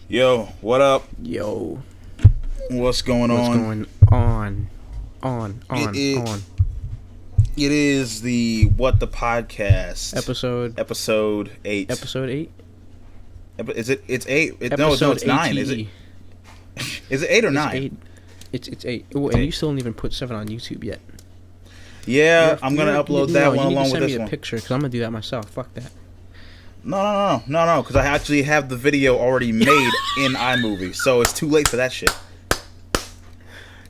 Yo, what up? Yo. What's going on? What's going on? It is the What the Podcast. Episode 8. Episode 8? Is it? It's 8. No, it's 9. Is it? Is it 8 or 9? It's 8. Well, and you still don't even put 7 on YouTube yet. Yeah, I'm going to upload that one along with this one. You need to send me a picture, because I'm going to do that myself. Fuck that. No, because I actually have the video already made in iMovie, so it's too late for that shit.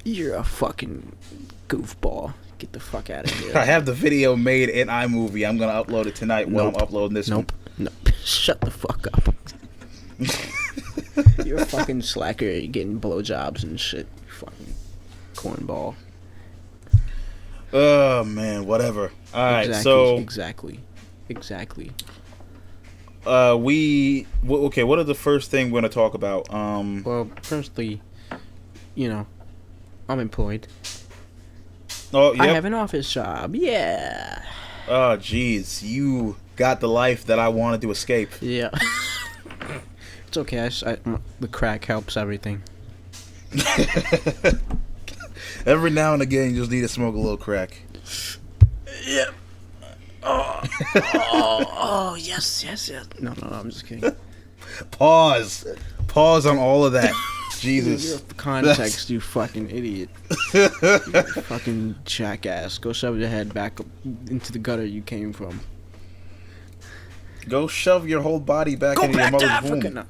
You're a fucking goofball. Get the fuck out of here. I have the video made in iMovie. I'm going to upload it tonight when I'm uploading this one. Nope. Shut the fuck up. You're a fucking slacker. You're getting blowjobs and shit. You fucking cornball. Oh, man, whatever. All right, Exactly. Okay, what are the first thing we're going to talk about? Well, firstly, I'm employed. Oh, yep. I have an office job. Yeah. Oh, jeez. You got the life that I wanted to escape. Yeah. It's okay. The crack helps everything. Every now and again, you just need to smoke a little crack. Yep. Oh, yes. No, I'm just kidding. Pause on all of that. Jesus. You're context, you fucking idiot. You fucking jackass. Go shove your head back up into the gutter you came from. Go shove your whole body back into your mother's womb.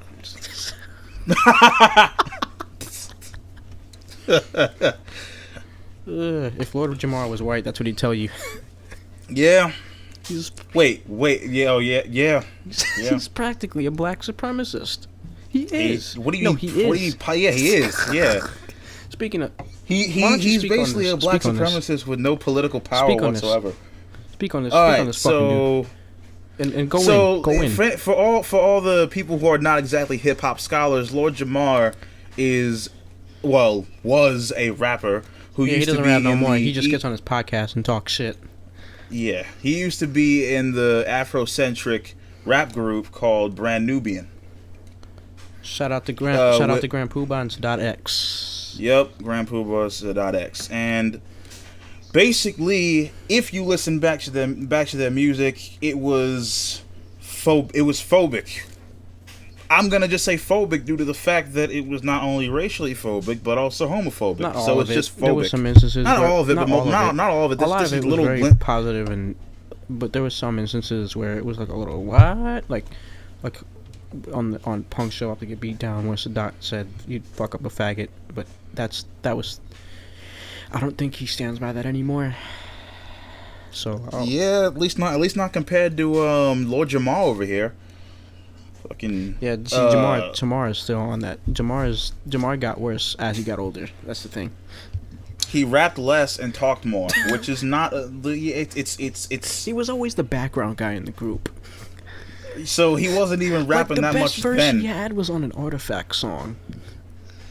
No. If Lord Jamar was white, that's what he'd tell you. Yeah. Wait. Yeah. He's practically a black supremacist. He is. What do you? No, he is. Yeah, he is. Yeah. Speaking of, he's basically a black supremacist with no political power whatsoever. Speak on this. All speak right, on this fucking dude. And go in. For all the people who are not exactly hip hop scholars, Lord Jamar was a rapper who used to be. He doesn't rap no more. He just gets on his podcast and talks shit. Yeah, he used to be in the Afrocentric rap group called Brand Nubian. Shout out to Grand Poobah .x. Yep, Grand Poobah .x. And basically, if you listen back to their music, it was phobic. I'm gonna just say phobic due to the fact that it was not only racially phobic but also homophobic. Not all so of it's just phobic. There were some instances. Not all of it, but not all of it. A lot of it was very positive, but there were some instances where it was like a little what, like on Punk's show up to get beat down, where Sadat said you'd fuck up a faggot, but that was. I don't think he stands by that anymore. So yeah, at least not compared to Lord Jamar over here. Fucking yeah. See, Jamar is still on that. Jamar got worse as he got older. That's the thing. He rapped less and talked more, which is not. It's. He was always the background guy in the group. So he wasn't even rapping that much then. The best verse he had was on an Artifact song.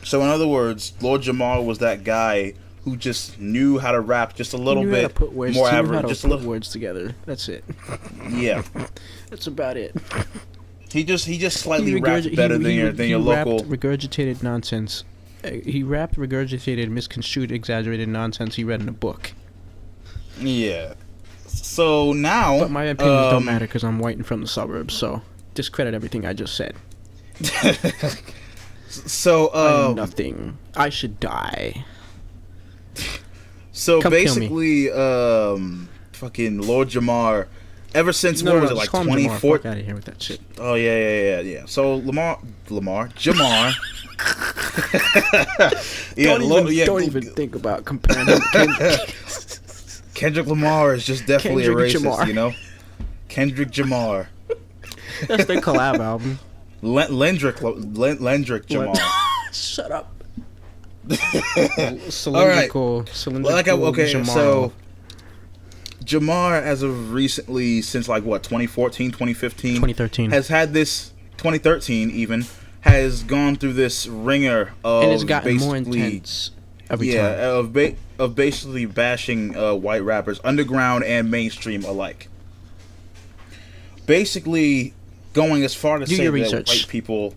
So in other words, Lord Jamar was that guy who just knew how to rap just a little bit more average, just a little words together. That's it. Yeah, that's about it. He just slightly rapped better than your local. Rapped regurgitated nonsense. He rapped regurgitated, misconstrued, exaggerated nonsense he read in a book. Yeah. So now, but my opinions don't matter because I'm white and from the suburbs. So discredit everything I just said. So I'm nothing. I should die. So basically, fucking Lord Jamar. Ever since when was it, like 2014? Fuck out of here with that shit. Oh yeah. So Jamar. Don't even think about comparing him to Kendrick. Kendrick Lamar is just definitely Kendrick a racist, Jamar. you know. Kendrick Jamar. That's their collab album. Lendrick Jamar. Shut up. Cylindrical. Okay, Jamar. So Jamar, as of recently, since like what, 2014, 2015, 2013, has had this 2013 even has gone through this ringer of, and it's gotten more intense every time. of basically bashing white rappers, underground and mainstream alike. Basically, going as far to say that white people.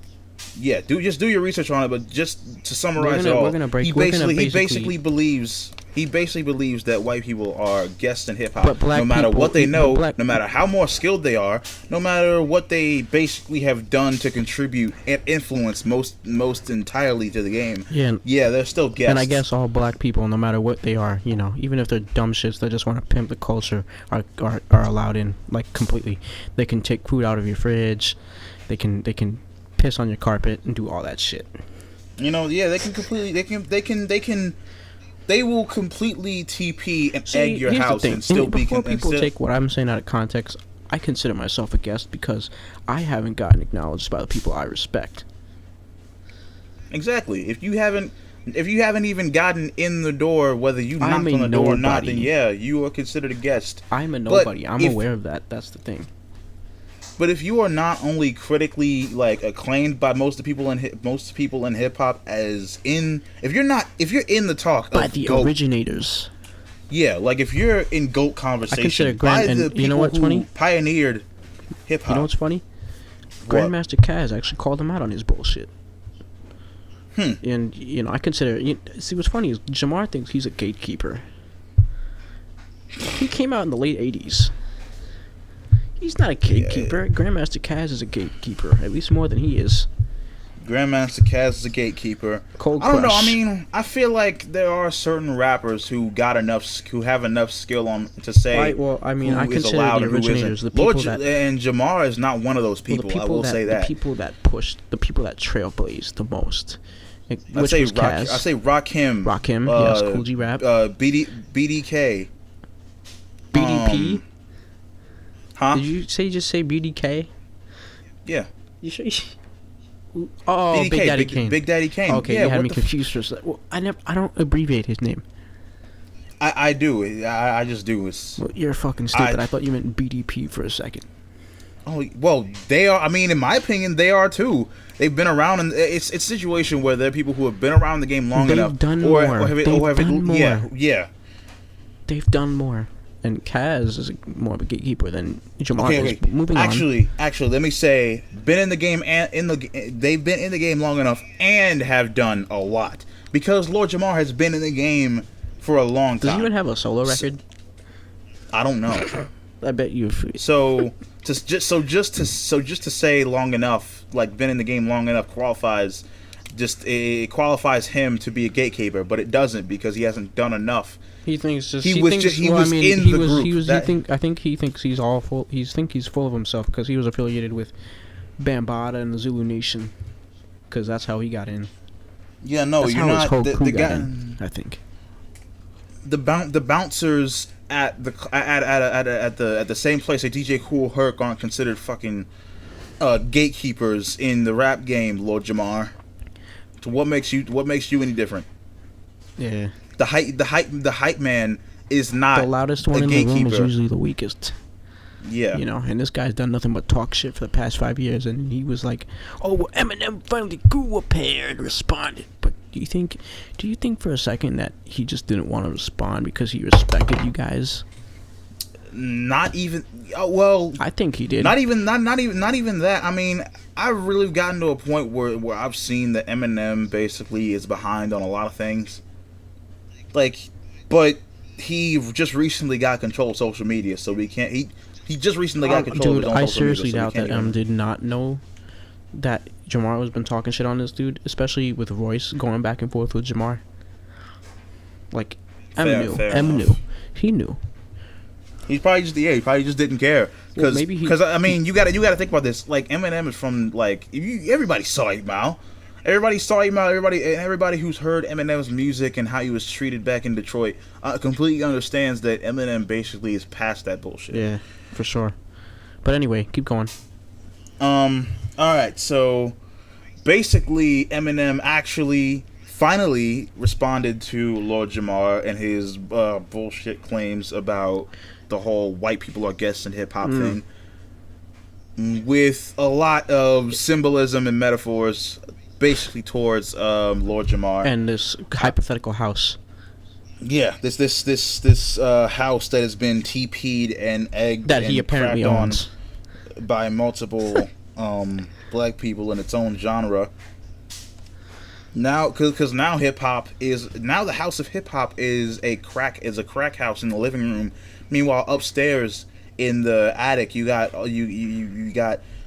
Yeah, do your research on it, but just to summarize it all, he basically believes that white people are guests in hip hop, no matter what they know, no matter how more skilled they are, no matter what they basically have done to contribute and influence most entirely to the game. Yeah, they're still guests. And I guess all black people, no matter what they are, you know, even if they're dumb shits that just want to pimp the culture, are allowed in, like, completely. They can take food out of your fridge. They can piss on your carpet and do all that shit. You know, yeah, they will completely TP and egg your house and still be. Before people take what I'm saying out of context, I consider myself a guest because I haven't gotten acknowledged by the people I respect. Exactly. If you haven't even gotten in the door, whether you knocked on the door or not, then yeah, you are considered a guest. I'm a nobody. I'm aware of that. That's the thing. But if you are not only critically like acclaimed by most people in hip hop, if you're in the talk by of the GOAT, originators, yeah, like if you're in GOAT conversation by the people you know what's funny? Pioneered hip hop. You know what's funny? Grandmaster Caz actually called him out on his bullshit. And you know, I consider. See, what's funny is Jamar thinks he's a gatekeeper. He came out in the late '80s. He's not a gatekeeper. Yeah. Grandmaster Caz is a gatekeeper, at least more than he is. Grandmaster Caz is a gatekeeper. Cold I don't know. Crush. I mean, I feel like there are certain rappers who have enough skill on to say. Right. Well, I mean, I consider the originators, the people that, and Jamar is not one of those people. I will say that the people that pushed, the people that trailblazed the most. I say Rakim. Rakim. Yes. Cool G Rap. BDK. BDP. Huh? Did you just say BDK? Yeah. You sure? Oh, BDK, Big Daddy Kane. Big Daddy Kane. Okay, yeah, you had me confused for a second. Well, I don't abbreviate his name. I do. I just do. Well, you're fucking stupid. I thought you meant BDP for a second. Oh well, they are. I mean, in my opinion, they are too. They've been around, and it's a situation where there are people who have been around the game long enough. They've done more. Yeah. They've done more. And Caz is more of a gatekeeper than Jamar is. Moving on. Actually, let me say, been in the game they've been in the game long enough and have done a lot because Lord Jamar has been in the game for a long time. Does he even have a solo record? I don't know. I bet you. So just to say long enough, like been in the game long enough qualifies. It qualifies him to be a gatekeeper, but it doesn't because he hasn't done enough. He thinks just he was in the group. I think he thinks he's all full. He's full of himself because he was affiliated with Bambaataa and the Zulu Nation, because that's how he got in. Yeah, no, that's you're how not his whole the crew got guy. In, I think the bouncers at the same place that DJ Kool Herc aren't considered fucking gatekeepers in the rap game, Lord Jamar. So what makes you any different? Yeah. The hype man is not the loudest one in the room is usually the weakest. Yeah. You know, and this guy's done nothing but talk shit for the past 5 years, and he was like, "Oh, well, Eminem finally grew up here and responded." But do you think for a second that he just didn't want to respond because he respected you guys? Not even. Well, I think he did. Not even that. I mean, I've really gotten to a point where I've seen that Eminem basically is behind on a lot of things. Like, but he just recently got control of social media, so we can't. He just recently got control of his own social media. I seriously doubt that did not know that Jamar has been talking shit on this dude, especially with Royce going back and forth with Jamar. Like, Em knew. He knew. He probably just didn't care because I mean you got to think about this. Like Eminem is from like everybody saw 8 Mile. Everybody's talking about everybody who's heard Eminem's music and how he was treated back in Detroit completely understands that Eminem basically is past that bullshit. Yeah, for sure. But anyway, keep going. All right, so basically, Eminem actually finally responded to Lord Jamar and his bullshit claims about the whole white people are guests in hip hop thing, with a lot of symbolism and metaphors, basically towards Lord Jamar And this hypothetical house. Yeah, this house that has been TP'd and egged That and he apparently crapped on owns. by multiple black people in its own genre. Now, because now hip hop is the house of hip hop is a crack house in the living room. Meanwhile, upstairs in the attic, you got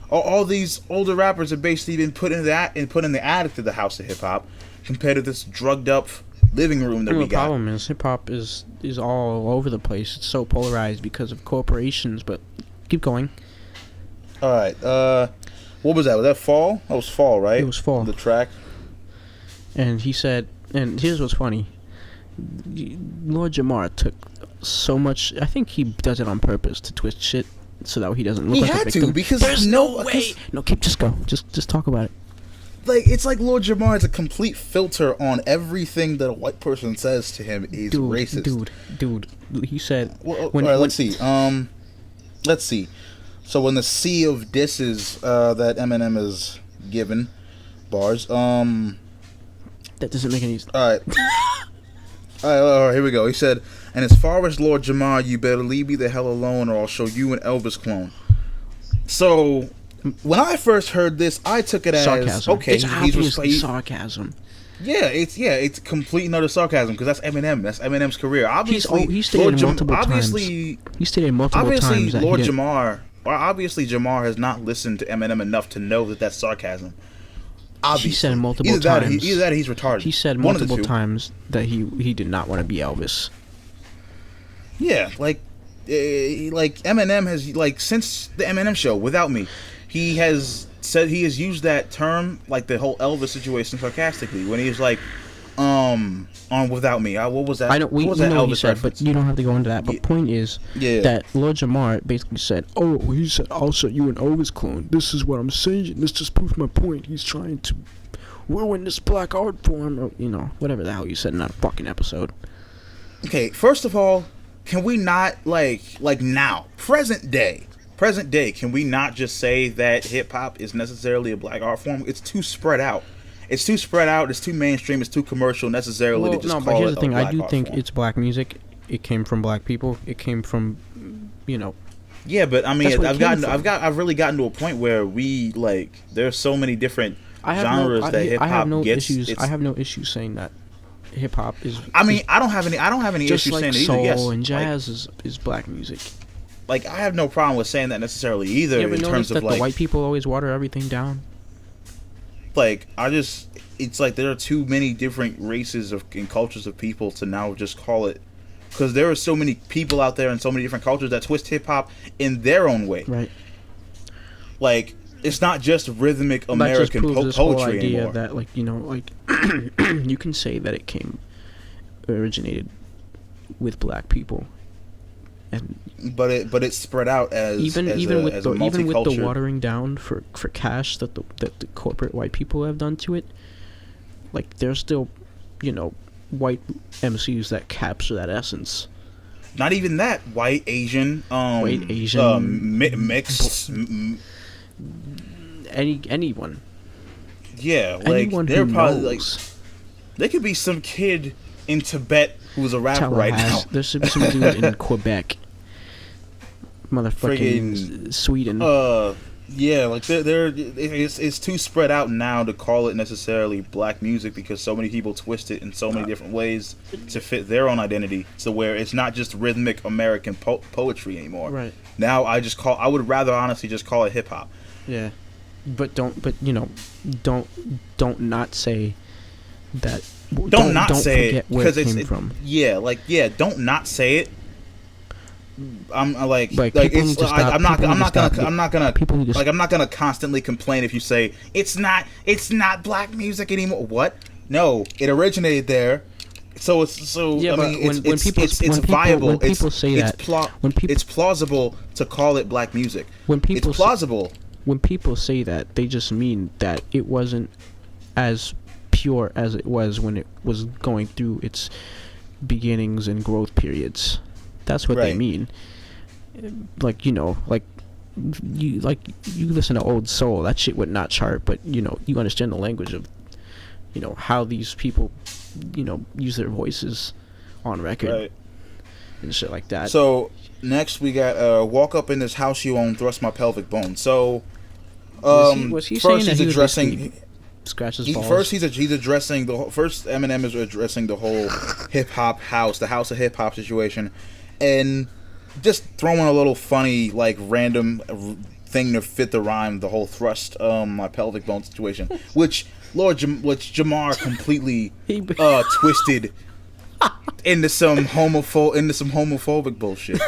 all these older rappers have basically been put in the attic to the house of hip hop, compared to this drugged up living room that we got. The problem is hip hop is all over the place. It's so polarized because of corporations. But keep going. All right. What was that? Was that Fall? That was Fall, right? It was Fall. The track. And he said, and here's what's funny. Lord Jamar took so much. I think he does it on purpose to twist shit so that he doesn't look like a victim. Because there's no way. No, just go. Just talk about it. Like, it's like Lord Jamar is a complete filter on everything that a white person says to him is racist. Dude. He said. All right, let's see. Let's see. So in the sea of disses that Eminem has given, bars. That doesn't make any sense. All right. All right, here we go. He said, and as far as Lord Jamar, you better leave me the hell alone or I'll show you an Elvis clone. So, when I first heard this, I took it as, sarcasm. okay, It's obviously sarcasm. Yeah, it's complete and utter sarcasm because that's Eminem. That's Eminem's career. Obviously, he stated multiple times. He stated multiple times that Lord Jamar, or obviously Jamar has not listened to Eminem enough to know that that's sarcasm. Obviously. He said multiple times. Either that or he's retarded. He said multiple times that he did not want to be Elvis. Yeah, like Eminem has, like, since the Eminem show, Without Me, he has said he has used that term, like the whole Elvis situation, sarcastically when he was like, on Without Me. What was that? I know we know what he said, but you don't have to go into that. But point is that Lord Jamar basically said, "Oh, he said I'll set you an Elvis clone. This is what I'm saying. This just proves my point. He's trying to ruin this black art form, or whatever the hell you said in that fucking episode." Okay, first of all, can we not like now, present day? Can we not just say that hip hop is necessarily a black art form? It's too spread out. It's too mainstream. It's too commercial necessarily to just call it. But here's the thing. I do think it's black music. It came from black people. It came from, Yeah, but I mean, I've really gotten to a point where we there's so many different genres that hip hop gets. I have no issues saying that hip hop is. I mean, I don't have any issues saying it either. Soul yes, and jazz is black music. Like, I have no problem with saying that necessarily either. You ever in terms of that the white people always water everything down? Like, it's like there are too many different races and cultures of people to now just call it, because there are so many people out there and so many different cultures that twist hip hop in their own way. Right. Like, it's not just rhythmic American poetry whole idea anymore. That you can say that it originated with black people, but it's spread out as even with the watering down for cash that the corporate white people have done to it. Like, there's still, white MCs that capture that essence. Not even that, white Asian, mixed, anyone. Yeah, like anyone they're who probably knows. There could be some kid in Tibet who's a rapper right now. There should be some dude in Quebec, motherfucking Sweden. Yeah, like it's too spread out now to call it necessarily black music, because so many people twist it in so many different ways to fit their own identity, to where it's not just rhythmic American poetry anymore. Right. Now I would rather honestly just call it hip hop. Yeah. But don't not say that. Don't say forget it where because it came from. Yeah, don't not say it. I'm like people it's need to stop. I'm not gonna People need to like I'm not gonna constantly complain if you say it's not black music anymore. What? No, it originated there. So Yeah, I but mean when people viable. when people say it's that, when people it's plausible to call it black music. when people It's plausible. when people say that, they just mean that it wasn't as pure as it was when it was going through its beginnings and growth periods. That's what they Right. mean. Like, you listen to old soul, that shit would not chart, but you understand the language of how these people use their voices on record, Right. and shit like that. So next we got walk up in this house you own, thrust my pelvic bone. So was he saying first that he's he was addressing basically scratch his balls? first he's addressing first Eminem is addressing the whole hip hop house, the house of hip hop situation, and just throwing a little funny like random thing to fit the rhyme, the whole thrust my pelvic bone situation, which Jamar completely twisted into some homophobic bullshit.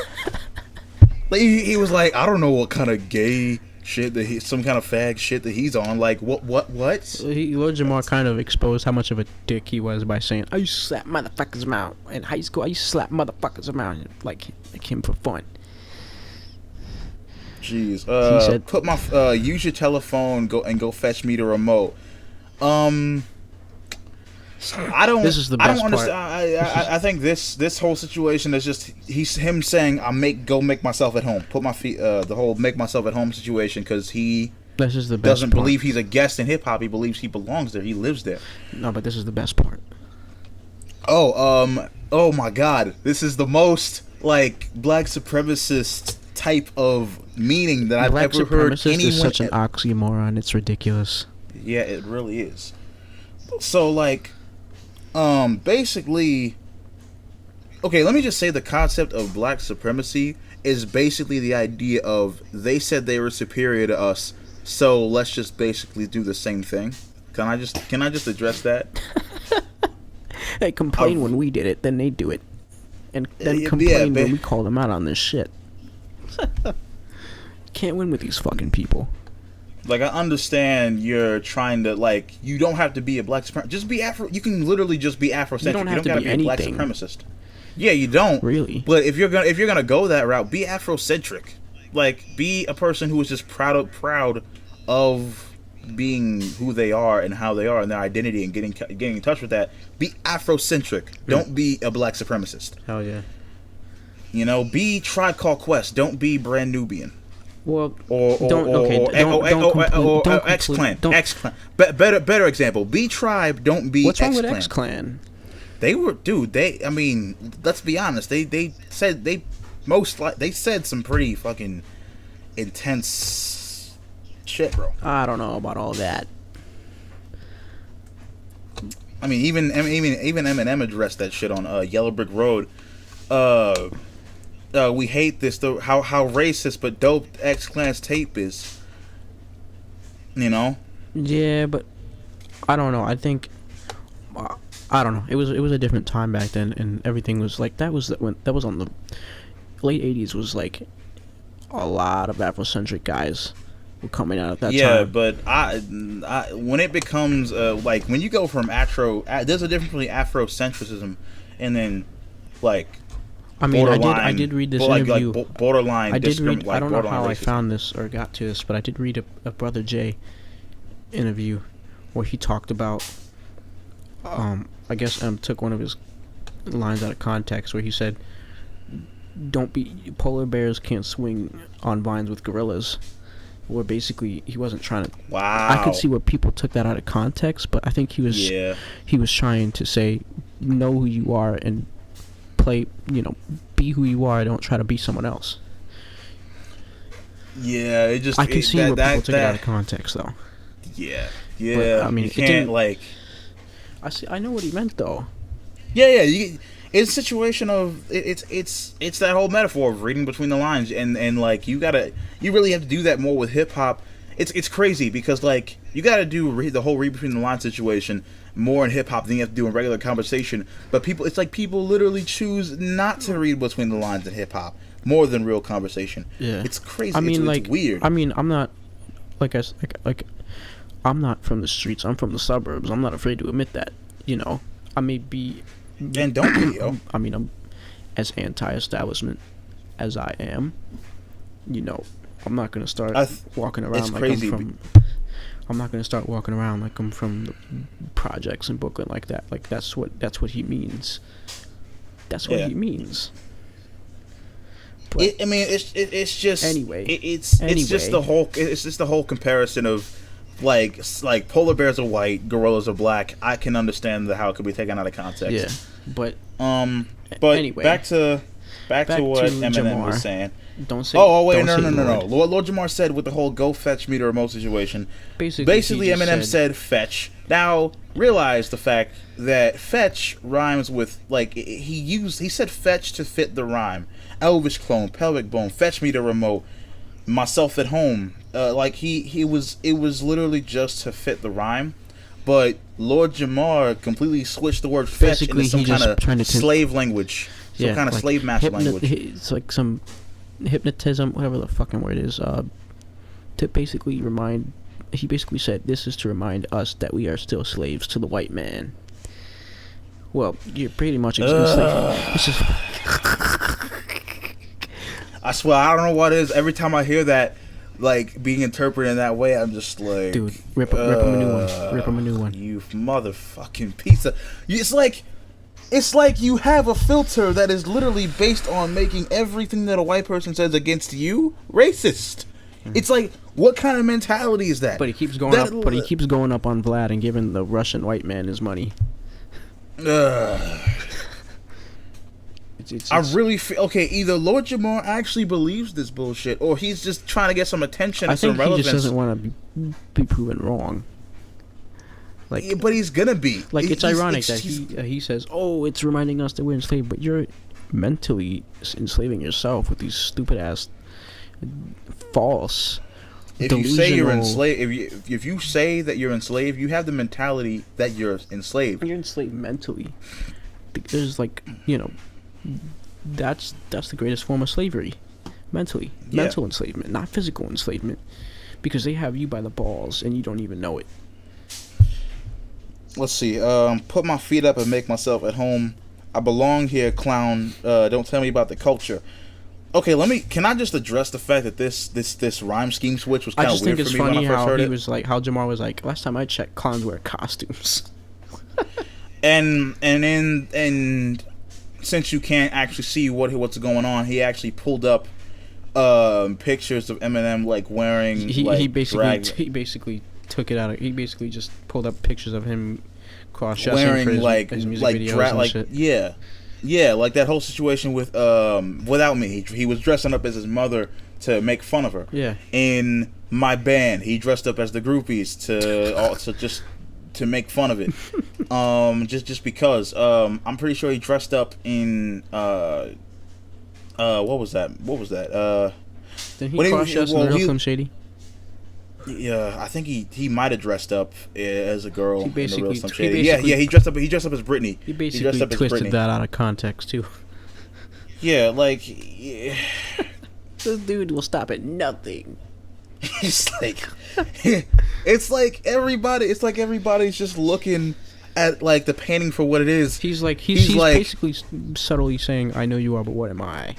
Like he was like, I don't know what kind of gay shit that some kind of fag shit that he's on. Like what? Lord Jamar kind of exposed how much of a dick he was by saying, "I used to slap motherfuckers' mouth in high school. I used to slap motherfuckers' mouth like him for fun." Jeez. He said, put my use your telephone, go fetch me the remote. I don't. This is the I best don't understand. I think this whole situation is just him saying go make myself at home. Put my feet. The whole make myself at home situation, because he This is the best doesn't part. believe he's a guest in hip hop. He believes he belongs there. He lives there. No, but this is the best part. Oh my God! This is the most like black supremacist type of meaning that I've ever heard Supremacist anyone. is such an oxymoron. It's ridiculous. Yeah, it really is. So like, basically, okay, let me just say the concept of black supremacy is basically the idea of they said they were superior to us, so let's just basically do the same thing. Can I just address that? They complain when we did it, then they do it, and then Yeah, complain when we call them out on this shit. Can't win with these fucking people. Like, I understand you're trying to, like, you don't have to be a black supremacist. Just be Afro. You can literally just be Afrocentric. You don't have to gotta be a black anything. supremacist. Yeah, you don't. Really? But if you're gonna go that route, be Afrocentric. Like, be a person who is just proud of being who they are and how they are and their identity and getting in touch with that. Be Afrocentric. Don't be a black supremacist. Hell yeah. Be Tribe Called Quest. Don't be Brand Nubian. Well, Or X Clan. X Clan. Better example. Be Tribe. Don't be. What's wrong X with Clan. X Clan? They were, dude. I mean, let's be honest. They said they said some pretty fucking intense shit, bro. I don't know about all that. I mean, even Eminem addressed that shit on Yellow Brick Road. We hate this. How racist but dope X Clan's tape is. Yeah, but I don't know. I think I don't know. It was a different time back then, and everything was like that was on the late '80s. Was like a lot of Afrocentric guys were coming out at that time. Yeah, but I when it becomes like when you go from there's a difference between Afrocentrism and then like. I mean, I did read this interview. Like borderline. I did read. Like I don't know how racism. I found this or got to this, but I did read a Brother J interview where he talked about. I guess took one of his lines out of context where he said, "Don't be polar bears can't swing on vines with gorillas." Where basically he wasn't trying to. Wow. I could see where people took that out of context, but I think he was trying to say, know who you are and play, be who you are. Don't try to be someone else. Yeah, it just. I can see where people took it out of context, though. Yeah, But, I mean, you it can't didn't- like. I know what he meant, though. Yeah. It's a situation of it's that whole metaphor of reading between the lines and like you really have to do that more with hip hop. It's crazy because like You got to do the whole read between the lines situation more in hip hop than you have to do in regular conversation. But it's like people literally choose not to read between the lines in hip hop more than real conversation. Yeah, it's crazy. I mean, it's weird. I mean, I'm not I'm not from the streets. I'm from the suburbs. I'm not afraid to admit that. You know, I may be. And don't be, yo. I mean, I'm as anti-establishment as I am. You know, I'm not gonna start walking around like crazy. I'm from. I'm not gonna start walking around like I'm from the projects in Brooklyn like that. Like that's what he means. That's what he means. I mean, it's just anyway. It's just the whole comparison of like polar bears are white, gorillas are black. I can understand how it could be taken out of context. Yeah, but anyway, back to what Eminem Jamar. was saying. Don't say. Oh wait, no. Lord. Lord Jamar said with the whole "go fetch me" to remote situation. Basically, Eminem said "fetch." Now realize the fact that "fetch" rhymes with like he said "fetch" to fit the rhyme. Elvis clone, pelvic bone, fetch me to remote. Myself at home. It was literally just to fit the rhyme. But Lord Jamar completely switched the word "fetch" basically, into some kind of slave language, some kind of slave master language. It's like some hypnotism, whatever the fucking word is, to basically remind. He basically said this is to remind us that we are still slaves to the white man. Well, you're pretty much enslaved. This is. I swear, I don't know what it is. Every time I hear that, like being interpreted in that way, I'm just like, dude, rip him a new one. Rip him a new one. You motherfucking piece of. It's like you have a filter that is literally based on making everything that a white person says against you racist. Mm-hmm. It's like, what kind of mentality is that? But he keeps going up. But he keeps going up on Vlad and giving the Russian white man his money. I really feel either Lord Jamar actually believes this bullshit, or he's just trying to get some attention and some relevance. I think he just doesn't want to be proven wrong. Like, yeah, but he's gonna be. Like, it's ironic that he says, "Oh, it's reminding us that we're enslaved," but you're mentally enslaving yourself with these stupid ass, false. If you say you're enslaved, if you say that you're enslaved, you have the mentality that you're enslaved. You're enslaved mentally. There's that's the greatest form of slavery, mental enslavement, not physical enslavement, because they have you by the balls and you don't even know it. Let's see. Put my feet up and make myself at home. I belong here, clown. Don't tell me about the culture. Okay, can I just address the fact that this rhyme scheme switch was kind of weird for me when I first heard it? How Jamar was like, last time I checked, clowns wear costumes. and since you can't actually see what's going on, he actually pulled up pictures of Eminem wearing he basically took it out of. He basically just pulled up pictures of him cross-dressing for his music videos and shit. Yeah, like that whole situation with Without Me. He was dressing up as his mother to make fun of her. Yeah. In My Band, he dressed up as the groupies to make fun of it. just because. I'm pretty sure he dressed up in what was that? Did he cross-dress in the Real Slim Shady? Yeah, I think he might have dressed up as a girl in the Real Slim Shady. Yeah, he dressed up as Britney. He basically twisted that out of context too. Yeah, this dude will stop at nothing. It's like everybody's just looking at the painting for what it is. He's basically subtly saying, "I know you are, but what am I?"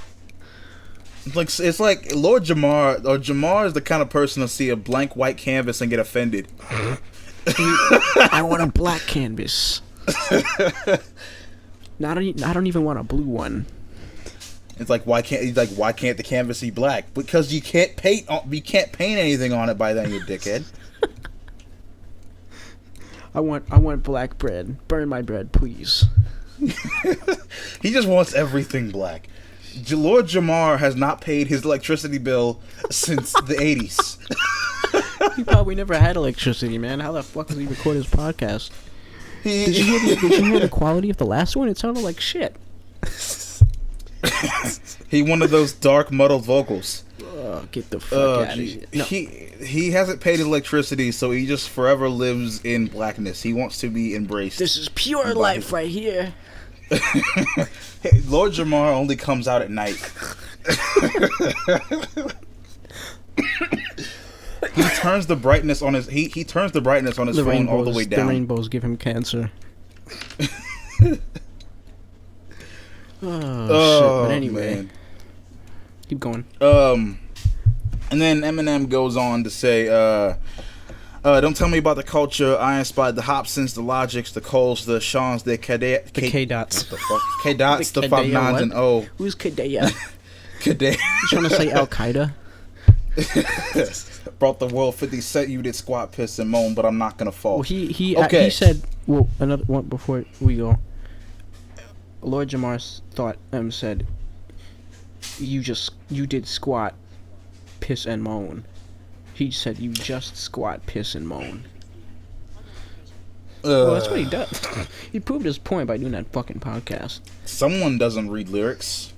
It's like Lord Jamar, or Jamar is the kind of person to see a blank white canvas and get offended. I want a black canvas. I don't even want a blue one. It's like, why can't the canvas be black? Because you can't paint anything on it by then, you dickhead. I want black bread. Burn my bread, please. He just wants everything black. Lord Jamar has not paid his electricity bill since the 80s. He probably never had electricity, man. How the fuck does he record his podcast? Did you hear the quality of the last one? It sounded like shit. He one of those dark, muddled vocals. Oh, get the fuck out of here. No. He hasn't paid electricity, so he just forever lives in blackness. He wants to be embraced. This is pure life right here. Lord Jamar only comes out at night. He turns the brightness on his turns the brightness on his phone all the way down. The rainbows give him cancer. Shit. But anyway, man. Keep going. And then Eminem goes on to say, don't tell me about the culture. I inspired the Hopsins, the Logics, the Coles, the Seans, the K-Dots. The K-Dots. What the fuck? K-Dots, the 5 9s and O. Who's Kadea? Kadea. You trying to say Al-Qaeda? Brought the world 50 Cent. You did squat, piss, and moan, but I'm not gonna fall. Well, he said. Well, another one before we go. Lord Jamar said, you did squat, piss, and moan. He said you just squat, piss, and moan. Well, that's what he does. He proved his point by doing that fucking podcast. Someone doesn't read lyrics.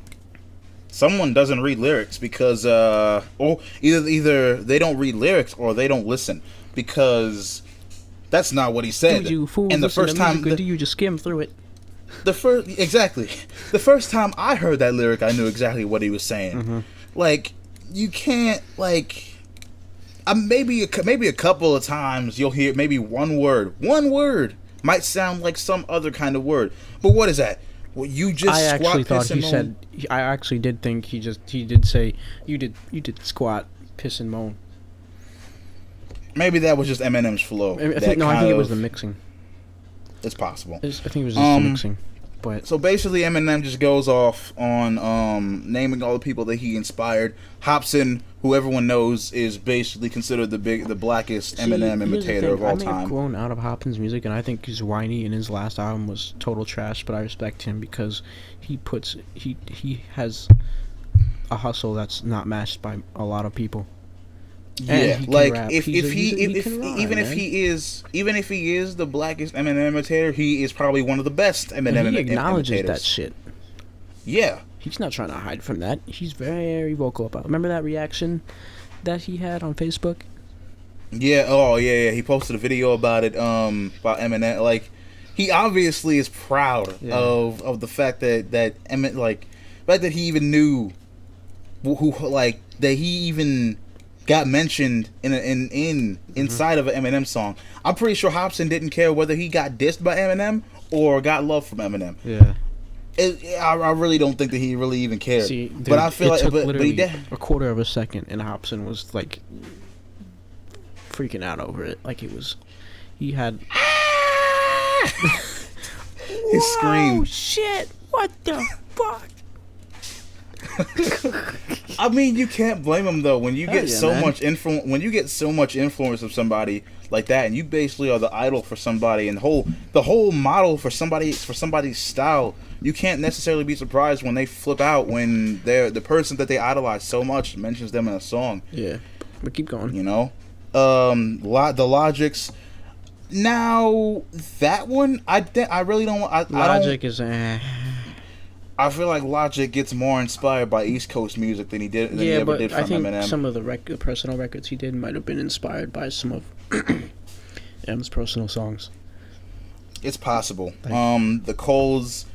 Someone doesn't read lyrics because, or either they don't read lyrics or they don't listen, because that's not what he said. Dude, you fool! And the first time, do you just skim through it? The first time I heard that lyric, I knew exactly what he was saying. Mm-hmm. Like, you can't maybe a couple of times you'll hear maybe one word might sound like some other kind of word, but what is that? Well, you just I squat, actually thought piss, he and said. I actually did think he did say you did squat, piss, and moan. Maybe that was just Eminem's flow. I think it was the mixing. It's possible. I think it was just the mixing. But so basically, Eminem just goes off on naming all the people that he inspired. Hopsin, who everyone knows, is basically considered the blackest Eminem imitator of all time. I may have grown out of Hopsin's music, and I think he's whiny, and his last album was total trash. But I respect him because he has a hustle that's not matched by a lot of people. Yeah, like even if he is the blackest Eminem imitator, he is probably one of the best Eminem imitators. He acknowledges that shit. Yeah, he's not trying to hide from that. He's very vocal about it. Remember that reaction that he had on Facebook? Yeah. Oh, yeah. He posted a video about it. About Eminem. Like, he obviously is proud of the fact that Eminem, like, the fact that he even knew who like that he even got mentioned inside of an Eminem song. I'm pretty sure Hopsin didn't care whether he got dissed by Eminem or got love from Eminem. Yeah. I really don't think that he really even cared. See, dude, but I feel like but he did a quarter of a second, and Hopsin was like freaking out over it. Like he had. He screamed. Oh shit! What the fuck? I mean, you can't blame him though. When you get much influence, when you get so much influence of somebody like that, and you basically are the idol for somebody, and the whole model for somebody's style, you can't necessarily be surprised when they flip out when the person that they idolize so much mentions them in a song. Yeah, but keep going. You know, the Logics. Now that one, I really don't. Logic is. I feel like Logic gets more inspired by East Coast music than he ever did from Eminem. I think some of the personal records he did might have been inspired by some of M's personal songs. It's possible. The Coles.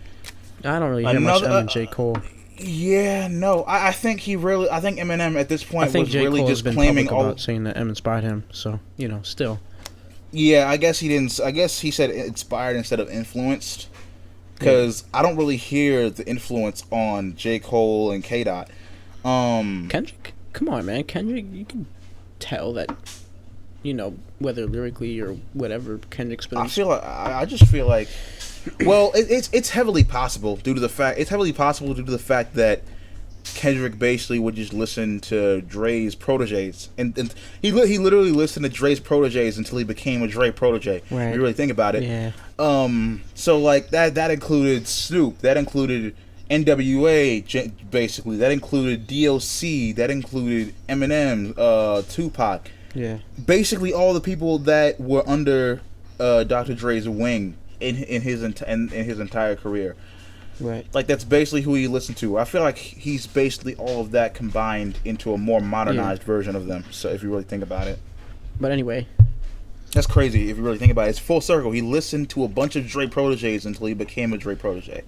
I don't really hear much M and J. Cole. Yeah, no. I think Eminem at this point was J. really Cole just has been claiming about saying that M inspired him. So still. Yeah, I guess he didn't. I guess he said inspired instead of influenced. Because I don't really hear the influence on J. Cole and K-Dot. Kendrick? Come on, man. Kendrick, you can tell that, whether lyrically or whatever, Kendrick's been... I just feel like... Well, it's heavily possible due to the fact that Kendrick basically would just listen to Dre's proteges, and he literally listened to Dre's proteges until he became a Dre protege. Right. If you really think about it. Yeah. So like that included Snoop, that included NWA, basically, that included DOC, that included Eminem, Tupac. Yeah. Basically, all the people that were under Dr. Dre's wing in his entire career. Right. Like that's basically who you listen to. I feel like he's basically all of that combined into a more modernized version of them. So if you really think about it. But anyway, that's crazy if you really think about it. It's full circle. He listened to a bunch of Dre proteges until he became a Dre protege.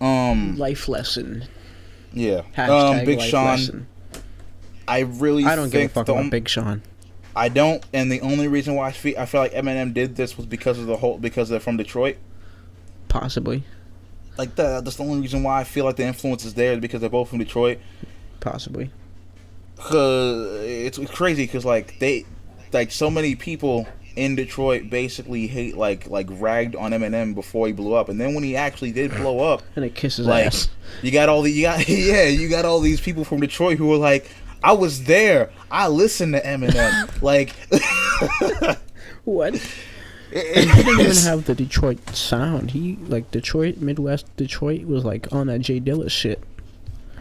Life lesson. Yeah. Hashtag Big life Sean. Lesson. I don't give a fuck about Big Sean. I don't, and the only reason why I feel like Eminem did this was because they're from Detroit. Possibly. Like that's the only reason why I feel like the influence is there, is because they're both from Detroit. Possibly. Cause it's crazy, cause so many people in Detroit basically ragged on Eminem before he blew up, and then when he actually did blow up, and it kisses ass. You got all these people from Detroit who were like, I was there. I listened to Eminem. Like, what? And he didn't even have the Detroit sound. Midwest Detroit was like on that Jay Dilla shit.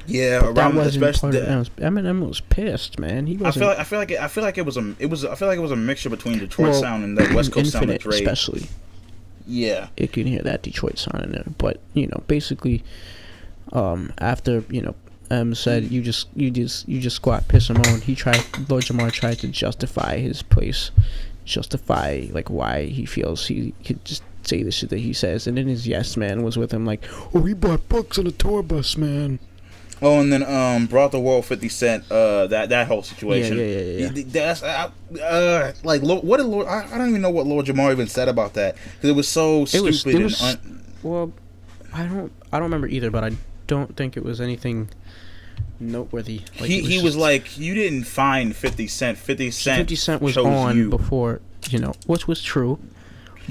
Yeah, but around especially Eminem was pissed, man. He wasn't. I feel like it was a mixture between Detroit sound and the West Coast sound of Dre. Especially. Yeah. You can hear that Detroit sound in there, but basically, after said you just squat, piss him on. Lord Jamar tried to justify his place, justify why he feels he could just say the shit that he says, and then his yes man was with him he bought books on a tour bus, man. Oh, and then brought the world 50 Cent. That whole situation. Yeah. That's what did Lord? I don't even know what Lord Jamar even said about that, because it was so stupid. Well, I don't remember either, but I don't think it was anything noteworthy. He was like, you didn't find 50 Cent. 50 Cent was on before, which was true.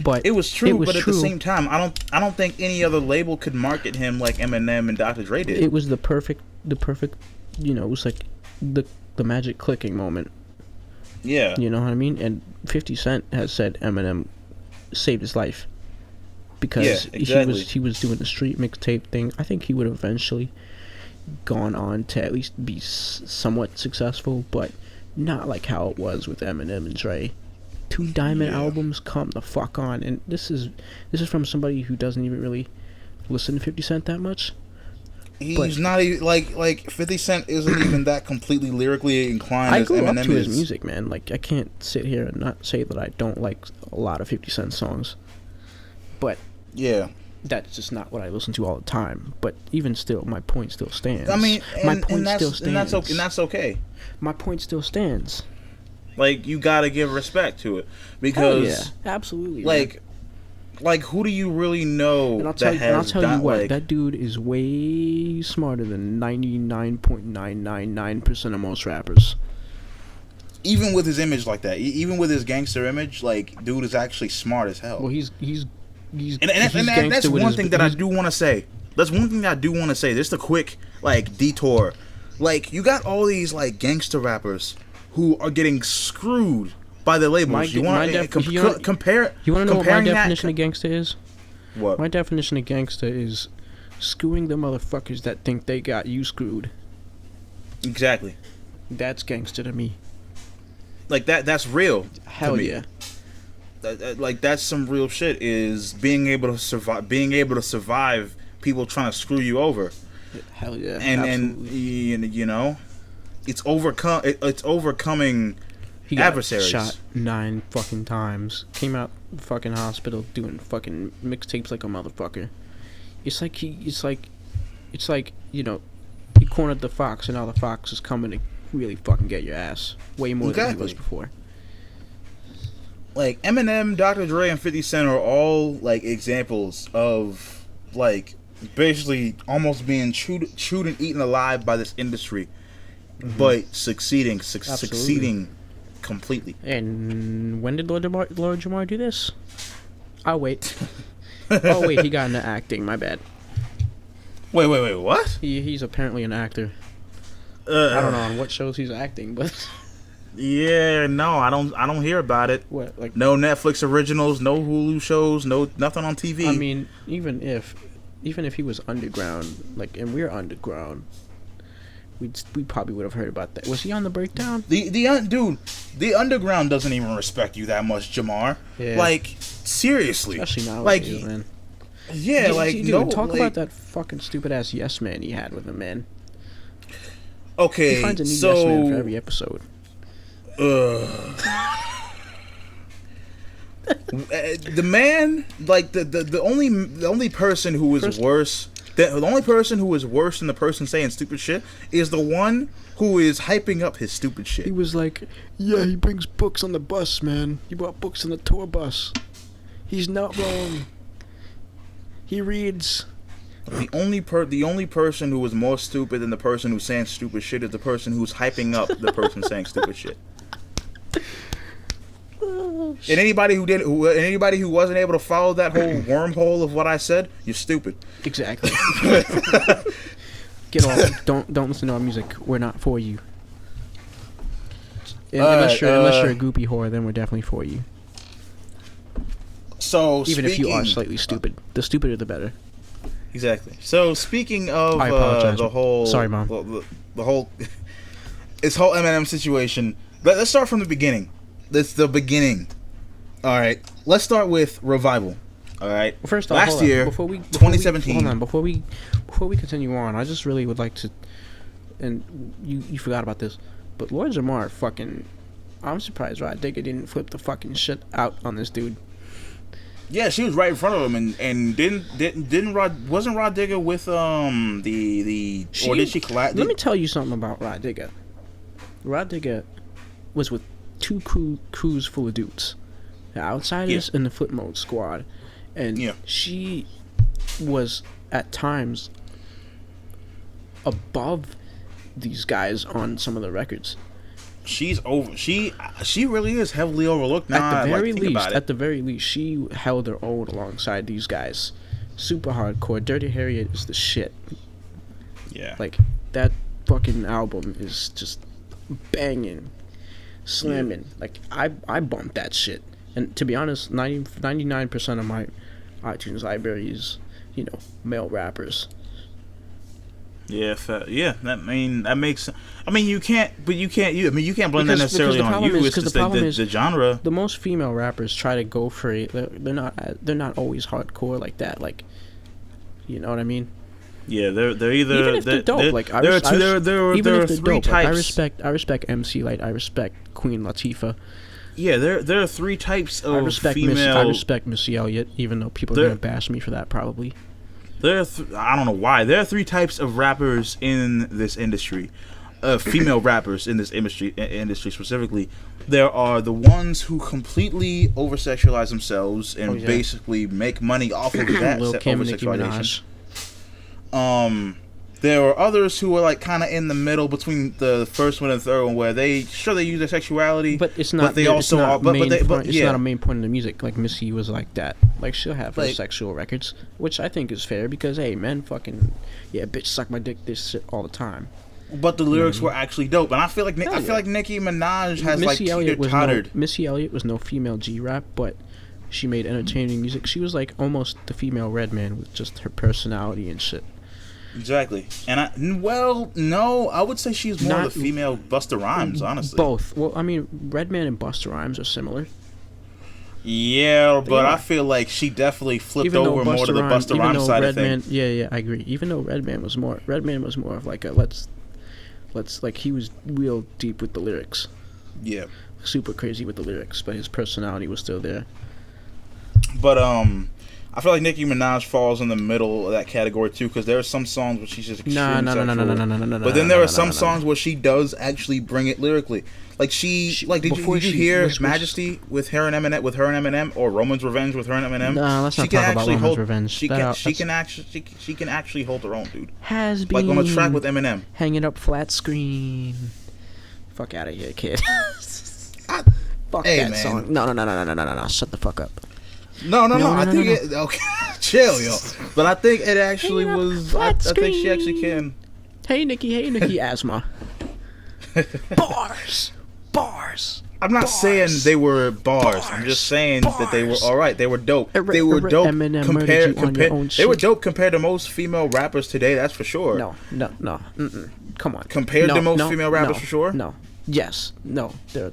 But it was true, but at the same time, I don't think any other label could market him like Eminem and Dr. Dre did. It was the perfect, it was like the magic clicking moment. Yeah. You know what I mean? And 50 Cent has said Eminem saved his life. Because he was doing the street mixtape thing. I think he would have eventually gone on to at least be somewhat successful, but not like how it was with Eminem and Dre. 2 Diamond albums, come the fuck on. And this is from somebody who doesn't even really listen to 50 Cent that much. He's not even like 50 Cent isn't even that completely lyrically inclined as Eminem is. I grew up to his music, man. I can't sit here and not say that I don't like a lot of 50 Cent songs. But yeah, that's just not what I listen to all the time. But even still, my point still stands. I mean, my point still stands. And that's okay. My point still stands. You gotta give respect to it, because absolutely. Who do you really know? And I'll tell you what, that dude is way smarter than 99.999% of most rappers. Even with his image like that, even with his gangster image, dude is actually smart as hell. Well, he's that's one thing that I do want to say. That's one thing that I do want to say. Just a quick detour. You got all these gangster rappers who are getting screwed by the labels. You want to compare? You want to know what my definition of gangster is? What? My definition of gangster is screwing the motherfuckers that think they got you screwed. Exactly. That's gangster to me. That's real. Hell to me. Yeah. That's some real shit. Is being able to survive people trying to screw you over. Hell yeah. And it's overcoming he got adversaries. Shot 9 fucking times. Came out fucking hospital doing fucking mixtapes like a motherfucker. It's like you cornered the fox, and now the fox is coming to really fucking get your ass way more than he was before. Eminem, Dr. Dre, and 50 Cent are all examples of basically almost being chewed and eaten alive by this industry, but succeeding completely. And when did Lord Jamar do this? I'll wait. Oh wait, he got into acting. My bad. Wait, what? He's apparently an actor. I don't know on what shows he's acting, but yeah, no, I don't hear about it. What, no Netflix originals, no Hulu shows, nothing on TV. I mean, even if he was underground, and we're underground, we probably would have heard about that. Was he on The Breakdown? The underground doesn't even respect you that much, Jamar. Yeah. Seriously. Especially nowadays, man. Yeah, like dude, no. talk like, about that fucking stupid ass yes man he had with him, man. Okay, He finds a new so yes man for every episode. The man, like the only person who is worse. The only person who is worse than the person saying stupid shit is the one who is hyping up his stupid shit. He was like, yeah, he brings books on the bus, man. He brought books on the tour bus. He's not wrong. He reads. The only person who is more stupid than the person who's saying stupid shit is the person who's hyping up the person saying stupid shit. And anybody who wasn't able to follow that whole wormhole of what I said, you're stupid. Exactly. Get off. Don't listen to our music. We're not for you. Unless you're a goopy whore, then we're definitely for you. So even if you are slightly stupid, the stupider the better. Exactly. So speaking of I apologize. The whole, sorry, Mom. The whole, this whole Eminem situation. Let's start from the beginning. That's the beginning. All right. Let's start with Revival. All right. Well, first off, last year, before 2017. Hold on. Before we continue on, I just really would like to, and you forgot about this, but Lord Jamar fucking, I'm surprised Rod Digger didn't flip the fucking shit out on this dude. Yeah, she was right in front of him, and wasn't Rod Digger with or did she collapse? Let me tell you something about Rod Digger. Rod Digger was with two crews full of dudes, the Outsiders and the Flip Mode Squad, and she was at times above these guys on some of the records. She's over. She really is heavily overlooked now. At the very least, she held her own alongside these guys. Super hardcore. Dirty Harriet is the shit. Yeah. Like that fucking album is just banging, slamming. Yeah. Like I bumped that shit. And to be honest, 99% of my iTunes library is, male rappers. Yeah, that makes. You can't blame that necessarily on you. It's just the genre. The most female rappers try to go for it. They're not always hardcore like that. Like, you know what I mean? Yeah, they're either even if they're dope. There are three types. I respect MC Light. I respect Queen Latifah. Yeah, there are three types of female. I respect Missy Elliott, even though people are gonna bash me for that probably. I don't know why. There are three types of rappers in this industry. Female rappers in this industry specifically. There are the ones who completely over-sexualize themselves and basically make money off of that over-sexualization. There are others who are like kind of in the middle between the first one and the third one, where they use their sexuality, but it's not. But they also are. It's not a main point of the music. Like Missy was like that. Like she'll have her sexual records, which I think is fair because hey, men fucking bitch suck my dick this shit all the time. But the lyrics were actually dope, and I feel like Nicki Minaj has Missy Elliott was no female G-rap, but she made entertaining music. She was like almost the female Redman with just her personality and shit. Exactly. And I would say she's more the female Busta Rhymes, honestly. Both. Well, I mean, Redman and Busta Rhymes are similar. Yeah, but I feel like she definitely flipped over more to the Busta Rhymes side of things. Yeah, I agree. Even though Redman was more of like a let's like he was real deep with the lyrics. Yeah. Super crazy with the lyrics, but his personality was still there. But I feel like Nicki Minaj falls in the middle of that category too, because there are some songs where she's just extremely sexual. But then there are some songs where she does actually bring it lyrically. Like did you hear Majesty with her and Eminem, or Roman's Revenge with her and Eminem? No, let's not talk about Roman's Revenge. She can actually hold her own, dude. Has been like on a track with Eminem. Hanging up flat screen. Fuck out of here, kid. Fuck that song. No. Shut the fuck up. No. I think it. Okay, chill, yo. But I think it actually was. I think she actually can. Hey, Nikki, asthma. Bars. I'm not saying they were bars. I'm just saying that they were all right. They were dope. They were dope compared. They were dope compared to most female rappers today. That's for sure. No. Come on. Compared to most female rappers, for sure. No. Yes. No. They're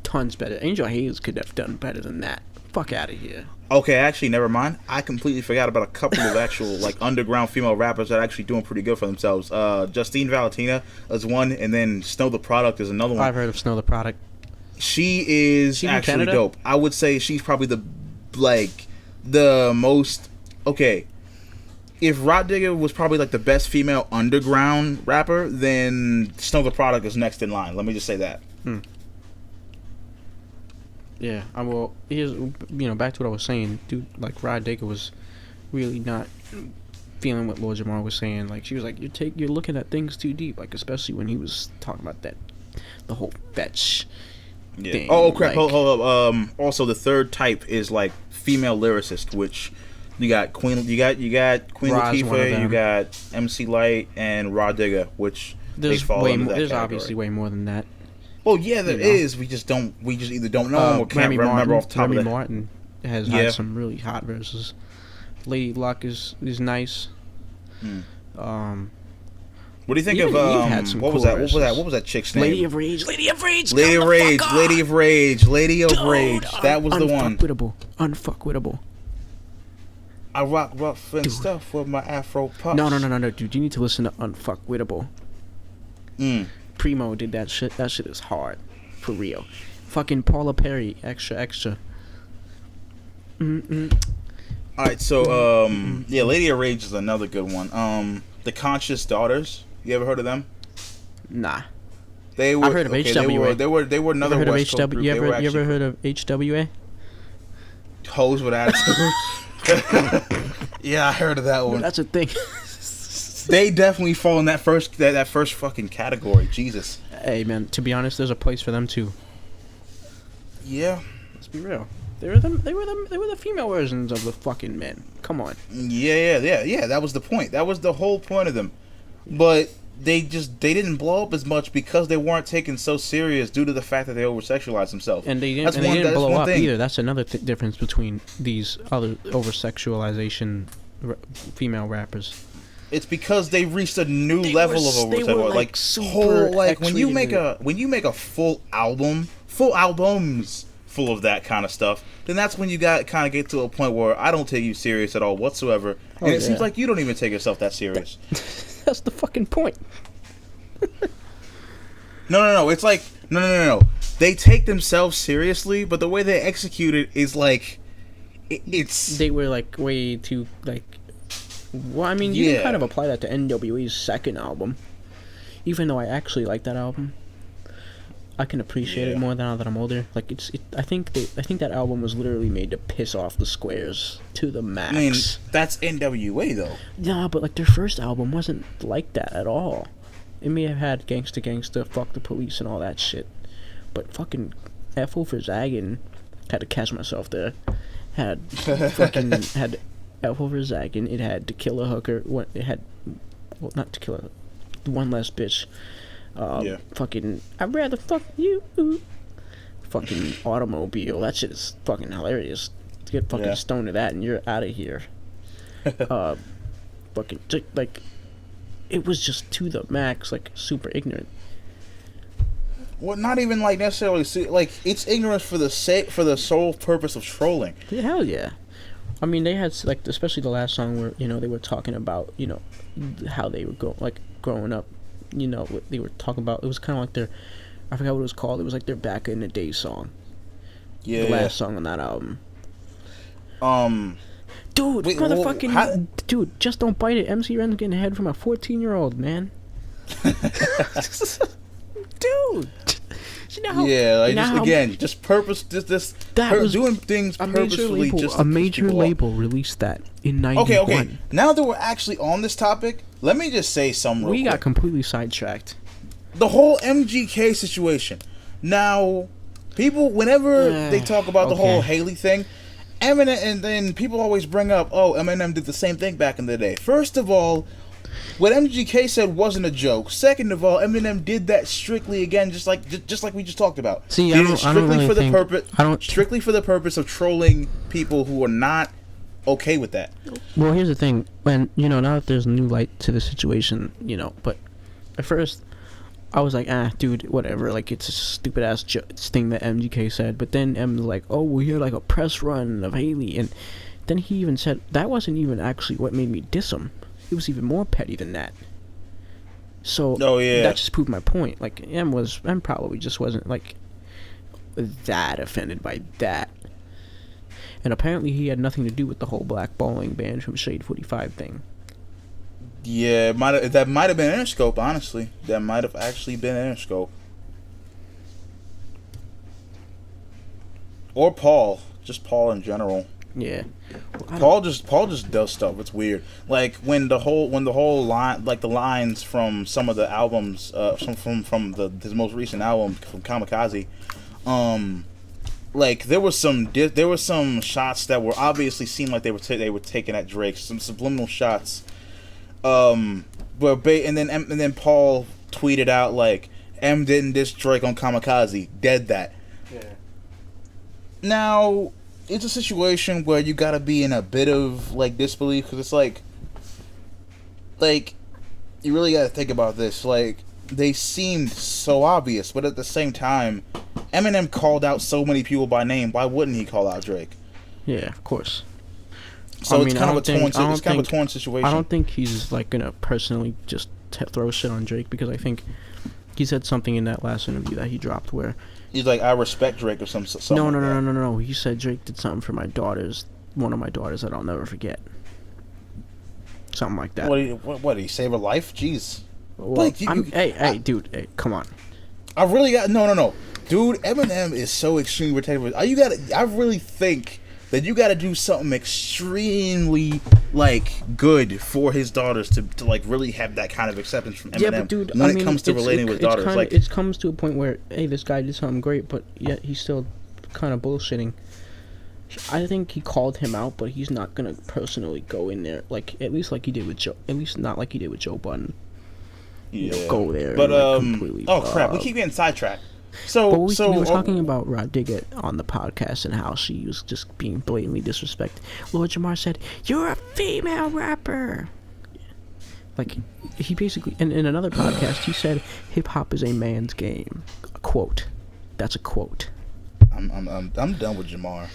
tons better. Angel Hayes could have done better than that. Fuck out of here. Okay, actually, never mind. I completely forgot about a couple of actual like underground female rappers that are actually doing pretty good for themselves. Justine Valentina is one, and then Snow the Product is another one. I've heard of Snow the Product. She is She from actually Canada? dope. I would say she's probably the most okay. If Rod Digger was probably like the best female underground rapper, then Snow the Product is next in line. Let me just say that. Yeah, I will. Here's back to what I was saying, dude. Like Rod Digger was really not feeling what Lord Jamar was saying. Like she was like, you're looking at things too deep. Like especially when he was talking about the whole fetch. Yeah. Thing, Oh crap! like, Hold up. Also, the third type is like female lyricist, which you got Queen Rod's one of Latifah, you them. got MC Light, and Rod Digger, which they fall way under more, that there's category. obviously way more than that. Well, yeah, there you know. is. We just either don't know them or can't Remy remember Martin, off the top Remy of that. Martin has Yeah. had some really hot verses. Lady Luck is nice. What do you think Even of Eve had some what was cool that? What was that? verses. What was that chick's name? Lady of Rage, Lady of Rage, Lady come of the Rage, fuck Lady up! of Rage, Lady of Dude, Rage. That was the one. Unfuckwittable. I rock rough and stuff with my Afro puffs. No, dude. You need to listen to Unfuckwittable. Primo did that shit. That shit is hard. For real. Fucking Paula Perry, extra. Alright, so yeah, Lady of Rage is another good one. The Conscious Daughters. You ever heard of them? Nah. They were I've heard of HWA. They were another Ever heard of West Coast group. You They were ever actually heard of HWA? Hoes with attitude. Yeah, I heard of that one. That's a thing. They definitely fall in that first fucking category. Jesus. Hey man, to be honest, there's a place for them too. Yeah. Let's be real. They were the female versions of the fucking men. Come on. Yeah. That was the point. That was the whole point of them. But they didn't blow up as much because they weren't taken so serious due to the fact that they over-sexualized themselves. And they didn't blow up either. That's another difference between these other over-sexualization female rappers. It's because they reached a new They level were- of they over were, like like, super whole like when you X-rated. make a full albums full of that kind of stuff, then that's when you got kind of get to a point where I don't take you serious at all whatsoever, and it seems like you don't even take yourself that serious. That's the fucking point. No. It's like no. They take themselves seriously, but the way they execute it is like it's. They were like way too like. Well, I mean, you can kind of apply that to NWA's second album. Even though I actually like that album, I can appreciate it more now that I'm older. Like I think that album was literally made to piss off the squares to the max. I mean, that's NWA though. Nah, but like their first album wasn't like that at all. It may have had Gangsta, Fuck the Police and all that shit, but fucking F over Zaggin, had to catch myself there. Had F over Zaggin. It had To Kill a Hooker. It had, well, not To Kill a, One Less Bitch. Fucking I'd rather fuck you. Fucking Automobile. That shit is fucking hilarious. Get fucking stoned to that and you're out of here. Fucking like, it was just to the max, like super ignorant. Well, not even like necessarily like it's ignorance for the sole purpose of trolling. Yeah, hell yeah. I mean, they had like, especially the last song where they were talking about how they were growing up. What they were talking about. It was kind of like I forgot what it was called. It was like their back in the day song. Yeah. The last song on that album. Dude, wait, dude, just don't bite it. MC Ren's getting head from a 14-year-old, man. Dude. You know how, doing things purposefully. A major label released that in 91. Okay. Now that we're actually on this topic, let me just say something real quick. Got completely sidetracked. The whole MGK situation. Now, people, whenever they talk about the whole Haley thing, Eminem, and then people always bring up, Eminem did the same thing back in the day. First of all, what MGK said wasn't a joke. Second of all, Eminem did that strictly again, just like we just talked about. See, strictly for the purpose of trolling people who are not okay with that. Well, here's the thing. When now that there's new light to the situation, but at first, I was like, dude, whatever. Like, it's a stupid ass thing that MGK said. But then M was like, oh, we had like a press run of Haley, and then he even said that wasn't even actually what made me diss him. It was even more petty than that. So that just proved my point. Like, M probably just wasn't like that offended by that. And apparently he had nothing to do with the whole blackballing ban from Shade 45 thing. Yeah, that might have been Interscope, honestly. That might have actually been Interscope. Or Paul. Just Paul in general. Yeah. Paul just does stuff. It's weird. Like when the whole line, like the lines from some of the albums, from his most recent album from Kamikaze, like there was some shots that were obviously seemed like they were taken at Drake, some subliminal shots. And then Paul tweeted out like, M didn't diss Drake on Kamikaze, dead that. Yeah. Now it's a situation where you gotta be in a bit of like disbelief, because it's like you really gotta think about this. Like, they seemed so obvious, but at the same time, Eminem called out so many people by name. Why wouldn't he call out Drake? Yeah, of course. So it's kind of a torn situation. I don't think he's like gonna personally just throw shit on Drake, because I think he said something in that last interview that he dropped where he's like, I respect Drake or something. No. He said Drake did something for my daughters, one of my daughters that I'll never forget. Something like that. What did he save her life? Jeez. Well, hey, dude, hey, come on. I really got no. Dude, Eminem is so extremely retarded. I really think that you got to do something extremely like good for his daughters to like really have that kind of acceptance from Eminem. Yeah, but dude, when it comes to relating with daughters, it comes to a point where, hey, this guy did something great, but yet he's still kind of bullshitting. I think he called him out, but he's not gonna personally go in there at least like he did with Joe. At least not like he did with Joe Budden. Yeah, go there. But completely, crap, we keep getting sidetracked. So we were talking about Rod Digger on the podcast and how she was just being blatantly disrespected. Lord Jamar said, "You're a female rapper." Like, he basically, in another podcast, he said, "Hip hop is a man's game." A quote. That's a quote. I'm done with Jamar.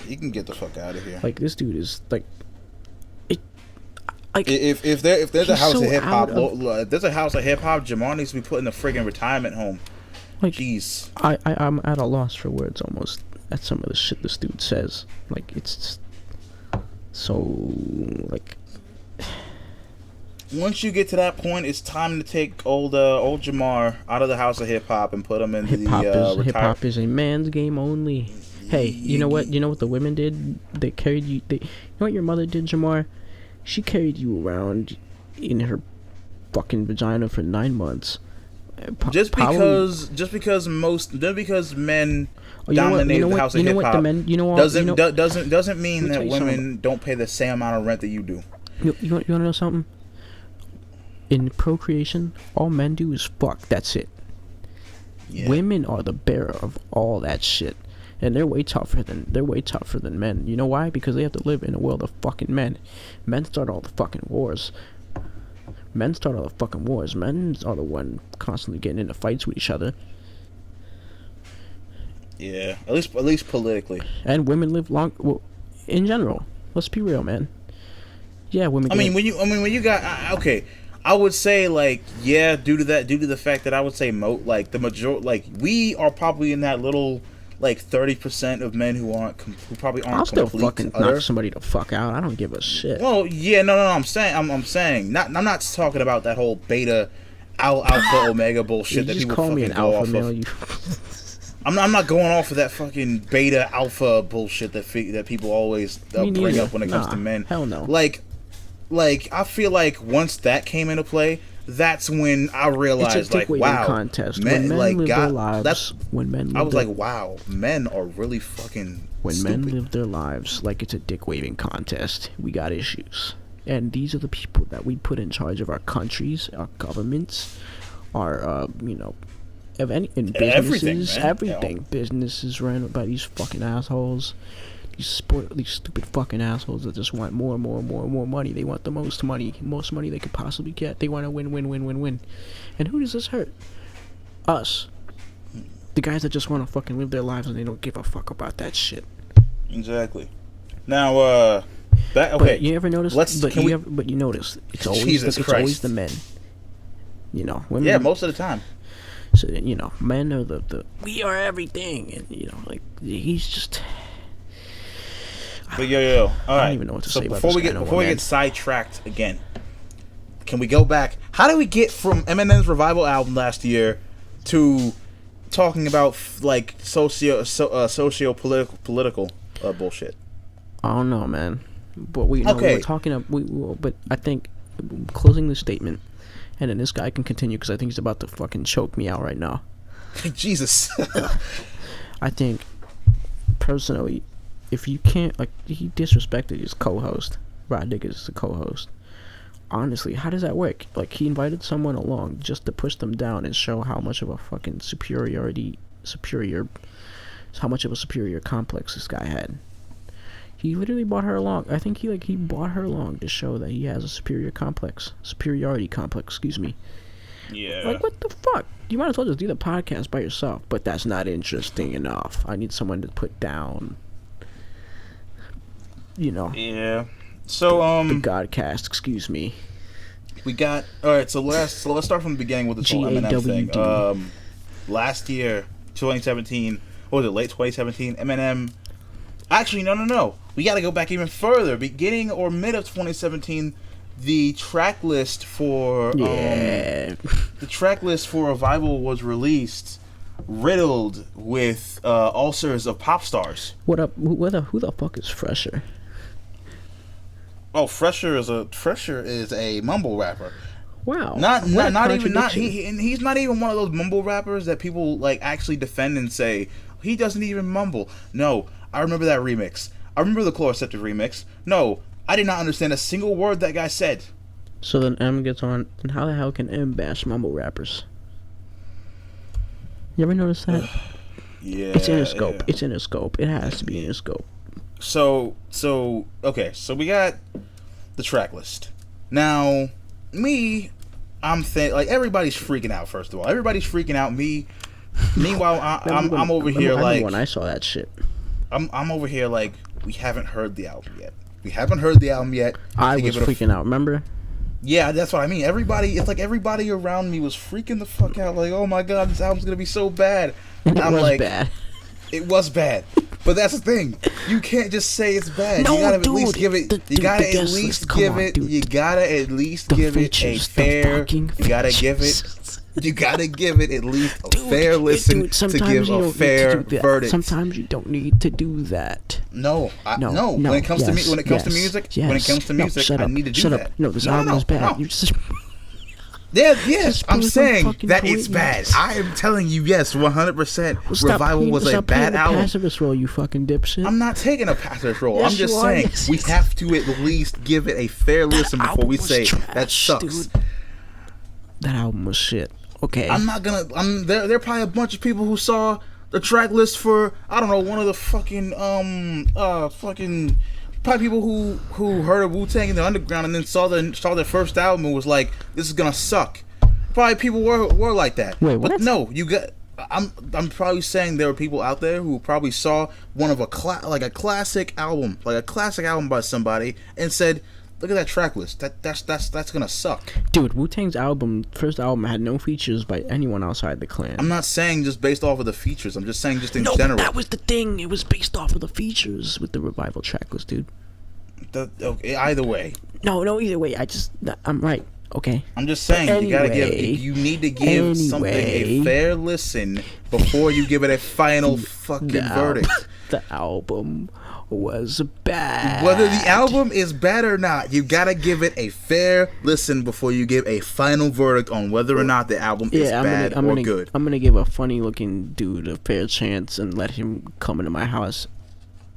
He can get the fuck out of here. Like, this dude is like. If there's a house of hip hop, Jamar needs to be put in a friggin' retirement home. Like, jeez. I'm at a loss for words almost at some of the shit this dude says. Like, it's just so like. Once you get to that point, it's time to take old Jamar out of the house of hip hop and put him in hip hop is a man's game only. Hey, you know what? You know what the women did? They carried you. You know what your mother did, Jamar? She carried you around in her fucking vagina for 9 months. Just because men dominate the house of hip hop doesn't mean that women don't pay the same amount of rent that you do. You want to know something? In procreation, all men do is fuck. That's it. Yeah. Women are the bearer of all that shit. And they're way tougher than men. You know why? Because they have to live in a world of fucking men. Men start all the fucking wars. Men are the one constantly getting into fights with each other. Yeah, at least politically. And women live long. Well, in general, let's be real, man. Yeah, women. When you got okay. I would say, like, yeah, due to the fact that I would say we are probably in that little, like, 30% of men who probably aren't. I'll still fucking knock somebody to fuck out. I don't give a shit. Well, yeah, no. I'm saying, I'm not talking about that whole beta, alpha, omega bullshit that people fucking go off of. I'm not going off of that fucking beta, alpha bullshit that people always bring up when it comes to men. Hell no. Like, I feel like once that came into play, that's when I realized, like, wow, contest. Men live their lives. I was like, wow, men are really fucking stupid. Men live their lives like it's a dick waving contest, we got issues. And these are the people that we put in charge of our countries, our governments, our businesses, everything. Businesses run by these fucking assholes. these stupid fucking assholes that just want more and more and more and more money. They want the most money they could possibly get. They want to win. And who does this hurt? Us. The guys that just want to fucking live their lives and they don't give a fuck about that shit. Exactly. Now, But you ever notice? But you notice it's always the men. You know, women. Yeah, most of the time. So men are the we are everything, and like he's just. But yo, all right. I don't even know what to say about before we get sidetracked again, can we go back? How did we get from Eminem's revival album last year to talking about like socio-political bullshit? I don't know, man. But we we're talking. But I think closing the statement, and then this guy can continue because I think he's about to fucking choke me out right now. Jesus. I think personally, if you can't, like, he disrespected his co-host. Rod Digger's is the co-host. Honestly, how does that work? Like, he invited someone along just to push them down and show how much of a fucking how much of a superior complex this guy had. He literally brought her along. I think he brought her along to show that he has a superiority complex, excuse me. Yeah. Like, what the fuck? You might as well just do the podcast by yourself. But that's not interesting enough. I need someone to put down, Yeah. So, the Godcast, excuse me. We got... Alright, so let's start from the beginning with this whole Eminem thing. Last year, 2017... What was it, late 2017? Eminem... Actually, no. We gotta go back even further. Beginning or mid of 2017... The track list for Revival was released, riddled with ulcers of pop stars. What up? Who the fuck is Fresher? Oh, Fresher is a mumble rapper. Wow. He's not even one of those mumble rappers that people like actually defend and say he doesn't even mumble. No, I remember that remix. I remember the Chloroceptive remix. No. I did not understand a single word that guy said. So then M gets on, and how the hell can M bash mumble rappers? You ever notice that? Yeah. It's in his scope. Yeah. It's in his scope. It has to be in his scope. So we got the track list. Now, I'm like everybody's freaking out. First of all, everybody's freaking out. Meanwhile, I'm over here like when I saw that shit. I'm over here like we haven't heard the album yet. I was freaking out, remember? Yeah, that's what I mean. It's like everybody around me was freaking the fuck out. Like, oh my god, this album's gonna be so bad. And I'm like, bad. It was bad. But that's the thing. You can't just say it's bad. You gotta at least give it. You gotta at least give it. You gotta at least give it a fair. You gotta give it. You gotta give it at least a fair listen to give a fair verdict. Sometimes you don't need to do that. No. When it comes to music, I need to do that. No, this album is bad. You just. Yes, I'm saying that it's bad. I am telling you, yes, 100%. Revival was a bad album. Pacifist role, you fucking dipshit. I'm not taking a pacifist role. I'm just saying we have to at least give it a fair listen before we say that sucks. That album was shit. Okay. There are probably a bunch of people who saw the track list for, I don't know, one of the probably people who heard of Wu-Tang in the underground and then saw their first album and was like, this is gonna suck. Probably people were like that. Wait, what? But no, I'm probably saying there were people out there who probably saw one of a classic album by somebody and said, look at that track list. That's gonna suck. Dude, Wu-Tang's first album had no features by anyone outside the clan. I'm not saying just based off of the features. I'm just saying just in general. No, that was the thing. It was based off of the features with the Revival track list, dude. Okay, either way. No, either way. I'm right. Okay. I'm just saying you need to give something a fair listen before you give it a final fucking verdict. The album was bad. Whether the album is bad or not, you gotta give it a fair listen before you give a final verdict on whether or not the album is bad or good. I'm gonna give a funny looking dude a fair chance and let him come into my house,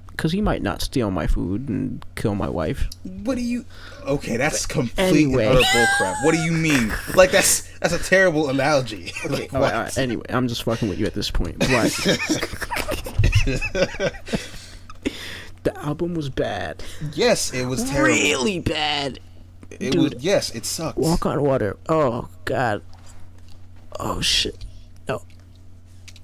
because he might not steal my food and kill my wife. What do you... Okay, that's complete and utter bullcrap. What do you mean? Like, that's a terrible analogy. Like, all right. Anyway, I'm just fucking with you at this point. But The album was bad. Yes, it was terrible. Really bad. It Dude, was. Yes, it sucked. Walk on Water. Oh God. Oh shit. No.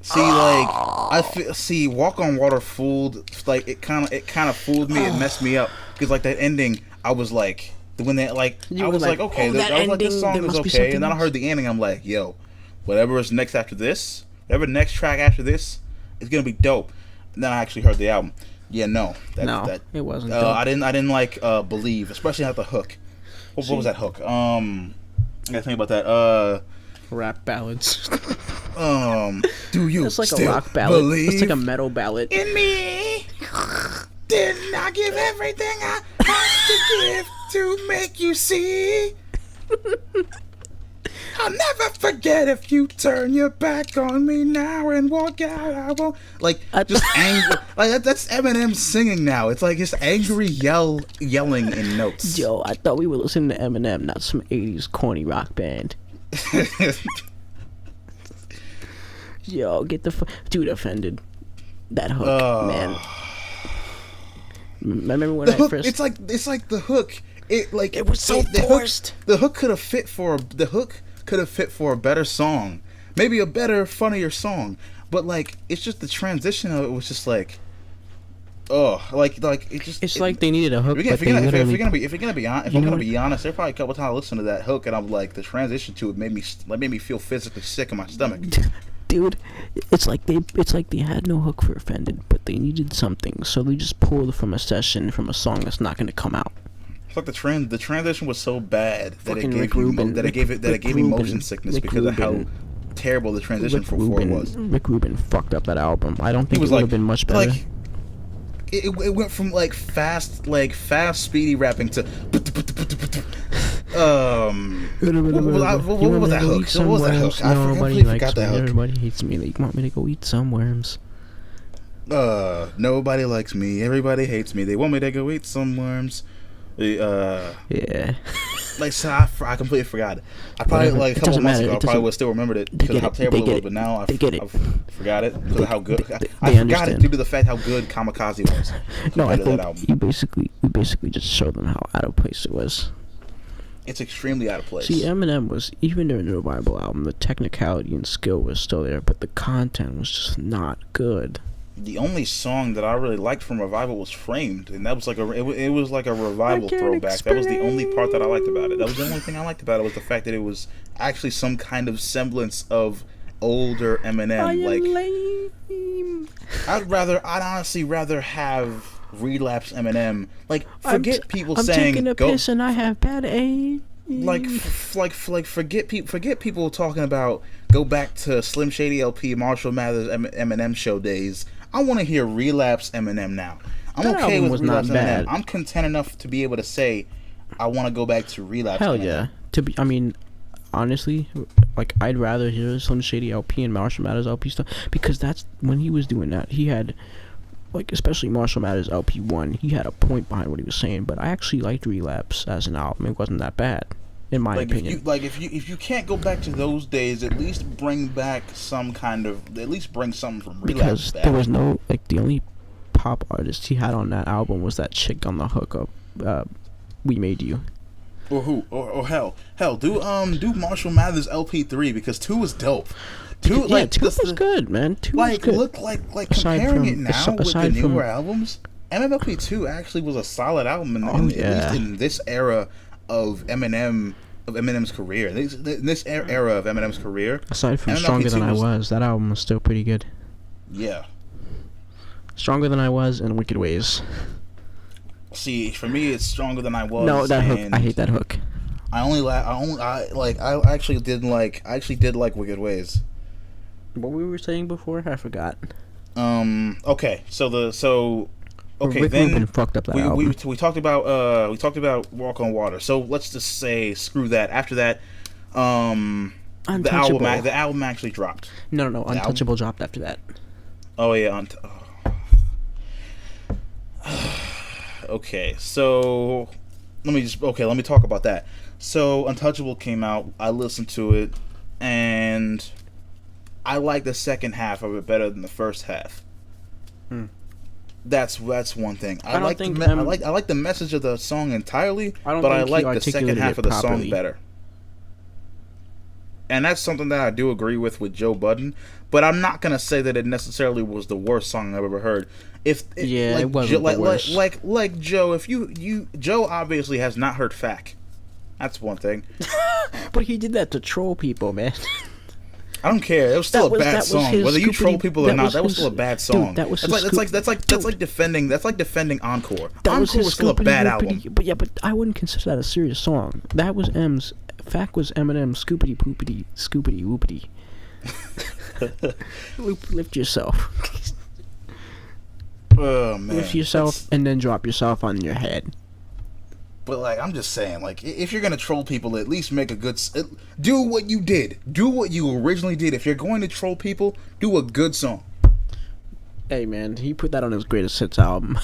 See, like I feel. See, Walk on Water fooled. Like it kind of fooled me. It messed me up because like that ending, I was like, when they like, I was like, okay, I was like, this song is okay, and then I heard the ending. I'm like, yo, whatever is next after this, whatever next track after this, is gonna be dope. And then I actually heard the album. Yeah, no, it wasn't. Dope. I didn't like Believe, especially not the hook. What was that hook? I gotta think about that. Rap ballads. Do you It's like still a rock ballad. believe It's like a metal ballad. in me? Didn't I give everything I had to give to make you see? I'll never forget if you turn your back on me now and walk out. I won't. Like, just angry. Like, that's Eminem singing now. It's like his angry yelling in notes. Yo, I thought we were listening to Eminem, not some 80s corny rock band. Yo, get the dude offended. That hook, man. Remember when the I hook, first? It's like the hook. It was so forced. The hook could have fit for a better song, maybe a better, funnier song. But like, it's just the transition of it was just like, like it just. It's like they needed a hook. If you're gonna be honest, there probably a couple times I listened to that hook and I'm like, the transition to it made me feel physically sick in my stomach. Dude, it's like they had no hook for Offended, but they needed something, so they just pulled from a song that's not going to come out. It's like the transition was so bad that it gave me motion sickness because of how terrible the transition for Four was. Rick Rubin fucked up that album. I don't think it would have been much better. Like, it went from like fast speedy rapping to what was that hook? What was that hook? I forgot that hook. Everybody hates me. They want me to go eat some worms. Nobody likes me. Everybody hates me. They want me to go eat some worms. Yeah. Like, so I completely forgot it. I probably like a couple months ago. I probably would still remembered it because of how terrible it was. But now I forgot it because of how good. I forgot it due to the fact how good Kamikaze was. No, I think you basically just showed them how out of place it was. It's extremely out of place. See, Eminem was, even during the Revival album, the technicality and skill was still there, but the content was just not good. The only song that I really liked from Revival was Framed, and that was like it was like a Revival throwback. That was the only part that I liked about it. That was the only thing I liked about it, was the fact that it was actually some kind of semblance of older Eminem. Like, I'd honestly rather have relapse Eminem. Like, forget people saying I'm taking a piss and I have bad aim. Like forget people talking about go back to Slim Shady LP, Marshall Mathers, Eminem show days. I want to hear relapse Eminem now. I'm okay with relapse Eminem. I'm content enough to be able to say I want to go back to relapse. Hell Eminem. yeah. Honestly, like, I'd rather hear Slim Shady LP and Marshall Mathers LP stuff, because that's when he was doing that. He had, like, especially Marshall Mathers LP1, he had a point behind what he was saying, but I actually liked Relapse as an album. It wasn't that bad, in my opinion. If you can't go back to those days, at least bring back something from Relapse. Because there was no, like, the only pop artist he had on that album was that chick on the hook of We Made You. Or who? Or hell, do Marshall Mathers LP3, because 2 was dope. 2 was good, man. 2 was good. Look like comparing it now with the newer albums, MMLP2 actually was a solid album, at least in this era of Eminem's career. This era of Eminem's career. Aside from Stronger Than I Was, that album was still pretty good. Yeah. Stronger Than I Was and Wicked Ways. See, for me, it's Stronger Than I Was. No, that hook. I hate that hook. I actually did like Wicked Ways. What we were saying before, I forgot. Okay. Okay. Rick then Rubin fucked up that album. We talked about Walk on Water. So let's just say screw that. After that, the album actually dropped. No. Untouchable dropped after that. Oh yeah. Okay. So let me talk about that. So Untouchable came out. I listened to it, and I like the second half of it better than the first half. That's one thing. I don't think I like the message of the song entirely, but I like the second half of the song better. And that's something that I do agree with Joe Budden, but I'm not gonna say that it necessarily was the worst song I've ever heard. It wasn't the worst. Like Joe, if Joe obviously has not heard Fack. That's one thing. But he did that to troll people, man. I don't care. It was still a bad song. Whether you troll people or not, that was still a bad song. Dude, that's like defending Encore. That Encore was still a bad album. But I wouldn't consider that a serious song. That was Fact was Eminem's scoopity poopity scoopity whoopity. Lift yourself. Oh man. Lift yourself and then drop yourself on your head. But like, I'm just saying, like, if you're gonna troll people, at least make a good. Do what you did. Do what you originally did. If you're going to troll people, do a good song. Hey man, he put that on his greatest hits album.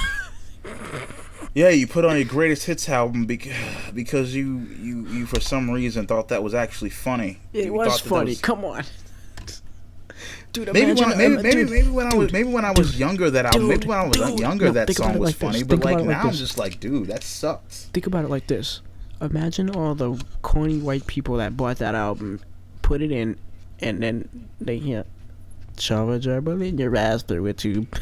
Yeah, you put on your greatest hits album because you for some reason thought that was actually funny. It was funny. Come on. Dude, maybe when I was younger that song was funny, but like now I'm just like, dude, that sucks. Think about it like this: imagine all the corny white people that bought that album, put it in, and then they shove a gerbil in your ass through a tube.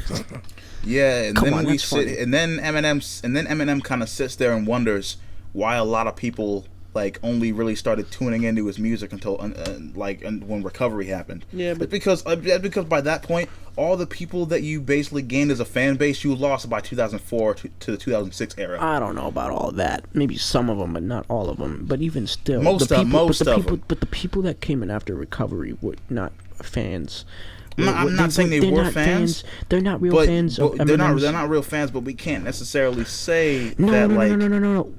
Yeah, and then Eminem kind of sits there and wonders why a lot of people like only really started tuning into his music until when Recovery happened. Yeah, but because by that point, all the people that you basically gained as a fan base, you lost by 2004 to the 2006 era. I don't know about all that. Maybe some of them, but not all of them. But even still, most of them. But the people that came in after Recovery were not fans. I'm not saying they were fans. They're not real fans. They're not real fans. But we can't necessarily say that. No.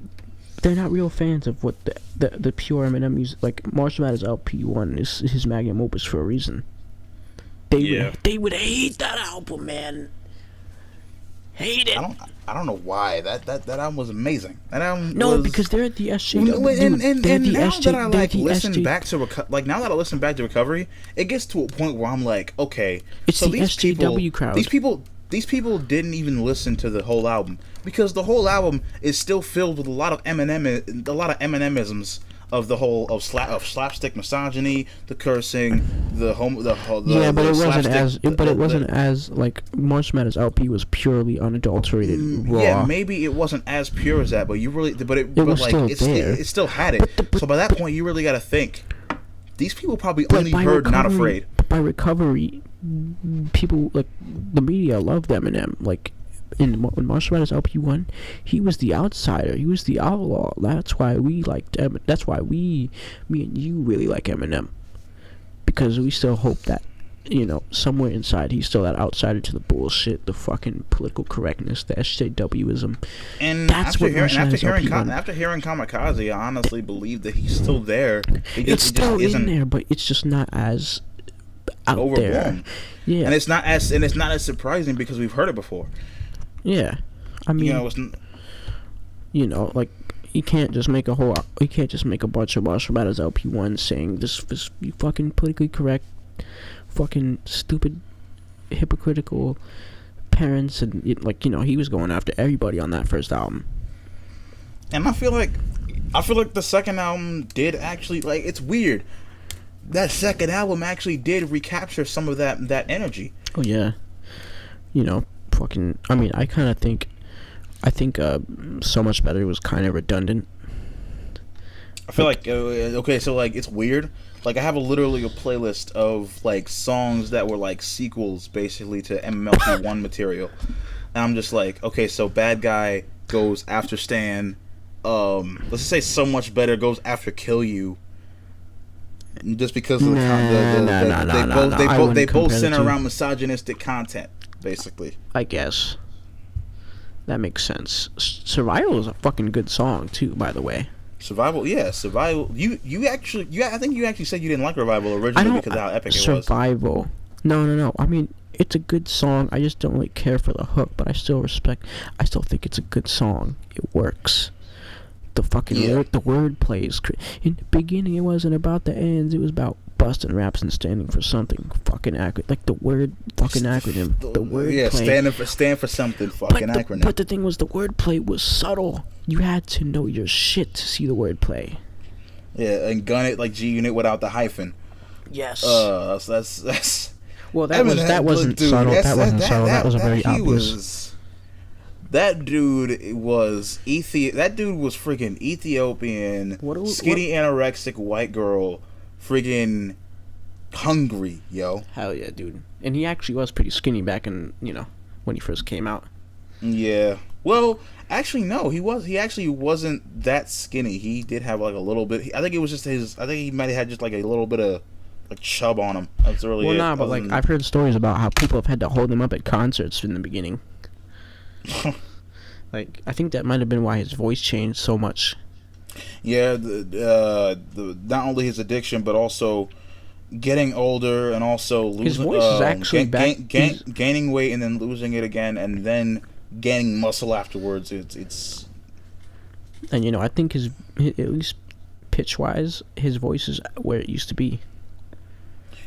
They're not real fans of what the pure Eminem music. Like Marshall Mathers LP1 is his magnum opus for a reason. They would hate that album, man. Hate it. I don't know why that album was amazing. That album because they're at the SJW. Now that I listen back to Recovery, it gets to a point where I'm like, okay, it's so the SJW crowd. These people didn't even listen to the whole album because the whole album is still filled with a lot of Eminemisms of the whole of slapstick misogyny, the cursing, the it wasn't as like Marshall Mathers LP was purely unadulterated raw. Yeah, maybe it wasn't as pure as that, but it still had it. So by that point, you really got to think these people probably only heard Not Afraid. By Recovery, people like the media loved Eminem. Like when Marshall Mathers LP1, he was the outsider. He was the outlaw. That's why we liked Eminem. That's why me and you really like Eminem, because we still hope that somewhere inside he's still that outsider to the bullshit, the fucking political correctness, the SJWism. And that's after hearing Kamikaze, I honestly believe that he's still there. It's still in there, but it's just not as out overblown. There. Yeah, and it's not as surprising because we've heard it before. Yeah, I mean, like you can't just make a bunch of Marshall Mathers LP1 saying this fucking politically correct, fucking stupid, hypocritical parents, and he was going after everybody on that first album. And I feel like the second album did actually, it's weird. That second album actually did recapture some of that energy. Oh yeah, I mean, I think So Much Better was kind of redundant. I feel like it's weird. Like I have literally a playlist of songs that were sequels basically to MMLP1 material, and I'm just like, okay, so Bad Guy goes after Stan. Let's just say So Much Better goes after Kill You. Just because of they both center around misogynistic content, basically. I guess that makes sense. Survival is a fucking good song too, by the way. Survival. I think you actually said you didn't like Revival originally because of how epic it was. Survival. No. I mean, it's a good song. I just don't really care for the hook, but I still think it's a good song. It works. The fucking the word plays. In the beginning, it wasn't about the ends. It was about busting raps and standing for something fucking acronym. Like the word fucking acronym. The word play. stand for something fucking acronym. But the thing was, the wordplay was subtle. You had to know your shit to see the wordplay. Yeah, and gun it like G Unit without the hyphen. Yes. That's. Well, that wasn't subtle. That wasn't subtle. That was a very obvious. That dude was That dude was freaking Ethiopian, skinny anorexic white girl, freaking hungry, yo. Hell yeah, dude. And he actually was pretty skinny back in, when he first came out. Yeah. Well, actually, no. He actually wasn't that skinny. He did have like a little bit. I think it was just his. I think he might have had just like a little bit of like chub on him. That's really. Well, nah, but like I've heard stories about how people have had to hold him up at concerts in the beginning. Like, I think that might have been why his voice changed so much. Yeah, the not only his addiction, but also getting older and also losing. His voice is actually gaining weight and then losing it again, and then gaining muscle afterwards. It's. And I think his at least pitch wise, his voice is where it used to be.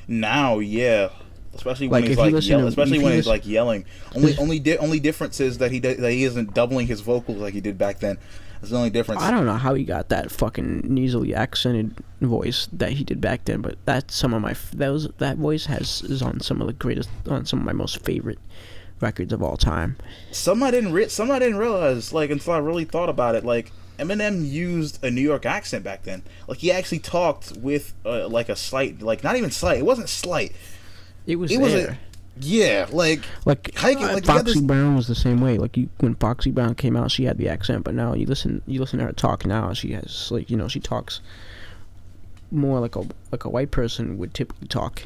Now, yeah. Especially when he's like yelling. Especially when he's like yelling. Only difference is that he isn't doubling his vocals like he did back then. That's the only difference. I don't know how he got that fucking nasally accented voice that he did back then, but that's some of my that voice is on some of my most favorite records of all time. Some I didn't realize like until I really thought about it. Like Eminem used a New York accent back then. Like he actually talked with like a slight, like not even slight. It wasn't slight. It was there. Like Foxy Brown was the same way. Like when Foxy Brown came out, she had the accent, but now you listen to her talk now. She has like she talks more like a white person would typically talk,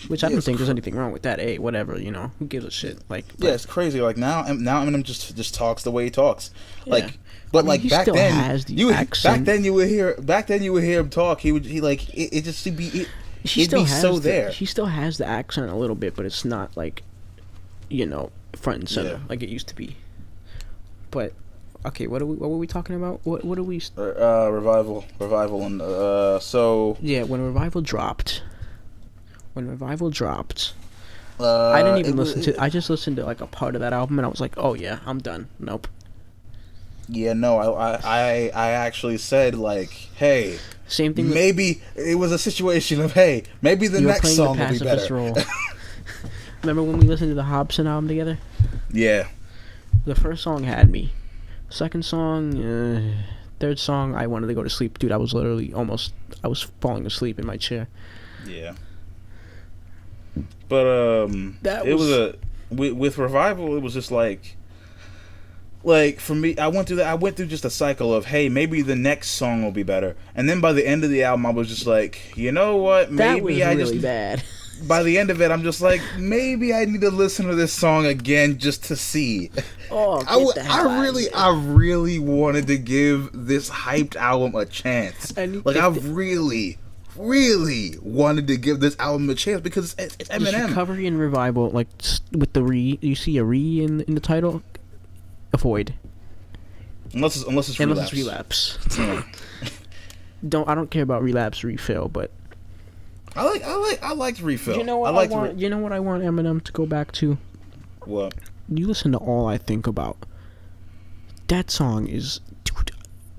which I don't think there's anything wrong with that. Hey, whatever, who gives a shit? Like it's crazy. Like now Eminem just talks the way he talks. Yeah. Like. But like back then, back then you would hear him talk. It just to be. He still has the accent a little bit, but it's not like, front and center like it used to be. But okay, what were we talking about? What are we? Revival, and so. Yeah, when Revival dropped. I didn't even listen to. I just listened to like a part of that album, and I was like, oh yeah, I'm done. Nope. Yeah, no, I actually said like, hey. Same thing. Maybe it was a situation of, hey, maybe the next song will be better. Remember when we listened to the Hobson album together? Yeah. The first song had me. Second song, third song, I wanted to go to sleep. Dude, I was literally I was falling asleep in my chair. Yeah. But with Revival, it was just like for me, I went through just a cycle of, hey, maybe the next song will be better, and then by the end of the album, I was just like, you know what, maybe that was really bad. By the end of it, I'm just like, maybe I need to listen to this song again just to see. Oh, I really wanted to give this hyped album a chance. Like I really wanted to give this album a chance because it's Eminem. Recovery and Revival, like with the you see a in the title. Avoid. Unless it's relapse. Yeah. I don't care about relapse refill, but I liked refill. You know what you know what I want Eminem to go back to? What? You listen to All I Think About. That song is, dude,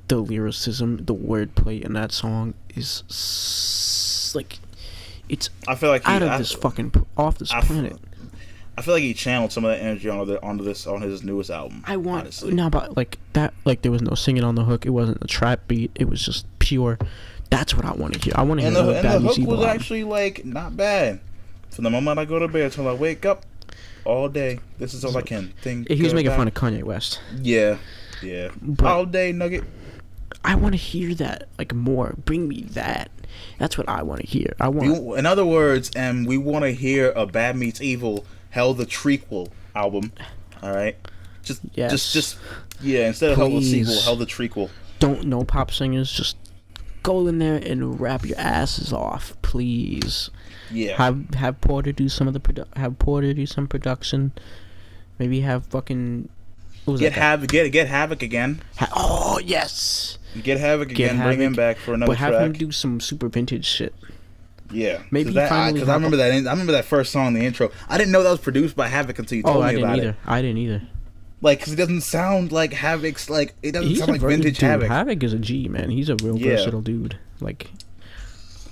the lyricism, the wordplay in that song is like, it's I feel like off this planet. I feel like he channeled some of that energy on his newest album. But like that, like there was no singing on the hook. It wasn't a trap beat. It was just pure. That's what I want to hear. I want to hear and the hook was actually like not bad. From the moment I go to bed until I wake up, all day. This is all I can think. He was making fun of Kanye West. Yeah. But all day, Nugget. I want to hear that like more. Bring me that. That's what I want to hear. In other words, we want to hear a Bad Meets Evil. Hell the Trequel album, all right. Just instead of Hell the Sequel, Hell the Trequel. Don't know pop singers. Just go in there and rap your asses off, please. Yeah. Have Porter do some production. Maybe have fucking. Get Havoc again. Oh yes. Get Havoc again. Bring him back for another track. But have him do some super vintage shit. Yeah, Maybe because I finally. remember that. I remember that first song, the intro. I didn't know that was produced by Havoc until you told me about it. I didn't either. Like, because it doesn't sound like Havoc's. Like, it doesn't sound like vintage dude, Havoc. Havoc is a G, man. He's a real versatile dude. Like,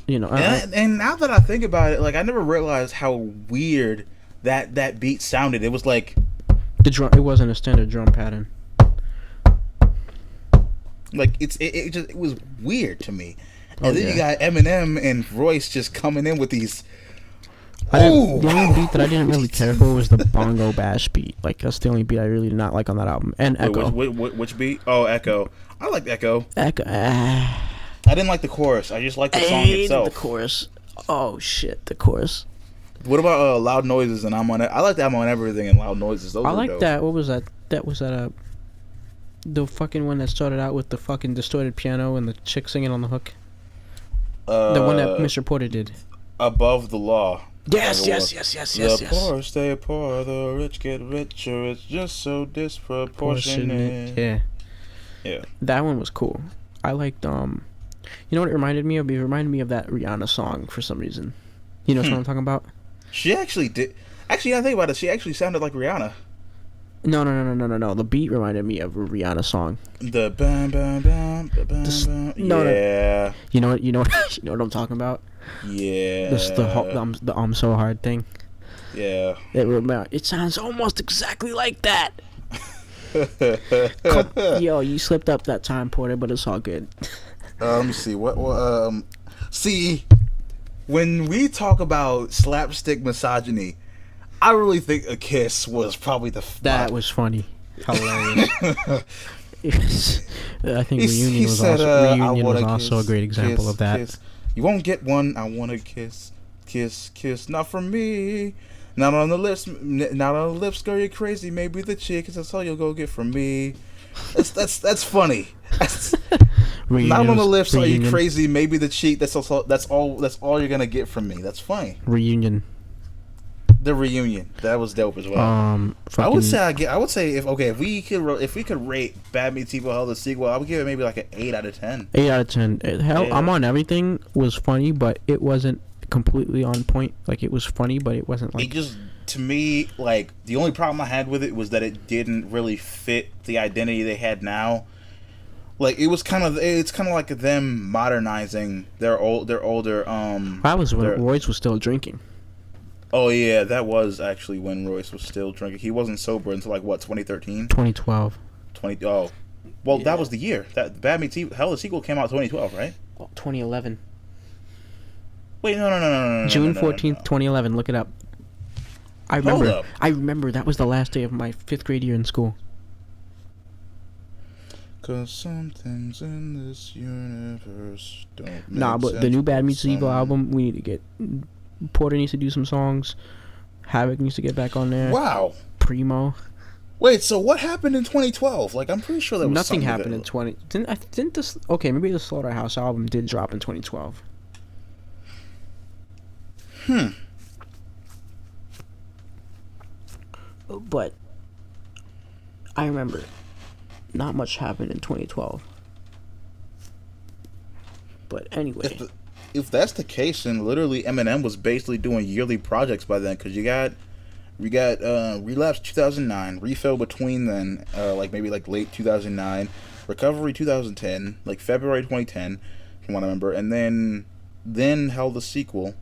you know. And now that I think about it, like, I never realized how weird that beat sounded. It was like the drum. It wasn't a standard drum pattern. Like, it was weird to me. And then you got Eminem and Royce just coming in with these. The only beat that I didn't really care for was the bongo bash beat. Like, that's the only beat I really did not like on that album. And Echo. Which beat? Oh, Echo. I liked Echo. Echo. I didn't like the chorus. I just liked the song itself. The chorus. Oh shit, the chorus. What about Loud Noises and I'm on it? I like I'm on everything and Loud Noises. Those I like like that. What was that? That was the fucking one that started out with the fucking distorted piano and the chick singing on the hook. The one that Mr. Porter did. Above the Law. Yes. The poor stay poor, the rich get richer. It's just so disproportionate. Yeah. That one was cool. I liked you know what it reminded me of? It reminded me of that Rihanna song for some reason. You know what I'm talking about? She actually did. Actually, I think about it. She actually sounded like Rihanna. No. The beat reminded me of a Rihanna song. The bam bam bam bam. Yeah. You know what I'm talking about? Yeah. This the I'm so hard thing. Yeah. It sounds almost exactly like that. Yo, you slipped up that time, Porter, but it's all good. Let me see. See, when we talk about slapstick misogyny, I really think A Kiss was probably that was funny. Hilarious. I think Reunion was also a great example of that. Kiss. You won't get one. I want to kiss, not from me. Not on the lips, girl, you're crazy. Maybe the cheek, 'cause that's all you'll go get from me. That's funny. Not on the lips, are you crazy? Maybe the cheek. That's all you're gonna get from me. That's funny. Reunion. The Reunion, that was dope as well. I would say if we could rate Bad Meets Evil Hell the sequel, I would give it maybe like an 8 out of 10. 8 out of 10. Hell, I'm on everything was funny, but it wasn't completely on point. Like, it was funny, but it wasn't like. It just, to me, like, the only problem I had with it was that it didn't really fit the identity they had now. Like, it's kind of like them modernizing their older. That was when Royce was still drinking. Oh yeah, that was actually when Royce was still drinking. He wasn't sober until like what, 2013? 2012. Well, that was the year that Bad Meets Evil Hell the sequel came out. 2012, right? 2011. Wait, no. June 14th, 2011. Look it up. I remember that was the last day of my 5th grade year in school. 'Cause some things in this universe don't make but sense the new Bad Meets Evil album, we need to get. Porter needs to do some songs. Havoc needs to get back on there. Wow. Primo. Wait, so what happened in 2012? Like, I'm pretty sure there was nothing happened in 20. Didn't this? Okay, maybe the Slaughterhouse album did drop in 2012. But I remember not much happened in 2012. But anyway. If that's the case, then literally Eminem was basically doing yearly projects by then, because we got Relapse 2009, Refill between then, like maybe like late 2009, Recovery 2010, like February 2010, from what I remember, and then Hell the sequel,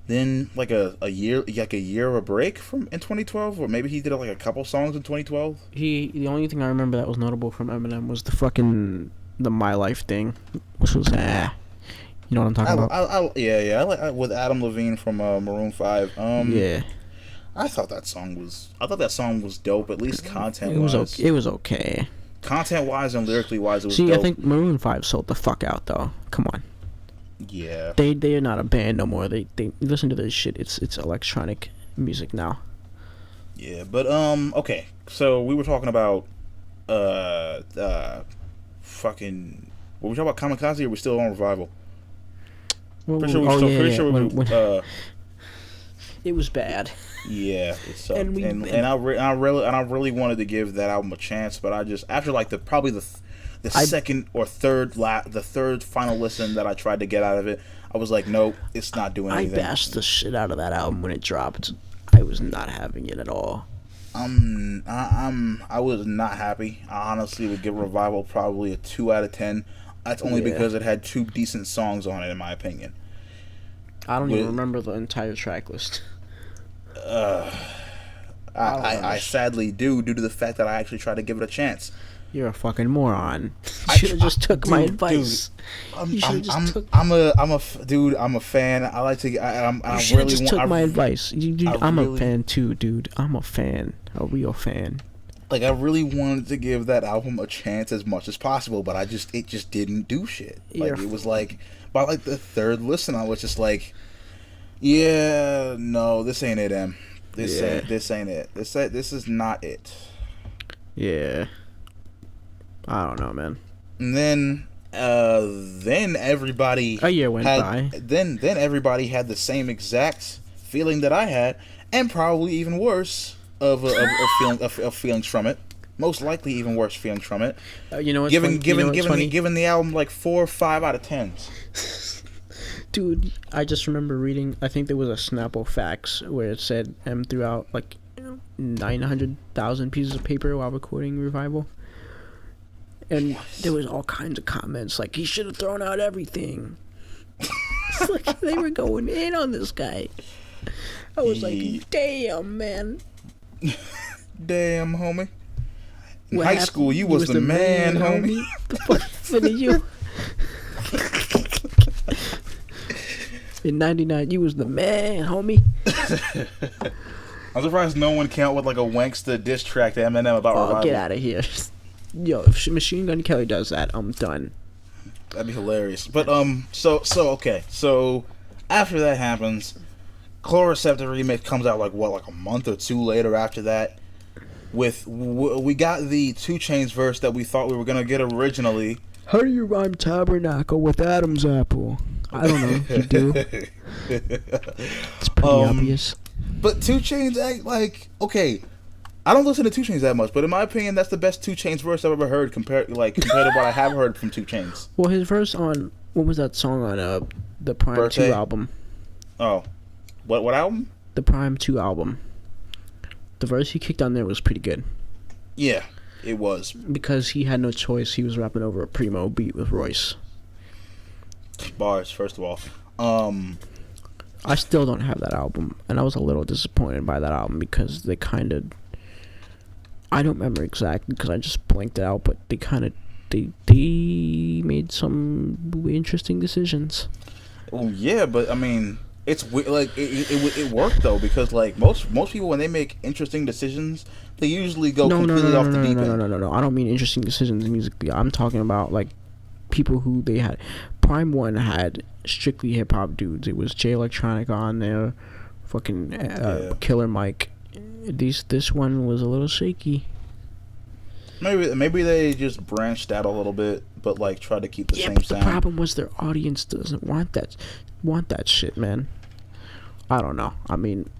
then like a year of a break in 2012, or maybe he did like a couple songs in 2012. The only thing I remember that was notable from Eminem was the My Life thing, which was You know what I'm talking about? I like with Adam Levine from Maroon 5. Yeah. I thought that song was dope, at least content wise. It was okay. Content wise and lyrically wise, it was dope. I think Maroon 5 sold the fuck out though. Come on. Yeah. They are not a band no more. They listen to this shit. It's electronic music now. Yeah, but okay. So we were talking about fucking. Were we talking about Kamikaze, or are we still on Revival? Pretty sure it was bad. Yeah, it sucked. And I really wanted to give that album a chance, but I just, after like the second or third final listen that I tried to get out of it, I was like, nope, it's not doing I anything. bashed the shit out of that album when it dropped. I was not having it at all. I was not happy. I honestly would give Revival probably a 2 out of 10. That's only because it had 2 decent songs on it, in my opinion. I don't even remember the entire track list. I sadly do, due to the fact that I actually tried to give it a chance. You're a fucking moron. You should have just took my advice. I'm a fan. I like to. You should have just took my advice. I'm a fan too, dude. I'm a fan, a real fan. Like, I really wanted to give that album a chance as much as possible, but it just didn't do shit. Like, it was like, by like the 3rd listen, I was just like, yeah, no, this ain't it, Em. This ain't it. This is not it. Yeah. I don't know, man. And then everybody a year went by. Then everybody had the same exact feeling that I had, and probably even worse of feelings from it. Most likely, even worse feelings from it. You know what's given funny? Given the album like 4 or 5 out of 10. Dude, I just remember reading. I think there was a Snapple fax where it said M threw out like 900,000 pieces of paper while recording Revival. And there was all kinds of comments like, he should have thrown out everything. It's like they were going in on this guy. I was like, damn, man. Damn, homie. In high school, you was the man, homie. The fuck happened to you? In 99, you was the man, homie. I'm surprised no one came out with like a wankster diss track to Eminem about Revival. Get out of here. Yo, if Machine Gun Kelly does that, I'm done. That'd be hilarious. But okay. So after that happens, Chloroceptor remix comes out like a month or 2 later after that. We got the 2 Chainz verse that we thought we were gonna get originally. How do you rhyme tabernacle with Adam's apple? I don't know. You do. It's pretty obvious. But 2 Chainz act like, okay, I don't listen to 2 Chainz that much, but in my opinion, that's the best 2 Chainz verse I've ever heard compared to what I have heard from 2 Chainz. Well, his verse on, what was that song on the Prime Birthday? 2 album? Oh, what album? The Prime 2 album. The verse he kicked on there was pretty good. Yeah, it was. Because he had no choice. He was rapping over a Primo beat with Royce. Bars, first of all. I still don't have that album, and I was a little disappointed by that album because they kind of, I don't remember exactly because I just blanked it out, but they made some interesting decisions. Well, yeah, but I mean, it's like it worked though, because like most people, when they make interesting decisions, they usually go completely off the deep end. No. I don't mean interesting decisions musically. I'm talking about like people who they had. Prime 1 had strictly hip hop dudes. It was Jay Electronica on there, fucking Killer Mike. This one was a little shaky. Maybe they just branched out a little bit, but like tried to keep the same but sound. The problem was their audience doesn't want that shit, man. I don't know. I mean,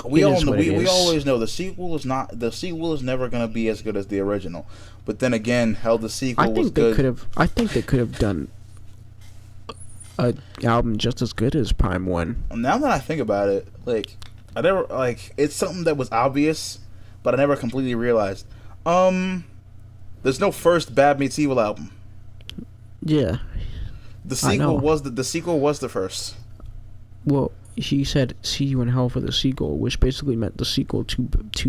we always know the sequel is never gonna be as good as the original. But then again, hell, the sequel was good. I think they could have done a album just as good as Prime 1. Now that I think about it, like I never it's something that was obvious, but I never completely realized. There's no first Bad Meets Evil album. Yeah. The sequel was the first. Well, he said "See You in Hell" for the sequel, which basically meant the sequel to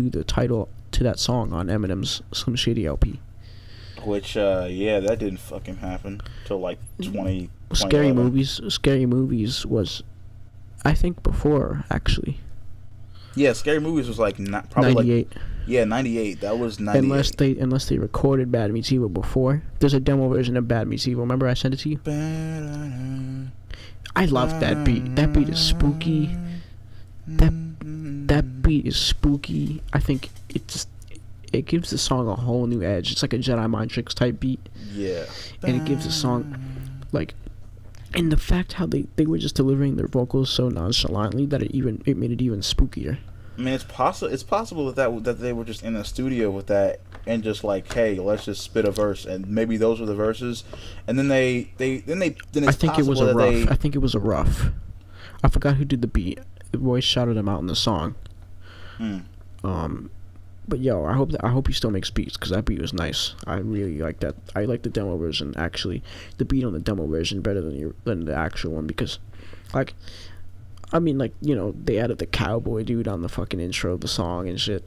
the title to that song on Eminem's Slim Shady LP. Which that didn't fucking happen till like 20. Scary Movies was, I think, before actually. Yeah, Scary Movies was like probably 98. Like, yeah, 98. That was 98. Unless they recorded Bad Meets Evil before. There's a demo version of Bad Meets Evil. Remember I sent it to you? I love that beat. That beat is spooky. That beat is spooky. I think it gives the song a whole new edge. It's like a Jedi Mind Tricks type beat. Yeah. And it gives the song like, and the fact how they were just delivering their vocals so nonchalantly that it made it even spookier. I mean, it's possible that they were just in the studio with that and just like, hey, let's just spit a verse, and maybe those were the verses, and then then I think it was a rough. I think it was a rough. I forgot who did the beat. Royce shouted him out in the song. But yo, I hope he still makes beats, because that beat was nice. I really like that. I like the demo version, actually. The beat on the demo version better than the actual one, because, like, I mean, like, you know, they added the cowboy dude on the fucking intro of the song and shit.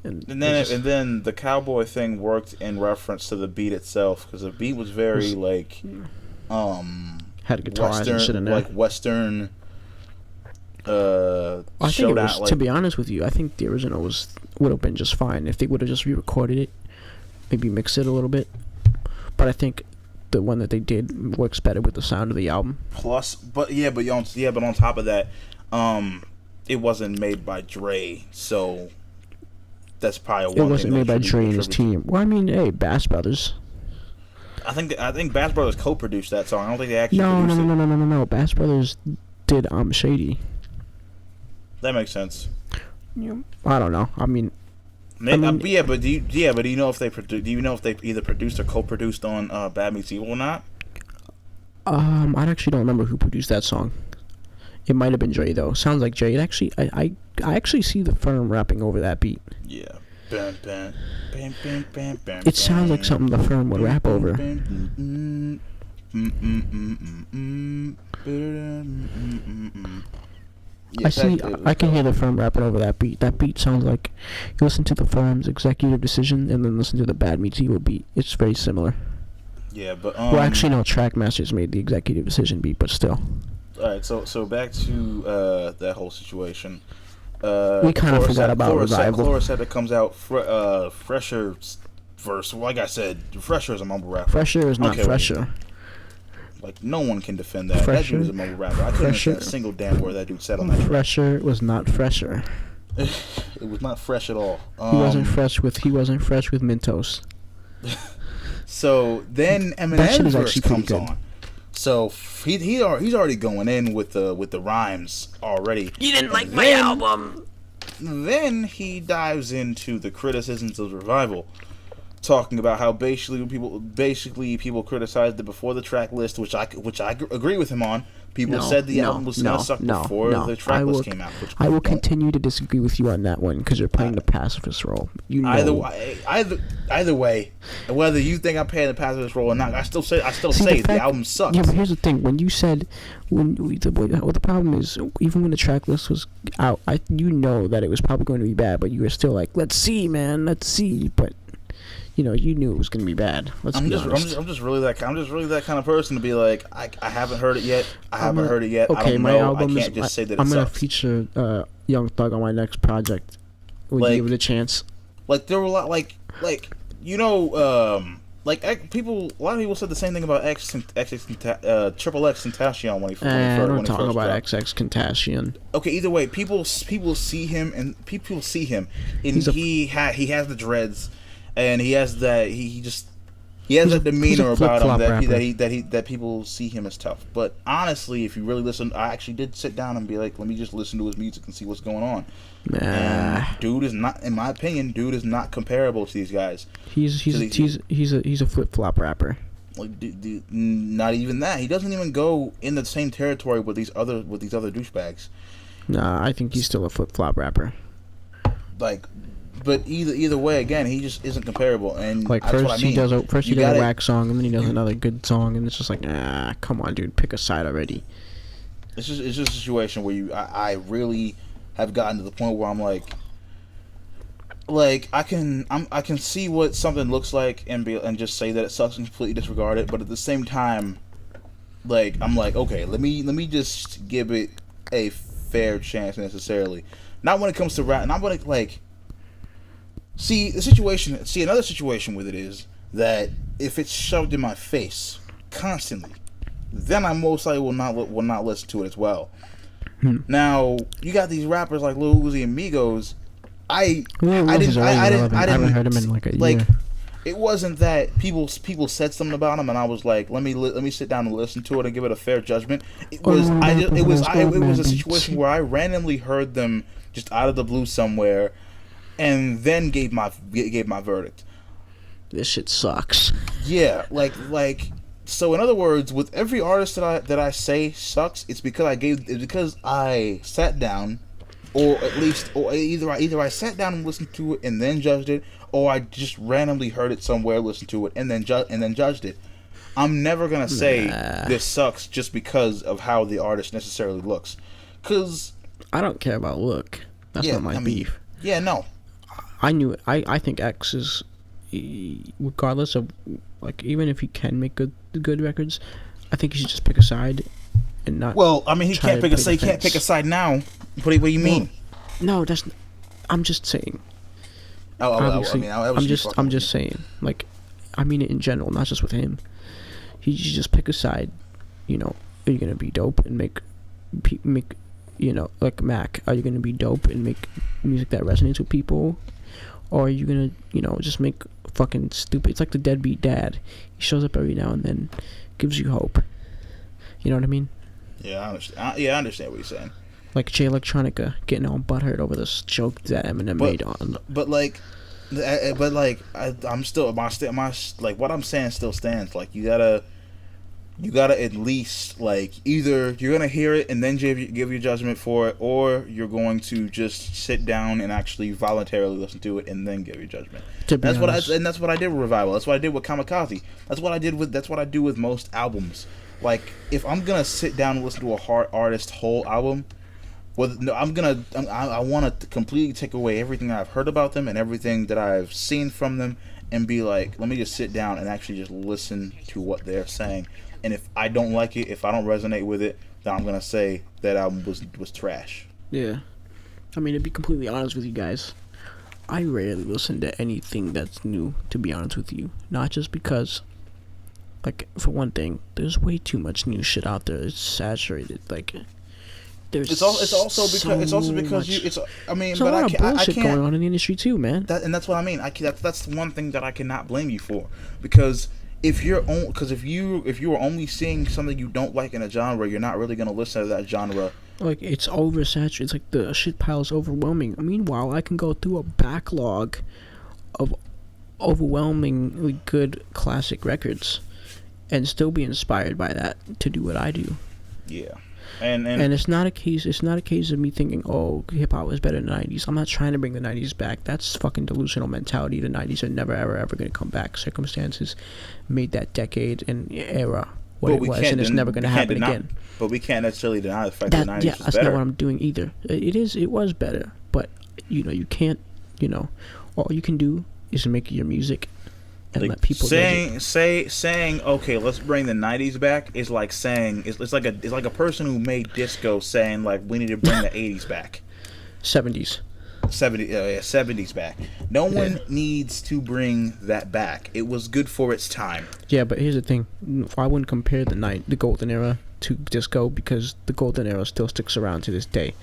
And then the cowboy thing worked in reference to the beat itself, because the beat was very like had a guitar Western, and shit in there. like Western. I think it was, like, to be honest with you, I think the original would have been just fine if they would have just re-recorded it, maybe mix it a little bit. But I think the one that they did works better with the sound of the album. Plus, but on top of that, it wasn't made by Dre, so that's probably one. It wasn't made by Dre and his team. Well, I mean, hey, Bass Brothers. I think Bass Brothers co-produced that song. I don't think they actually produced it. No. Bass Brothers did Shady. That makes sense. Yeah. I don't know. I mean, but do you know if they either produced or co-produced on Bad Meets Evil or not? I actually don't remember who produced that song. It might have been Dre though. Sounds like Dre. It actually, I actually see the Firm rapping over that beat. Yeah. Bam, bam, bam, bam, bam, bam. It sounds like something the Firm would rap over. I can hear the Firm rapping over that beat. That beat sounds like, you listen to the Firm's Executive Decision and then listen to the Bad Meets Evil beat. It's very similar. Yeah, but well, actually, no. Trackmasters made the Executive Decision beat, but still. All right, so back to that whole situation. We kind of forgot about Revival. Flora said it comes out fresher verse. Like I said, Fresher is a mumble rapper. Fresher is not Fresher. Like, no one can defend that. That dude was a mumble rapper. I couldn't understand a single damn word that dude said on that track. Fresher was not Fresher. It was not fresh at all. He wasn't fresh with Mentos. So then Eminem's verse comes on. So he's already going in with the rhymes already. You didn't like my album. Then he dives into the criticisms of Revival, talking about how basically people criticized it before the track list, which I agree with him on. People said the album was gonna suck before the track list came out. I will continue to disagree with you on that one, because you're playing the pacifist role. You know. Either way, whether you think I'm playing the pacifist role or not, I still say the album sucks. Yeah, but here's the thing: when you said the problem is, even when the track list was out, you know that it was probably going to be bad, but you were still like, let's see, man, let's see, but. You know, you knew it was going to be bad. I'm just really that kind of person to be like, I haven't heard it yet. Okay, I don't my know. album I can't just say that it I'm sucks. going to feature Young Thug on my next project. Would you give it a chance? Like, there were a lot, like you know, a lot of people said the same thing about Triple X Tentacion when he first don't talk about XX Tentacion. Okay, either way, people see him and he has the dreads. And he has that that demeanor about him that people see him as tough. But honestly, if you really listen, I actually did sit down and be like, let me just listen to his music and see what's going on. And dude is not, in my opinion, comparable to these guys. He's a flip flop rapper. Like, not even that. He doesn't even go in the same territory with these other douchebags. Nah, I think he's still a flip flop rapper. Like. But either way, again, he just isn't comparable. And like, first he does a whack song, and then he does another good song, and it's just like, come on, dude, pick a side already. It's just a situation where I really have gotten to the point where I'm like I can see what something looks like and just say that it sucks and completely disregard it. But at the same time, like, I'm like, okay, let me just give it a fair chance necessarily. Not when it comes to rap. Not when it like. Another situation with it is that if it's shoved in my face constantly, then I most likely will not listen to it as well. Now, you got these rappers like Lil Uzi and Migos. I haven't heard him in like a year. It wasn't that people said something about him and I was like, let me sit down and listen to it and give it a fair judgment. It was a situation where I randomly heard them just out of the blue somewhere. And then gave my verdict. this shit sucks. Yeah, like. So in other words, with every artist that I say sucks, it's because I sat down, or at least, or either I sat down and listened to it and then judged it, or I just randomly heard it somewhere, listened to it, and then judged it. I'm never gonna say this sucks just because of how the artist necessarily looks, cause I don't care about look. That's not my beef. Yeah, no. I knew it. I think X is, regardless of, like, even if he can make good records, I think he should just pick a side and not. Well, I mean, he can't pick a side. He can't pick a side now. What do you mean? No, that's. I'm just saying. I'm just saying. Like, I mean it in general, not just with him. He should just pick a side. You know, are you gonna be dope and make, you know, like Mac? Are you gonna be dope and make music that resonates with people, or are you gonna, you know, just make fucking stupid? It's like the deadbeat dad. He shows up every now and then, gives you hope. You know what I mean? Yeah, I understand. I understand what you're saying. Like Jay Electronica getting all butthurt over this joke that Eminem made on. I'm still my like what I'm saying still stands. Like you gotta at least, like, either you're gonna hear it and then give your judgment for it, or you're going to just sit down and actually voluntarily listen to it and then give your judgment. That's what I did with Revival. That's what I did with Kamikaze. That's what I do with most albums. Like, if I'm gonna sit down and listen to a hard artist whole album, I want to completely take away everything I've heard about them and everything that I've seen from them, and be like, let me just sit down and actually just listen to what they're saying. And if I don't like it, if I don't resonate with it, then I'm gonna say that album was trash. Yeah, I mean, to be completely honest with you guys, I rarely listen to anything that's new. To be honest with you, not just because, like, for one thing, there's way too much new shit out there. It's saturated. Like, there's it's also because I mean, but I can't. Bullshit going on in the industry too, man. That's what I mean. That's one thing that I cannot blame you for, because if you are only seeing something you don't like in a genre, you're not really gonna listen to that genre. Like, it's oversaturated. It's like the shit pile is overwhelming. Meanwhile, I can go through a backlog of overwhelmingly good classic records and still be inspired by that to do what I do. Yeah. And it's not a case of me thinking, oh, hip hop was better in the 90s. I'm not trying to bring the 90s back. That's fucking delusional mentality. The 90s are never ever going to come back. Circumstances made that decade and era what it was, and it's never going to happen again. But we can't necessarily deny the fact that the 90s was better. That's not what I'm doing either. It was better, but you can't, all you can do is make your music and like, let people saying okay, let's bring the 90s back is like saying it's like a person who made disco saying, like, we need to bring the 80s back. 70s back. No one needs to bring that back. It was good for its time. Yeah, but here's the thing. I wouldn't compare the golden era to disco, because the golden era still sticks around to this day.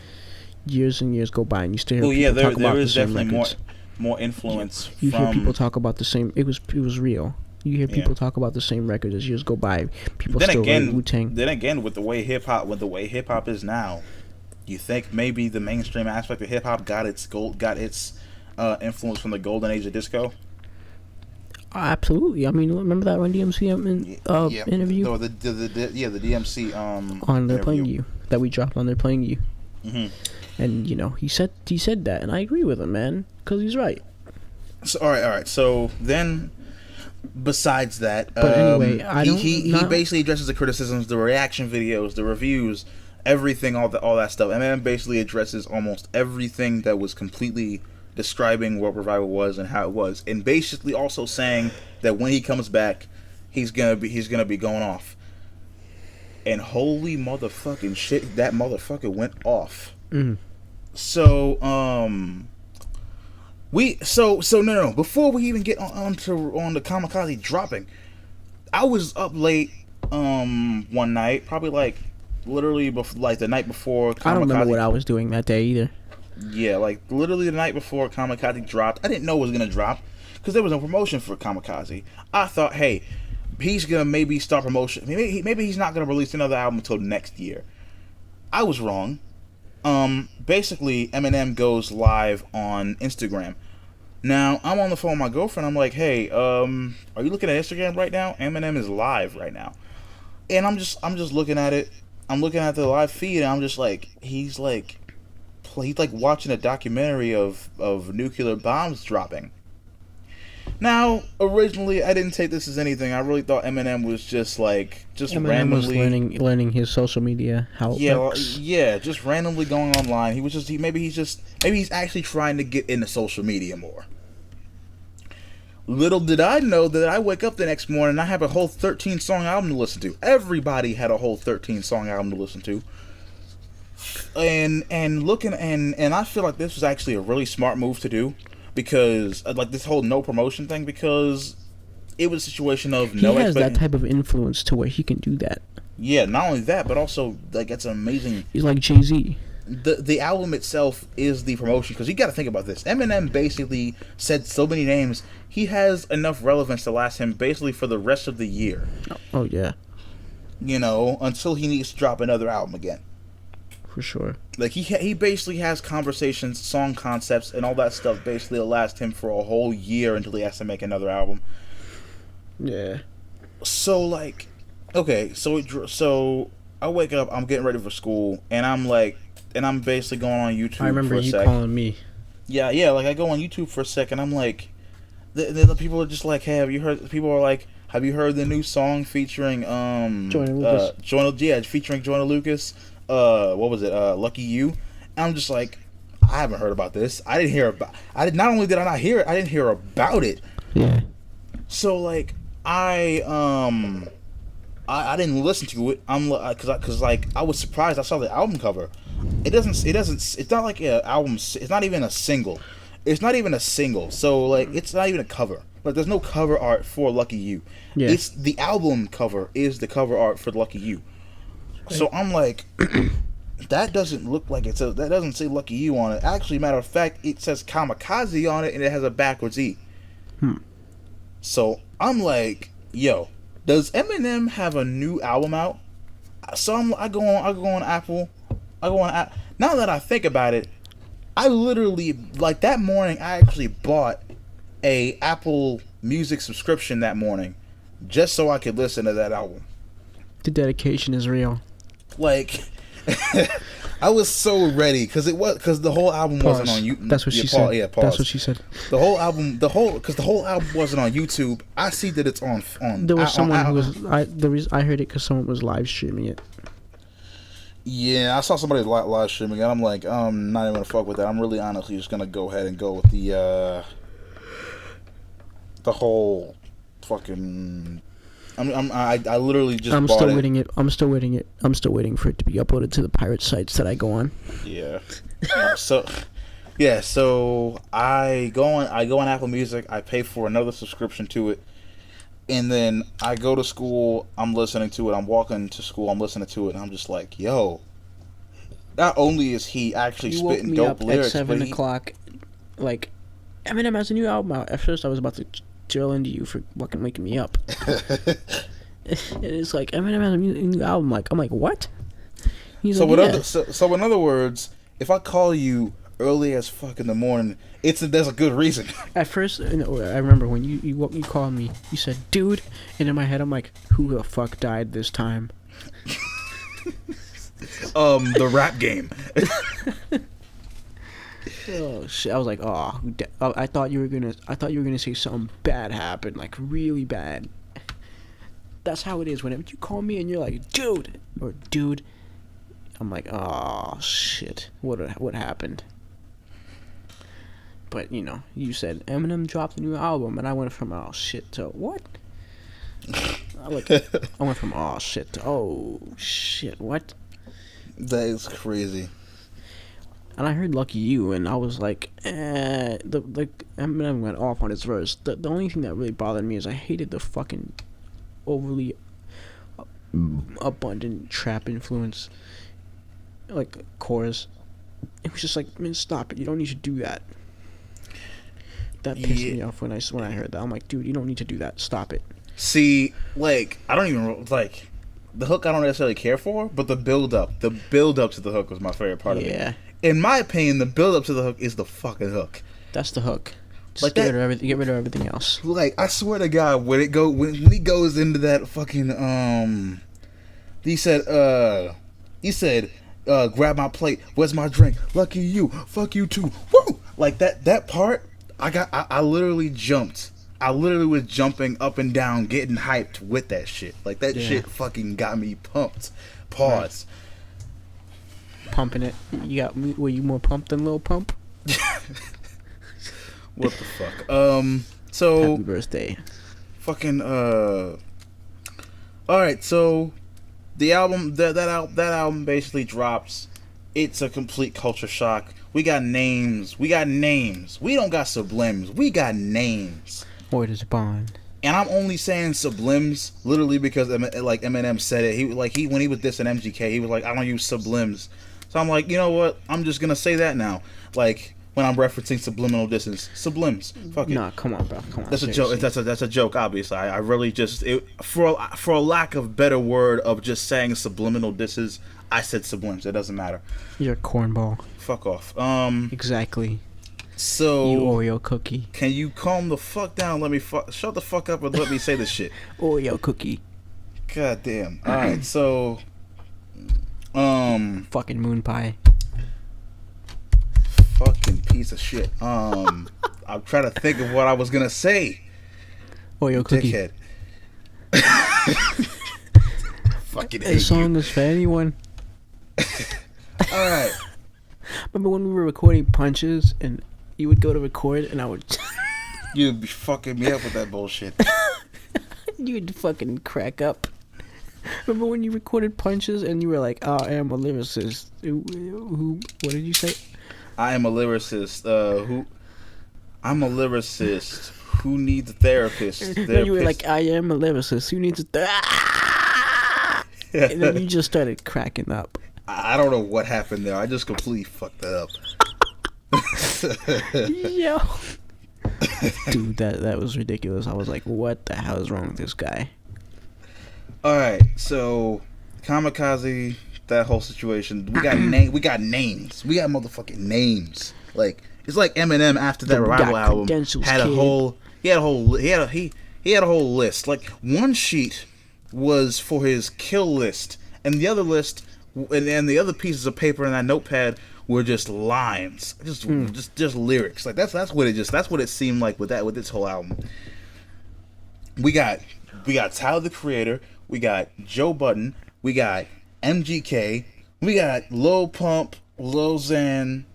Years and years go by and you still hear people talk about the same records. More influence. You hear people talk about the same. It was real. You hear people talk about the same records as years go by. People still rate Wu-Tang. Then again, with the way hip hop is now, you think maybe the mainstream aspect of hip hop got its influence from the golden age of disco? Absolutely. I mean, remember that Run DMC interview? The DMC on They're Playing You that we dropped on They're Playing You. Mm-hmm. And he said that, and I agree with him, man, because he's right. So all right. So then, besides that, but anyway, he basically addresses the criticisms, the reaction videos, the reviews, everything, all that stuff. And then basically addresses almost everything that was completely describing what Revival was and how it was, and basically also saying that when he comes back, he's gonna be going off. And holy motherfucking shit, that motherfucker went off. Mm. So no. Before we even get on the Kamikaze dropping, I was up late one night, probably literally the night before Kamikaze. I don't remember what I was doing that day either. Yeah, literally the night before Kamikaze dropped. I didn't know it was gonna drop because there was no promotion for Kamikaze. I thought, hey, he's gonna maybe start promotion. Maybe he's not gonna release another album until next year. I was wrong. Basically, Eminem goes live on Instagram. Now I'm on the phone with my girlfriend. I'm like, hey, are you looking at Instagram right now? Eminem is live right now, and I'm just looking at it. I'm looking at the live feed, and I'm just like, he's like watching a documentary of nuclear bombs dropping. Now, originally, I didn't take this as anything. I really thought Eminem was just Eminem randomly was learning his social media how it works. yeah, just randomly going online. Maybe he's actually trying to get into social media more. Little did I know that I wake up the next morning and I have a whole 13-song album to listen to. Everybody had a whole 13-song album to listen to. And I feel like this was actually a really smart move to do, because like this whole no promotion thing, because it was a situation of he has that type of influence to where he can do that. Yeah, not only that, but also like it's amazing. He's like Jay-Z. The album itself is the promotion, because you got to think about this. Eminem basically said so many names. He has enough relevance to last him basically for the rest of the year. Oh yeah. You know, until he needs to drop another album again. For sure. Like he basically has conversations, song concepts, and all that stuff basically will last him for a whole year until he has to make another album. Yeah. So like, okay, so I wake up, I'm getting ready for school, and I'm basically going on YouTube. I remember for a you sec. calling me. Yeah, like I go on YouTube for a sec, and I'm like, the people are just like, hey, have you heard? People are like, have you heard the new song featuring Joyner Lucas? Featuring Joyner Lucas. What was it? Lucky You. And I'm just like, I haven't heard about this. I didn't hear about. Not only did I not hear it, I didn't hear about it. Yeah. So like, I didn't listen to it. Cause like I was surprised. I saw the album cover. It's not like an album. It's not even a single. So like, it's not even a cover. Like, there's no cover art for Lucky You. Yeah. It's the album cover is the cover art for Lucky You. So I'm like, that doesn't look like that doesn't say Lucky You on it. Actually, matter of fact, it says Kamikaze on it, and it has a backwards E. So I'm like, yo, does Eminem have a new album out? So I go on Apple. Now that I think about it, I literally, like, that morning, I actually bought a Apple Music subscription that morning, just so I could listen to that album. The dedication is real. Like, I was so ready, because the whole album wasn't on YouTube. That's what she said. Yeah, pause. That's what she said. The whole album wasn't on YouTube. I see that it's on. There was someone who was. The reason I heard it because someone was live streaming it. Yeah, I saw somebody live streaming it. I'm like, not even gonna fuck with that. I'm really honestly just gonna go ahead and go with the whole fucking. I literally just. I'm still waiting it. I'm still waiting it. I'm still waiting for it to be uploaded to the pirate sites that I go on. Yeah. So I go on Apple Music. I pay for another subscription to it, and then I go to school. I'm listening to it. I'm walking to school. I'm listening to it, and I'm just like, yo. Not only is he actually spitting dope lyrics, at 7 o'clock, like, Eminem has a new album out. At first, I was about to drill into you for fucking waking me up. It's like, Eminem has a new album. Like, I'm like, what? He's so, like, so in other words, if I call you early as fuck in the morning, there's a good reason. At first, I remember when you called me, you said, dude, and in my head, I'm like, who the fuck died this time? The rap game. Oh shit! I was like, oh, I thought you were gonna say something bad happened, like really bad. That's how it is. Whenever you call me and you're like, dude, or dude, I'm like, oh shit, what happened? But you know, you said Eminem dropped a new album, and I went from oh shit to what? I went from oh shit to oh shit, what? That is crazy. And I heard Lucky You, and I was like, Eminem went off on his verse. The only thing that really bothered me is I hated the fucking overly abundant trap influence, like, chorus. It was just like, man, stop it. You don't need to do that. That pissed me off when I heard that. I'm like, dude, you don't need to do that. Stop it. See, like, I don't even, like, the hook I don't necessarily care for, but the build up to the hook was my favorite part of it. Yeah. In my opinion, the build up to the hook is the fucking hook. That's the hook. Just Like get that. rid of everything. Get rid of everything else. Like, I swear to God, when he goes into that fucking he said grab my plate, where's my drink? Lucky you, fuck you too. Woo! Like that part, I literally jumped. I literally was jumping up and down, getting hyped with that shit. Like that shit fucking got me pumped. Pause. Right. Pumping it. Were you more pumped than Lil Pump? What the fuck? So Happy birthday. fucking alright, so the album that album basically drops. It's a complete culture shock. We got names. We don't got sublims. We got names. Word is bond. And I'm only saying sublims literally because like Eminem said it. He when he was dissing MGK, he was like, I don't use sublims. So I'm like, you know what? I'm just gonna say that now. Like when I'm referencing subliminal distance, sublims. Fuck it. Nah, come on, bro. Come on. That's seriously. a joke. That's a joke. Obviously, I really just for a lack of better word of just saying subliminal disses, I said sublims. It doesn't matter. You're a cornball. Fuck off. Exactly. So You Oreo cookie. can you calm the fuck down? Let me shut the fuck up and let me say this shit. Oreo cookie. God damn. All right. So Fucking moon pie. fucking piece of shit. I'm trying to think of what I was gonna say. Oreo cookie. Dickhead. Fucking hate This song is for anyone. you. All right. Remember when we were recording punches and you would go to record and I would You'd be fucking me up with that bullshit. you would fucking crack up. Remember when you recorded punches and you were like, I am a lyricist. Who what did you say? I am a lyricist. I'm a lyricist who needs a therapist. Then you were like, I am a lyricist. Who needs a and then you just started cracking up. I don't know what happened there. I just completely fucked that up. Yo. Dude, that was ridiculous. I was like, what the hell is wrong with this guy? Alright, so Kamikaze, that whole situation. We got we got names. We got motherfucking names. Like it's like Eminem after that We Revival got album credentials, had a kid. whole he had a whole list. Like one sheet was for his kill list, and the other list and the other pieces of paper in that notepad were just lines, just lyrics. Like that's what it seemed like with this whole album. We got Tyler the Creator, we got Joe Budden, we got MGK, we got Lil Pump, Lil Xan,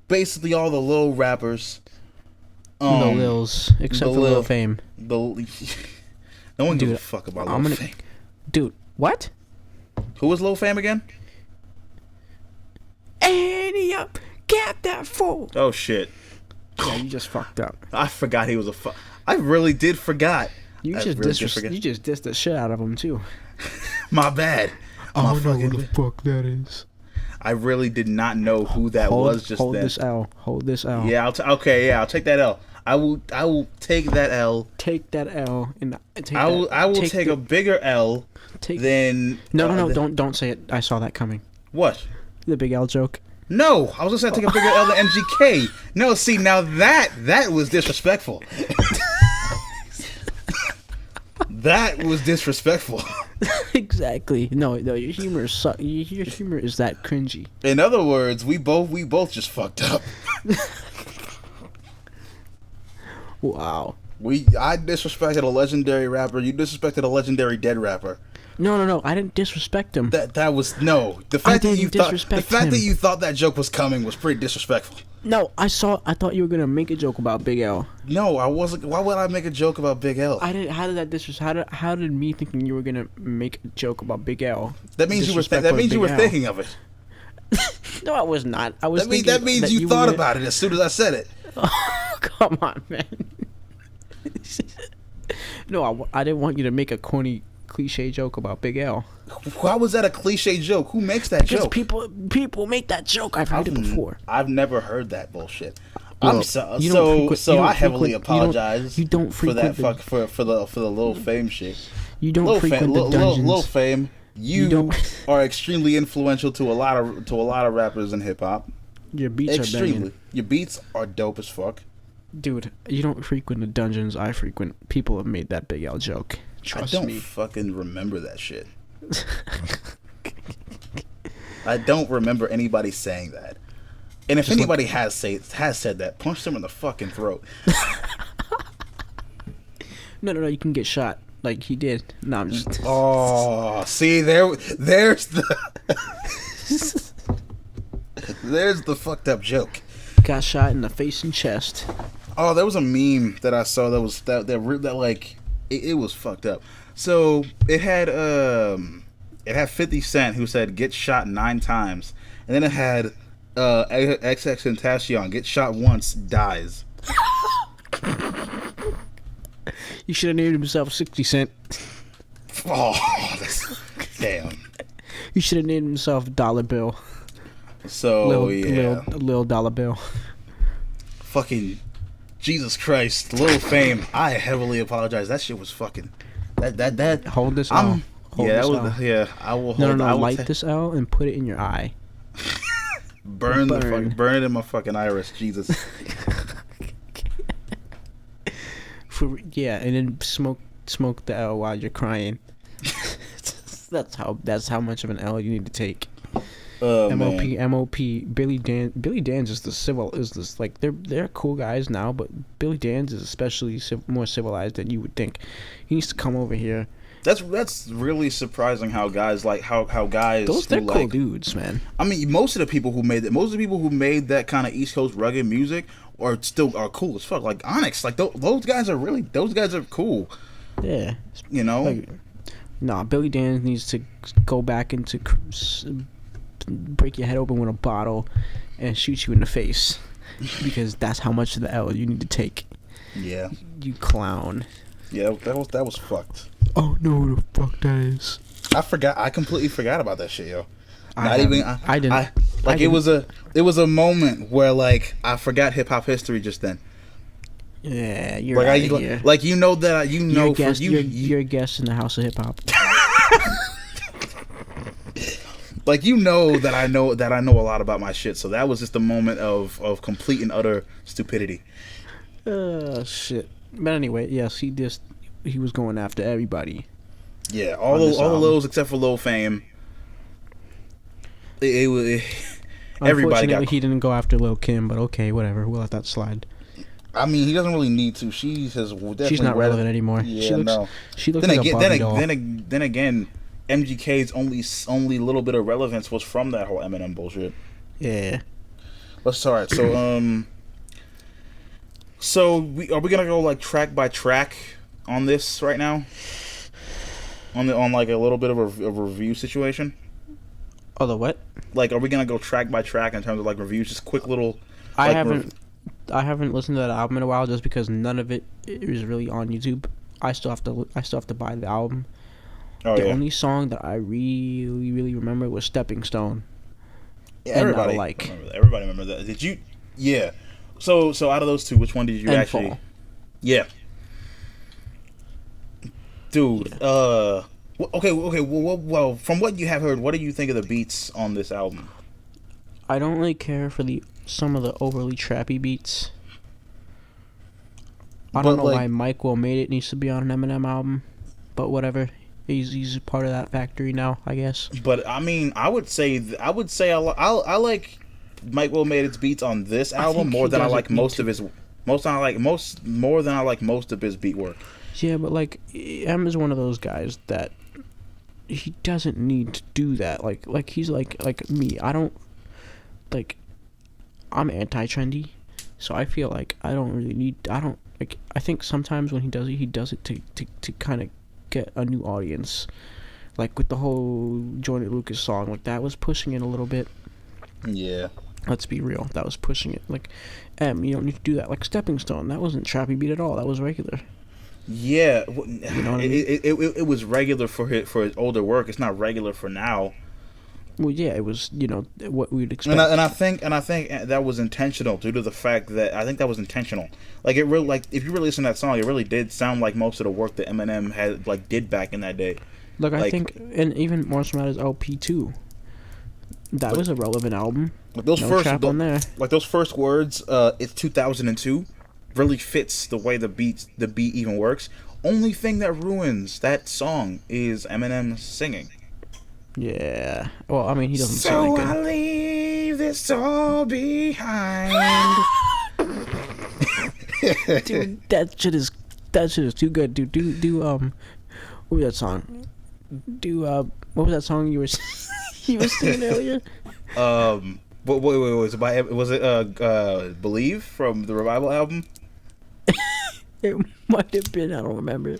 basically all the Lil rappers. The Lils, except for Lil Fame. No one gives a fuck about Lil Fame. Dude, what? Who was Lil Fame again? Annie up, get that fool. Oh shit. Yeah, you just fucked up. I forgot he was I really did forgot. You I just really did forget. you just dissed the shit out of him too. My bad. I don't know who the fuck that is. I really did not know who that was just hold then. Hold this L. Yeah, I'll take that L. I will take that L. Take that L and I will take a bigger L than No, don't say it. I saw that coming. What? The big L joke. No, I was gonna say I take a bigger L than MGK. No, see now that was disrespectful. That was disrespectful. Exactly. No, your humor your humor is that cringy. In other words, we both just fucked up. Wow. I disrespected a legendary rapper. You disrespected a legendary dead rapper. No. I didn't disrespect him. That was no. The fact that you thought that joke was coming was pretty disrespectful. No, I thought you were gonna make a joke about Big L. No, I wasn't. Why would I make a joke about Big L? I didn't. How did that how did me thinking you were gonna make a joke about Big L? That means you were thinking of it. No, I was not. I was. That means you thought about it as soon as I said it. Oh, come on, man. No, I didn't want you to make a corny cliche joke about Big L. Why was that a cliche joke? Who makes that joke? People make that joke. I've heard it before. I've never heard that bullshit. Well, I heavily apologize. You don't frequent for the Lil Fame shit. You don't frequent the dungeons. Lil Fame, you are extremely influential to a lot of rappers in hip hop. Your beats are banging. Your beats are dope as fuck. Dude, you don't frequent the dungeons I frequent. People have made that Big L joke. Trust I don't me. fucking remember that shit. I don't remember anybody saying that. And if Just anybody has said that, punch them in the fucking throat. No, you can get shot like he did. No, I'm just. Oh, see, there's the there's the fucked up joke. Got shot in the face and chest. Oh, there was a meme that I saw that was that like it was fucked up. So it had 50 Cent who said get shot 9 times, and then it had XXXTentacion get shot once, dies. You should have named himself 60 Cent. Oh, damn. You should have named himself Dollar Bill. So Lil Dollar Bill. Fucking Jesus Christ, Lil Fame. I heavily apologize. That shit was fucking that. Hold this L. Hold yeah, this that was L. yeah. I will hold. No. Light this L and put it in your eye. burn it in my fucking iris. Jesus. And then smoke the L while you're crying. That's how much of an L you need to take. MOP. Billy Dan's is like they're cool guys now, but Billy Dan's is especially more civilized than you would think. He needs to come over here. That's really surprising how guys how guys they're cool dudes, man. I mean, most of the people who made that kind of East Coast rugged music are cool as fuck. Like Onyx, like those guys are cool. Yeah, you know. Like, Billy Dan needs to go back into break your head open with a bottle and shoot you in the face because that's how much of the L you need to take. Yeah, you clown. Yeah, that was fucked. Oh no, the fuck that is. I completely forgot about that shit, yo. I didn't. It was a moment where like I forgot hip hop history just then. Yeah, you're like here. Like you know that you're a guest in the House of Hip Hop. Like that I know a lot about my shit. So that was just a moment of complete and utter stupidity. Shit. But anyway, yes, he was going after everybody. Yeah, all the Lils except for Lil Fame. Everybody Unfortunately, he didn't go after Lil Kim, but okay, whatever. We'll let that slide. I mean, he doesn't really need to. She's not relevant anymore. Yeah, she looks like a Barbie doll. Then again, MGK's only little bit of relevance was from that whole Eminem bullshit. Yeah. Let's all right. So are we gonna go like track by track on this right now? On like a little bit of a review situation. Oh, the what? Like, are we gonna go track by track in terms of like reviews? Just quick little. I haven't listened to that album in a while just because none of it is really on YouTube. I still have to buy the album. The only song that I really, really remember was Stepping Stone. Yeah, everybody remember that. Did you? Yeah. So out of those two, which one did you and actually? Fall. Yeah. Dude. Yeah. Okay. Well, from what you have heard, what do you think of the beats on this album? I don't really care for some of the overly trappy beats. I don't know why Mike Will Made It needs to be on an Eminem album, but whatever. He's part of that factory now, I guess. But I mean, I would say I like Mike Will Made It's beats on this album more than I like most of his beat work. Yeah, but like M is one of those guys that he doesn't need to do that. Like he's like me. I don't like. I'm anti-trendy, so I feel like I don't really need. I think sometimes when he does it to kind of get a new audience. Like with the whole Joyner Lucas song, like that was pushing it a little bit. Yeah. Let's be real, that was pushing it. Like, you don't need to do that. Like Stepping Stone, that wasn't trappy beat at all. That was regular. Yeah, you know what I mean? It was regular for his older work. It's not regular for now. Well, yeah, it was, what we'd expect. And I think that was intentional due to the fact that I think that was intentional. Like it really, like if you really listen to that song, it really did sound like most of the work that Eminem had did back in that day. Look, I think, and even more so his LP too. That was a relevant album. Like those on there. Like those first words, it's 2002. really fits the way the beat even works. Only thing that ruins that song is Eminem singing. Yeah. Well, I mean, he doesn't So sing that I good. leave this all behind. Dude, that shit is too good. Dude, what was that song? What was that song you were you were singing earlier? Wait, was it Believe from the Revival album? It might have been. I don't remember.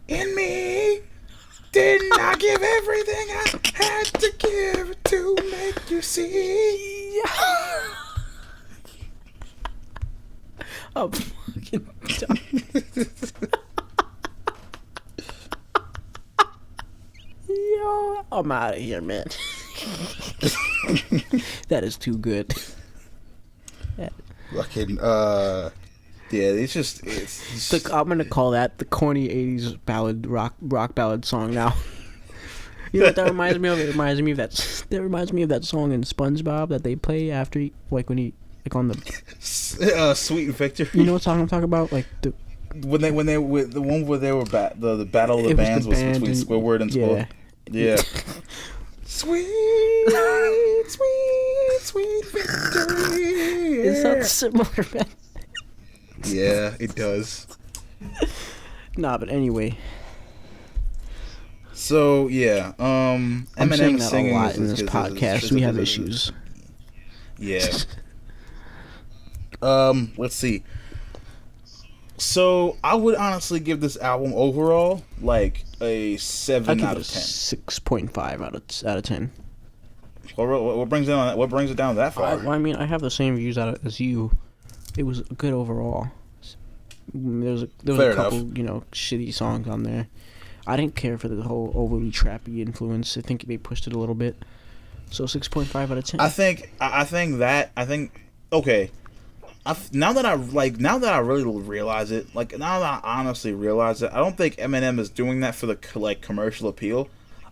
In me, didn't I give everything I had to give to make you see? I'm fucking done. Yo, I'm out of here, man. That is too good. Fucking yeah, it's I'm gonna call that the corny '80s ballad rock ballad song now. You know what that reminds me of? It reminds me of that song in SpongeBob that they play after when he on the Sweet Victory. You know what song I'm talking about? Like the when they were the one where they were the battle of the bands was between Squidward and Squid. Yeah. Sweet victory. It sounds similar, man. Yeah, it does. Nah, but anyway. So yeah, I'm Eminem saying that singing a lot in this podcast. We have issues. Yeah. Let's see. So I would honestly give this album overall like a 7 out of 10. 6.5 out of 10. What brings it on? What brings it down that far? I mean, I have the same views as you. It was good overall. There was a couple, shitty songs on there. I didn't care for the whole overly trappy influence. I think they pushed it a little bit. So 6.5 out of 10. I think okay. Now that I really realize it, like now that I honestly realize it, I don't think Eminem is doing that for the commercial appeal.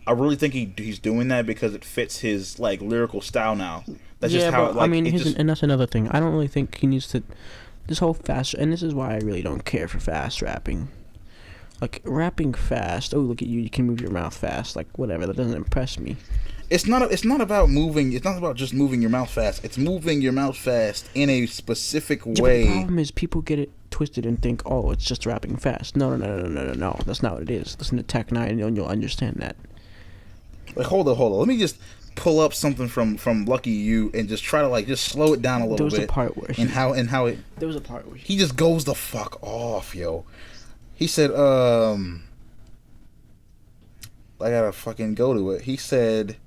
I really think he's doing that because it fits his lyrical style now. That's just how. I mean, and that's another thing. I don't really think he needs to. This whole fast, and this is why I really don't care for fast rapping. Like rapping fast. Oh, look at you! You can move your mouth fast. Like whatever. That doesn't impress me. It's not about moving. It's not about just moving your mouth fast. It's moving your mouth fast in a specific way. The problem is people get it twisted and think, oh, it's just rapping fast. No. That's not what it is. Listen to Tech 9 and you'll understand that. Like hold on. Let me just pull up something from Lucky You and just try to just slow it down a little bit. There was a part where there was a part where he just goes the fuck off, yo. He said, I gotta fucking go to it. He said.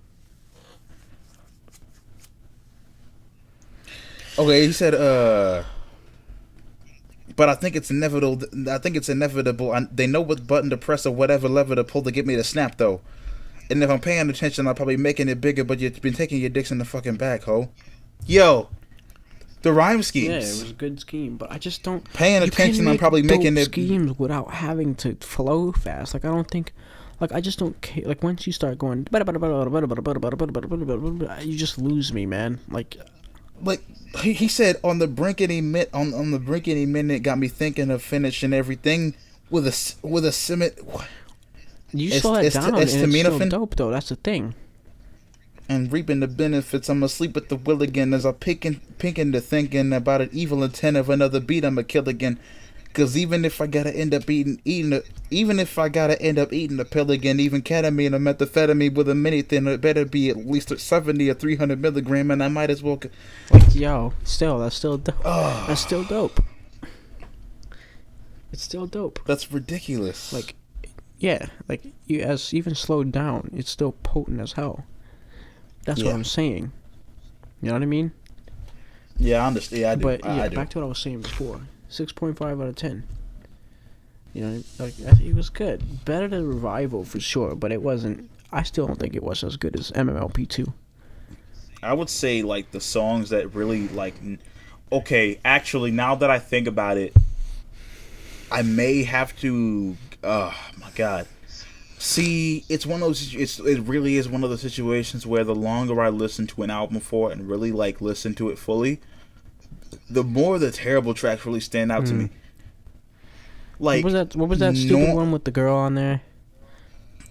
Okay, he said, but I think it's inevitable. They know what button to press or whatever lever to pull to get me to snap, though. And if I'm paying attention, I'm probably making it bigger, but you've been taking your dicks in the fucking back, ho. Yo, the rhyme schemes. Yeah, it was a good scheme, but I just don't... Paying attention, I'm probably making it... schemes without having to flow fast. Like, I don't think... Like, I just don't care. Like, once you start going... You just lose me, man. Like he said on the brinkety minute got me thinking of finishing everything with a cement. You slow that down, and it's still dope though. That's the thing. And reaping the benefits, I'm asleep at the will again as I pinking to thinking about an evil intent of another beat. I'ma kill again. Cause even if I gotta end up eating the pill again, even ketamine or methamphetamine with a mini thing, it better be at least 70 or 300 milligram, and I might as well. Yo, that's still dope. That's still dope. It's still dope. That's ridiculous. Like, yeah, like as even slowed down, it's still potent as hell. That's what I'm saying. You know what I mean? Yeah, I understand. Yeah, I do. But I do. Back to what I was saying before. 6.5 out of 10. You know, it was good. Better than Revival for sure, but it wasn't. I still don't think it was as good as MMLP2. I would say the songs that really okay, actually now that I think about it, I may have to. Oh my god. See, it's one of those. It really is one of those situations where the longer I listen to an album for and really listen to it fully, the more the terrible tracks really stand out to me. Like, what was that stupid one with the girl on there?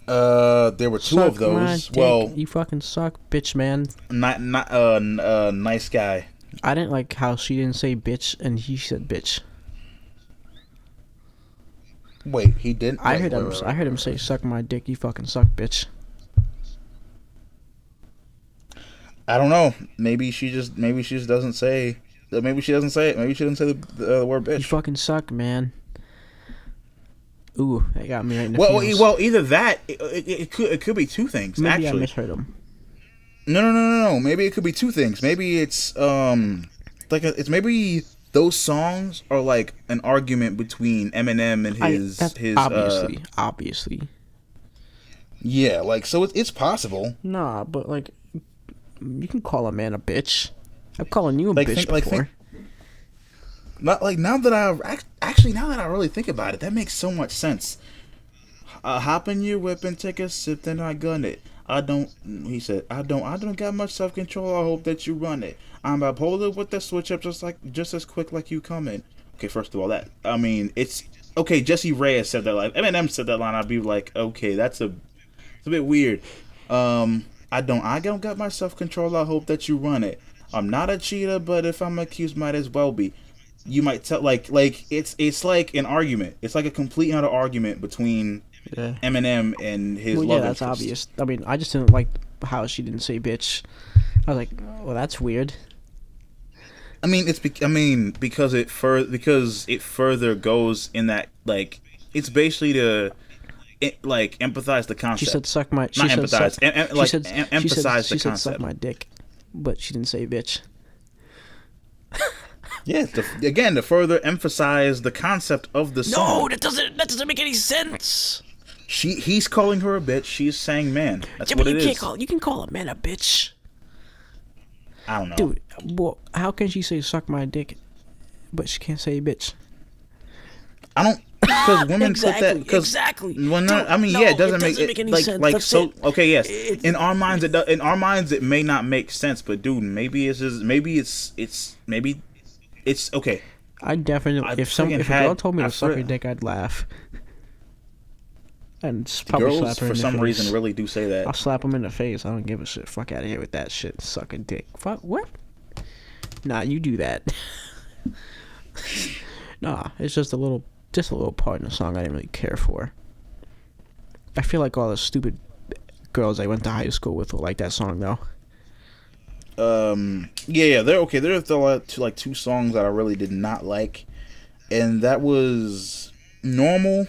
There were two of those. Well, you fucking suck, bitch, man. Nice guy. I didn't like how she didn't say bitch and he said bitch. Wait, he didn't. I heard him say suck my dick, you fucking suck, bitch. I don't know. Maybe she just doesn't say. Maybe she doesn't say it. Maybe she didn't say the word bitch. You fucking suck, man. Ooh, that got me right in the feels. Well, either that. It could be two things. Maybe actually, I misheard him. No. Maybe it could be two things. Maybe it's it's maybe those songs are like an argument between Eminem and his obviously. Yeah, like so it's possible. Nah, but like you can call a man a bitch. I'm calling you a bitch before. Not like now that I really think about it, that makes so much sense. Hop in your whip and take a sip, then I gun it. He said, I don't got much self-control. I hope that you run it. I'm bipolar with the switch up just as quick like you coming. Okay, first of all, it's okay. Jesse Reyes said that line. Eminem said that line. I'd be like, okay, it's a bit weird. I don't got my self-control. I hope that you run it. I'm not a cheater, but if I'm accused, might as well be. You might tell like it's like an argument. It's like a complete and utter argument between Eminem and his love interest. That's obvious. I mean, I just didn't like how she didn't say bitch. I was like, well, that's weird. I mean, because it further goes in that like it's basically to empathize the concept. She said suck my. She not said empathize. suck, Emphasize she the said concept. Suck my dick, but she didn't say bitch. Yeah, to further emphasize the concept of the song. No, that doesn't make any sense. He's calling her a bitch. She's saying man. That's what it is. You can call a man a bitch. I don't know, dude. Well, how can she say suck my dick, but she can't say bitch? I don't. Because women put that. Exactly. It doesn't make any sense. So. Okay, yes. In our minds, it may not make sense. But dude, maybe it's okay. I definitely. If a girl told me to suck her dick, I'd laugh. And probably girls, slap her in for the some face. reason, really do say that. I'll slap them in the face. I don't give a shit. Fuck out of here with that shit. Suck a dick. Fuck what? Nah, you do that. Nah, it's just a little part in the song I didn't really care for. I feel like all the stupid girls I went to high school with will like that song though. Yeah, they're okay. There are like two songs that I really did not like, and that was Normal.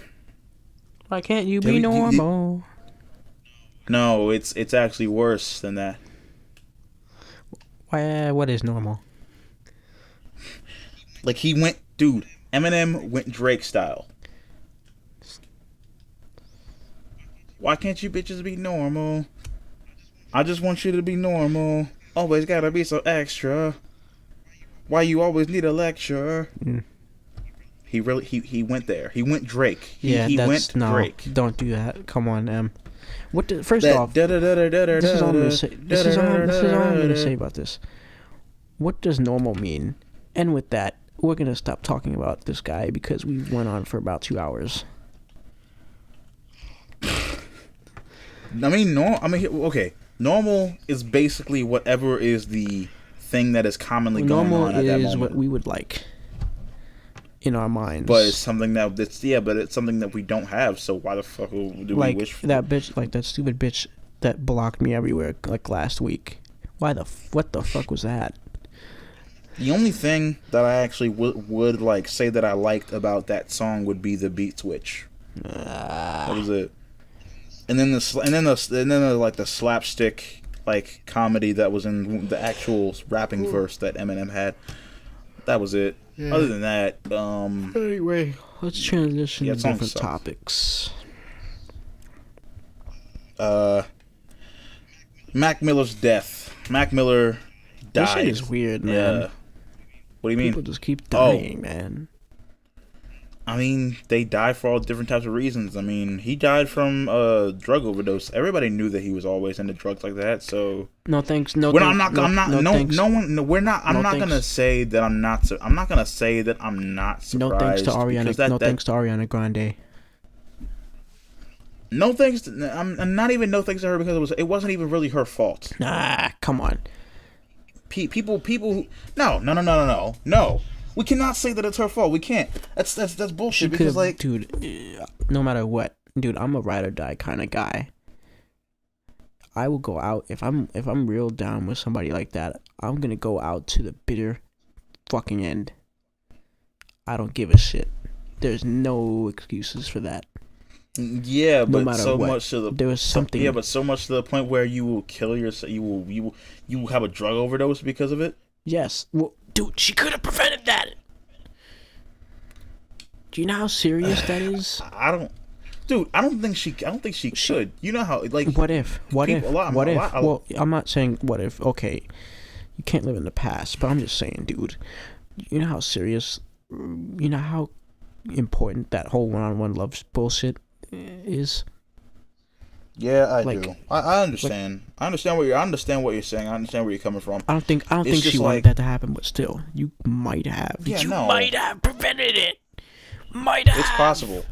Why can't you be normal? No, it's actually worse than that. Why? What is normal? Like Eminem went Drake style. Why can't you bitches be normal? I just want you to be normal. Always gotta be so extra. Why you always need a lecture? He went there. He went Drake. He went Drake. Don't do that. Come on, First off, this is all I'm gonna say. This is all I'm gonna say about this. What does normal mean? And with that, we're gonna stop talking about this guy because we went on for about 2 hours. Okay. Normal is basically whatever is the thing that is commonly going on at that moment. Normal is what we would like in our minds. But it's something it's something that we don't have. So why the fuck do we wish for? That bitch, like that stupid bitch that blocked me everywhere like last week. What the fuck was that? The only thing that I actually would like say that I liked about that song would be the beat switch. That was it. And then the slapstick like comedy that was in the actual rapping verse that Eminem had. That was it. Yeah. Other than that, anyway, let's transition to different topics. Mac Miller's death. Mac Miller died. This shit is weird, man. What do you mean? People just keep dying, man. I mean, they die for all different types of reasons. I mean, he died from drug overdose. Everybody knew that he was always into drugs like that. So No thanks. No we're not, thanks. No, no no, thanks. no one, no, we're not. I'm No not thanks. gonna say that I'm not. I'm not gonna say that I'm not No surprised. thanks to Ariana. Because No thanks to Ariana Grande. no thanks. I'm not even no thanks to her because it wasn't even really her fault. Nah, come on. People who, no. We cannot say that it's her fault. We can't. That's bullshit. Because like, dude, no matter what, dude, I'm a ride or die kind of guy. I will go out if I'm real down with somebody like that. I'm gonna go out to the bitter fucking end. I don't give a shit. There's no excuses for that. yeah, but matter so what, much to the there was something. yeah, but so much to the point where you will kill yourself. You will have a drug overdose because of it. Yes. Well, dude, she could have prevented that. Do you know how serious that is? I don't think she should. You know how like What if? What if? What if? lot- Well, I'm not saying what if. Okay, you can't live in the past, but I'm just saying, dude. You know how serious, you know how important that whole one-on-one love bullshit is. Yeah, I like- do. I understand. I understand what you're saying. I understand where you're coming from. I don't think It's she just wanted like- that to happen, but still, you might have. Yeah, you no. might have prevented it. Might have. It's possible.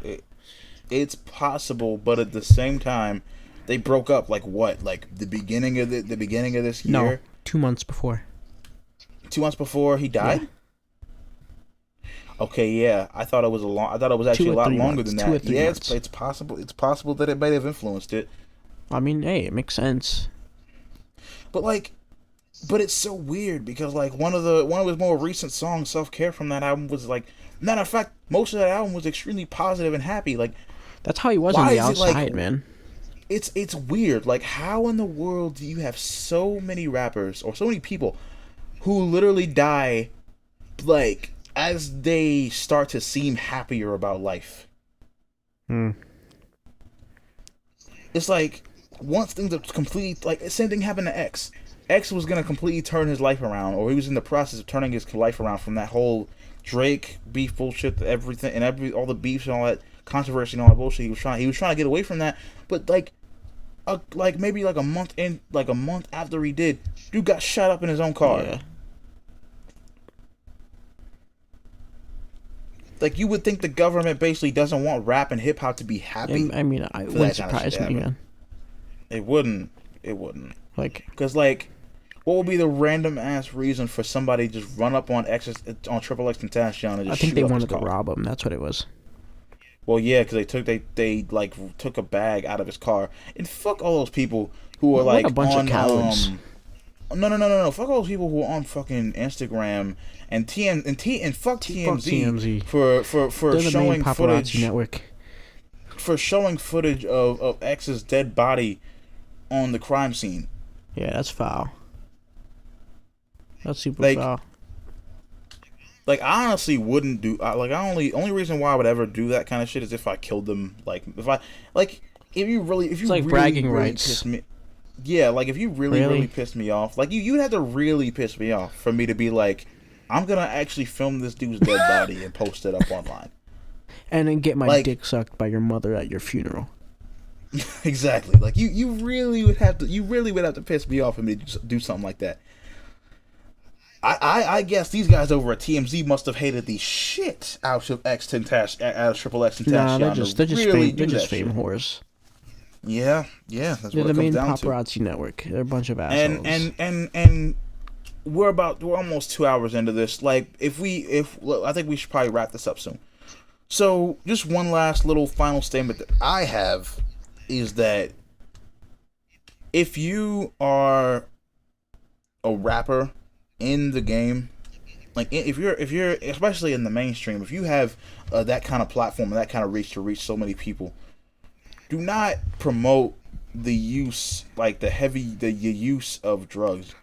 It's possible, but at the same time, they broke up like what? Like the beginning of the beginning of this year? No, 2 months before. 2 months before he died? Yeah. Okay, yeah. I thought it was actually a lot longer than 2 or that. 3 Yeah, months. it's possible. It's possible that it might have influenced it. I mean, hey, it makes sense. But it's so weird because like one of his more recent songs, Self Care, from that album was like, matter of fact, most of that album was extremely positive and happy. Like, That's how he was Why on the is it, like- outside, man. it's weird. Like, how in the world do you have so many rappers or so many people who literally die like as they start to seem happier about life? It's like once things are completely like same thing happened to X. X was gonna completely turn his life around, or he was in the process of turning his life around from that whole Drake beef bullshit, everything and all the beefs and all that controversy and all that bullshit. He was trying to get away from that, but like maybe like a month after he did, dude got shot up in his own car. Yeah. Like, you would think the government basically doesn't want rap and hip hop to be happy. I mean, it for wouldn't that kind of shit surprise to me, happen. man. It wouldn't. Like, Because, like, what would be the random ass reason for somebody to just run up on Triple X and Tentacion and just I think shoot they up wanted his to car? rob him. That's what it was. Well, yeah, because they took a bag out of his car, and fuck all those people who are What like a bunch of cowards. No. Fuck all those people who are on fucking Instagram and fuck TMZ for They're the showing main paparazzi footage network. for showing footage of X's dead body on the crime scene. Yeah, that's foul. That's super Like, foul. Like, I honestly wouldn't do. Only reason why I would ever do that kind of shit is if I killed them. Like, if you really like bragging rights. pissed me, yeah, like if you really pissed me off, like you'd have to really piss me off for me to be like, I'm gonna actually film this dude's dead body and post it up online. And then get my like- dick sucked by your mother at your funeral. Exactly. Like you really would have to piss me off for me to do something like that. I guess these guys over at TMZ must have hated the shit out of Triple X and Tentacion. Nah, they're just shit. fame whores. Yeah, that's They're what the it main comes down paparazzi network. They're a bunch of to. assholes. And we're almost 2 hours into this. Like, I think we should probably wrap this up soon. So, just one last little final statement that I have is that if you are a rapper in the game, like if you're especially in the mainstream, if you have that kind of platform and that kind of reach to reach so many people, do not promote the use of drugs.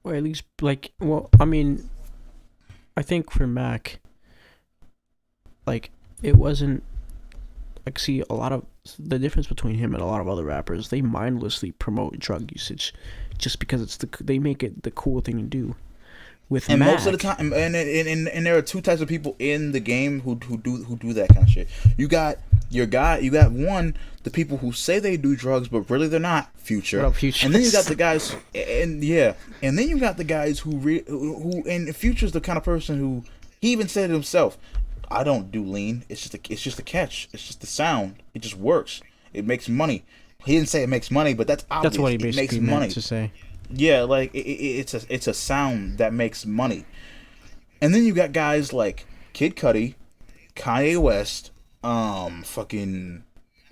Or at least, I mean, I think for Mac, it wasn't, see, a lot of, the difference between him and a lot of other rappers, they mindlessly promote drug usage just because they make it the cool thing to do. with and Mac. most of the time, and there are two types of people in the game who do that kind of shit. You got one, the people who say they do drugs but really they're not. Future. Future. And then you got the guys, and then you got the guys who and Future's the kind of person who, he even said it himself, I don't do lean. It's just a catch. It's just the sound. It just works. It makes money. He didn't say it makes money, but that's obvious. That's what he basically meant to say. Yeah, like it's a sound that makes money. And then you got guys like Kid Cudi, Kanye West, fucking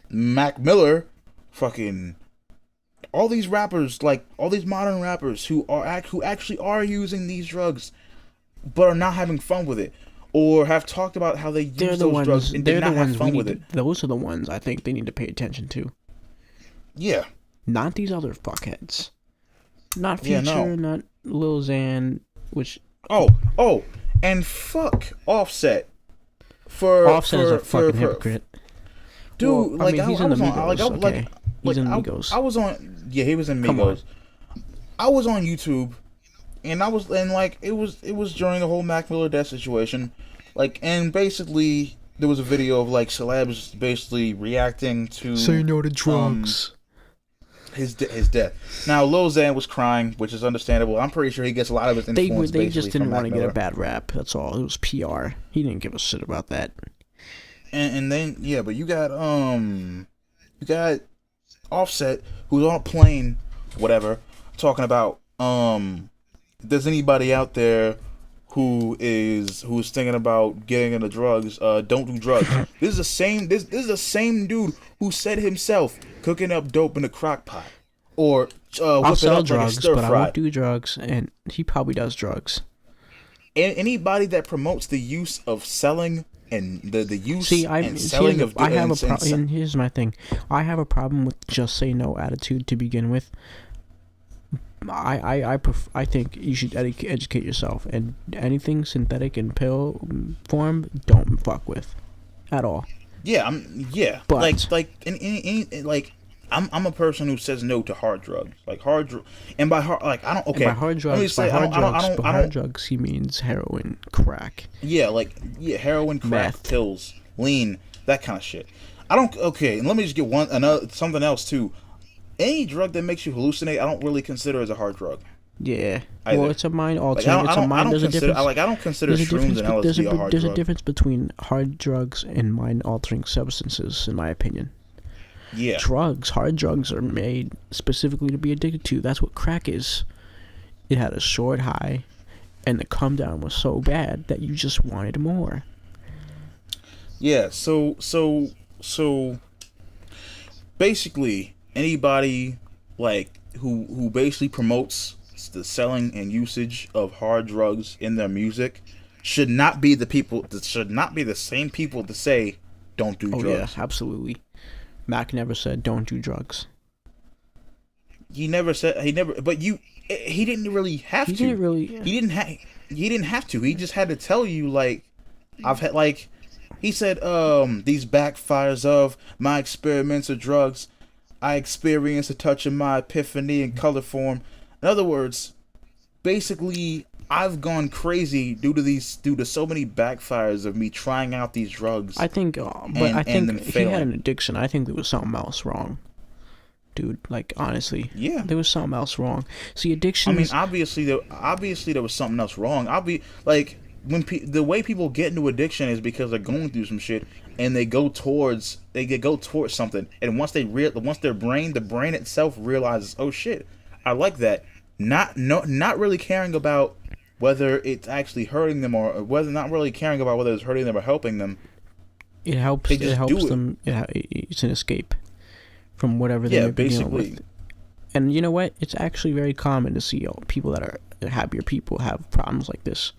Mac Miller, fucking all these rappers, like all these modern rappers who actually are using these drugs, but are not having fun with it, or have talked about how they use those drugs and did not have fun with it. Those are the ones I think they need to pay attention to. Yeah. Not these other fuckheads. Not Future, not Lil Xan, which... Oh, and fuck Offset. Offset is a fucking hypocrite. Dude, well, he's in the Migos, he's in Migos. I was on... Yeah, he was in Migos. I was on YouTube, and it was during the whole Mac Miller death situation. Like, and basically, there was a video of, like, celebs basically reacting to... Say no to drugs. His death. Now, Lil Xan was crying, which is understandable. I'm pretty sure he gets a lot of his influence. They just didn't want to get a bad rap. That's all. It was PR. He didn't give a shit about that. And then but you got Offset, who's on a plane, whatever, talking about there's anybody out there who's thinking about getting into drugs, don't do drugs. This is the same dude who said himself cooking up dope in a crock pot, or I'll sell drugs, like but I won't do drugs, and he probably does drugs. And anybody that promotes the use of selling and the use and selling of and here's my thing, I have a problem with just say no attitude to begin with. I think you should educate yourself, and anything synthetic in pill form, don't fuck with, at all. Yeah, but I'm a person who says no to hard drugs, and by hard, like I don't. Okay, and by hard drugs, hard drugs, he means heroin, crack. Yeah, heroin, crack, meth, pills, lean, that kind of shit. I don't. Okay, and let me just get something else too. Any drug that makes you hallucinate, I don't really consider as a hard drug. Yeah. Either. Well, it's a mind altering. I don't consider shrooms and LSD a hard drug. There's a difference between hard drugs and mind altering substances, in my opinion. Yeah. Hard drugs are made specifically to be addicted to. That's what crack is. It had a short high, and the come down was so bad that you just wanted more. Yeah. So basically, anybody who basically promotes the selling and usage of hard drugs in their music should not be the same people to say don't do drugs. Yeah, absolutely. Mac never said don't do drugs. He didn't really have to. He didn't have to. He just had to tell you, he said, these backfires of my experiments of drugs, I experienced a touch of my epiphany in color form. In other words, basically, I've gone crazy due to so many backfires of me trying out these drugs. I think, I think if he had an addiction, I think there was something else wrong, dude. Like, honestly, yeah, there was something else wrong. See, addiction. I mean, obviously there was something else wrong. The way people get into addiction is because they're going through some shit, and they go towards something, and once the brain itself realizes, oh shit, I like that. Not really caring about whether it's actually hurting them or not really caring about whether it's hurting them or helping them. It helps them. It's an escape from whatever they're dealing with. And you know what? It's actually very common to see people that are happier people have problems like this.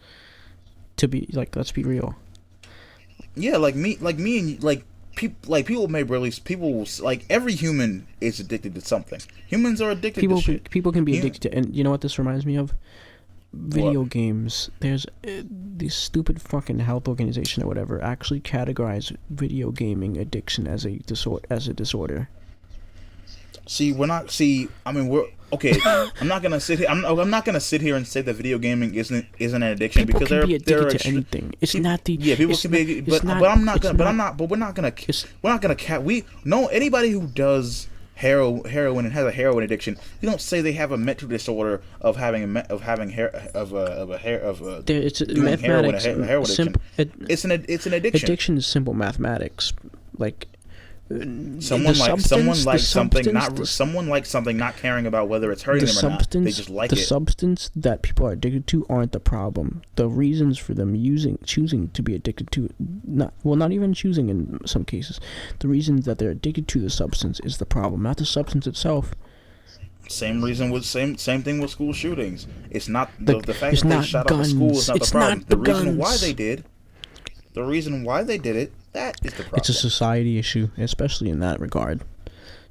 To be let's be real. Yeah, like me and people may really every human is addicted to something. Humans are addicted to shit. People can be addicted to, and you know what this reminds me of? Video games. There's this stupid fucking health organization or whatever actually categorize video gaming addiction as a disorder. See, we're not. See, I mean, we're okay. I'm not gonna sit here. I'm not gonna sit here and say that video gaming isn't an addiction People because can be there addicted are to anything. It's not the yeah, people it's can not, be, it's but not, I'm not it's gonna. But not, I'm not. But it's, we're not gonna we no anybody who does heroin and has a heroin addiction. You don't say they have a mental disorder of having it's doing heroin mathematics. heroin addiction. It's an addiction. Addiction is simple mathematics. Like someone likes something not caring about whether it's hurting them or not. They just like it. The substance that people are addicted to aren't the problem. The reasons for them choosing to be addicted to it, not even choosing in some cases. The reasons that they're addicted to the substance is the problem, not the substance itself. Same reason with same thing with school shootings. It's not the fact that they shot up a school is not the It's problem. not The the reason guns. why they did it, that is the problem. It's a society issue, especially in that regard.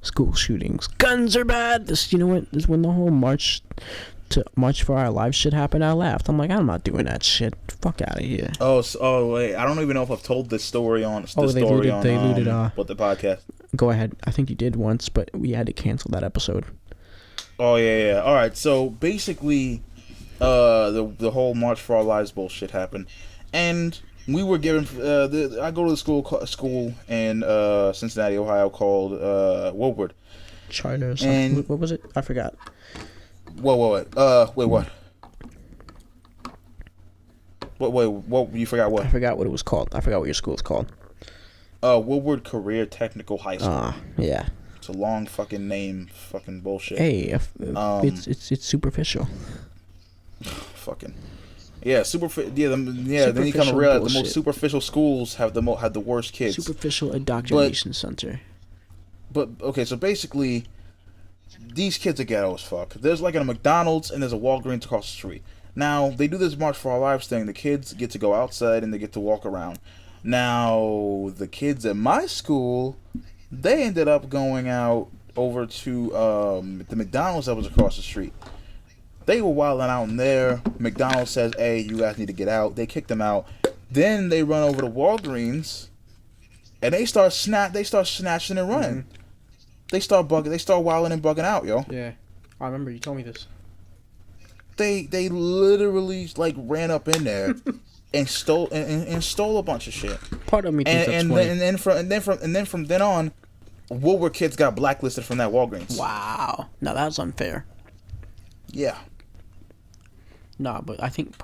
School shootings, guns are bad. This, you know what? This when the whole March for Our Lives shit happened. I laughed. I'm like, I'm not doing that shit. Fuck out of here. Oh wait, I don't even know if I've told this story on They looted what the podcast. Go ahead. I think you did once, but we had to cancel that episode. Oh yeah. All right. So basically, the whole March for Our Lives bullshit happened, and we were given. I go to the school in Cincinnati, Ohio, called Woodward. Charter or something. What was it? I forgot. Wait, what? What? You forgot what? I forgot what it was called. I forgot what your school is called. Woodward Career Technical High School. Yeah. It's a long fucking name, fucking bullshit. Hey, it's superficial. Fucking. Yeah, then you come to realize the most superficial schools have the worst kids. Superficial indoctrination center. But okay, so basically, these kids are ghetto as fuck. There's like a McDonald's and there's a Walgreens across the street. Now they do this March for Our Lives thing. The kids get to go outside and they get to walk around. Now the kids at my school, they ended up going out over to the McDonald's that was across the street. They were wilding out in there. McDonald's says, "Hey, you guys need to get out." They kick them out. Then they run over to Walgreens, and they start snatching and running. Mm-hmm. They start wilding and bugging out, yo. Yeah, I remember you told me this. They literally like ran up in there and stole a bunch of shit. Part of me thinks that's funny. And then from then on, Woodward kids got blacklisted from that Walgreens. Wow, now that's unfair. Yeah. Nah, but I think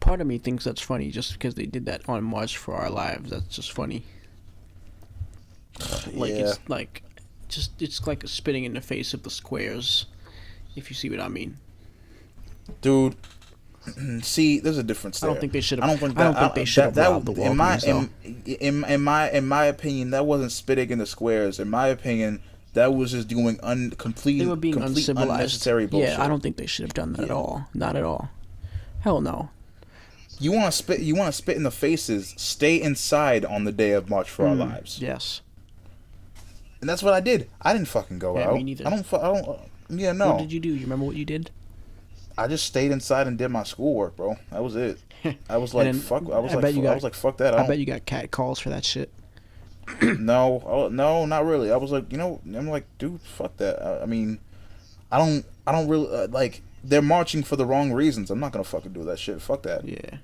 part of me thinks that's funny just because they did that on March for Our Lives. That's just funny. Like, yeah. It's like spitting in the face of the squares, if you see what I mean. Dude, see, there's a difference there. I don't think they should have. I don't think they should have robbed the Walgreens, in my opinion, that wasn't spitting in the squares. In my opinion, that was just doing complete unnecessary bullshit. Yeah, I don't think they should have done that at all. Not at all. Hell no. You want to spit in the faces, stay inside on the day of March for Our Lives. Yes. And that's what I did. I didn't fucking go out. Me neither. I don't. Yeah, no. What did you do? You remember what you did? I just stayed inside and did my schoolwork, bro. That was it. I was like, fuck. I was like, fuck that. I bet you got cat calls for that shit. No, not really. I was like, I'm like, dude, fuck that. I mean, I don't really like. They're marching for the wrong reasons. I'm not gonna fucking do that shit. Fuck that. Yeah.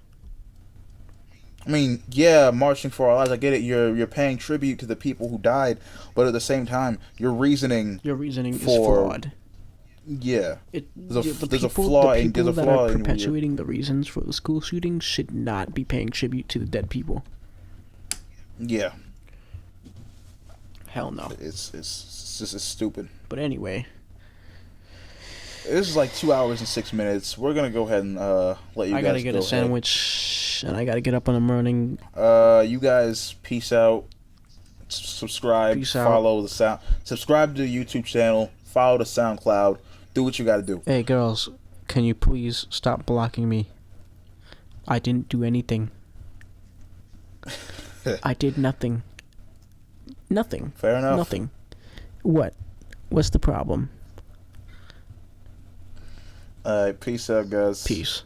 I mean, yeah, marching for our lives. I get it. You're paying tribute to the people who died, but at the same time, your reasoning is flawed. Yeah. There's a flaw. The people that are perpetuating the reasons for the school shootings should not be paying tribute to the dead people. Yeah. Hell no. It's just stupid. But anyway. This is like 2 hours and 6 minutes. We're gonna go ahead and let you guys go. I gotta get a sandwich, and I gotta get up in the morning. You guys, peace out. Subscribe. Follow the sound. Subscribe to the YouTube channel. Follow the SoundCloud. Do what you gotta do. Hey girls, can you please stop blocking me? I didn't do anything. I did nothing. Nothing. Fair enough. Nothing. What? What's the problem? Alright, peace out, guys. Peace.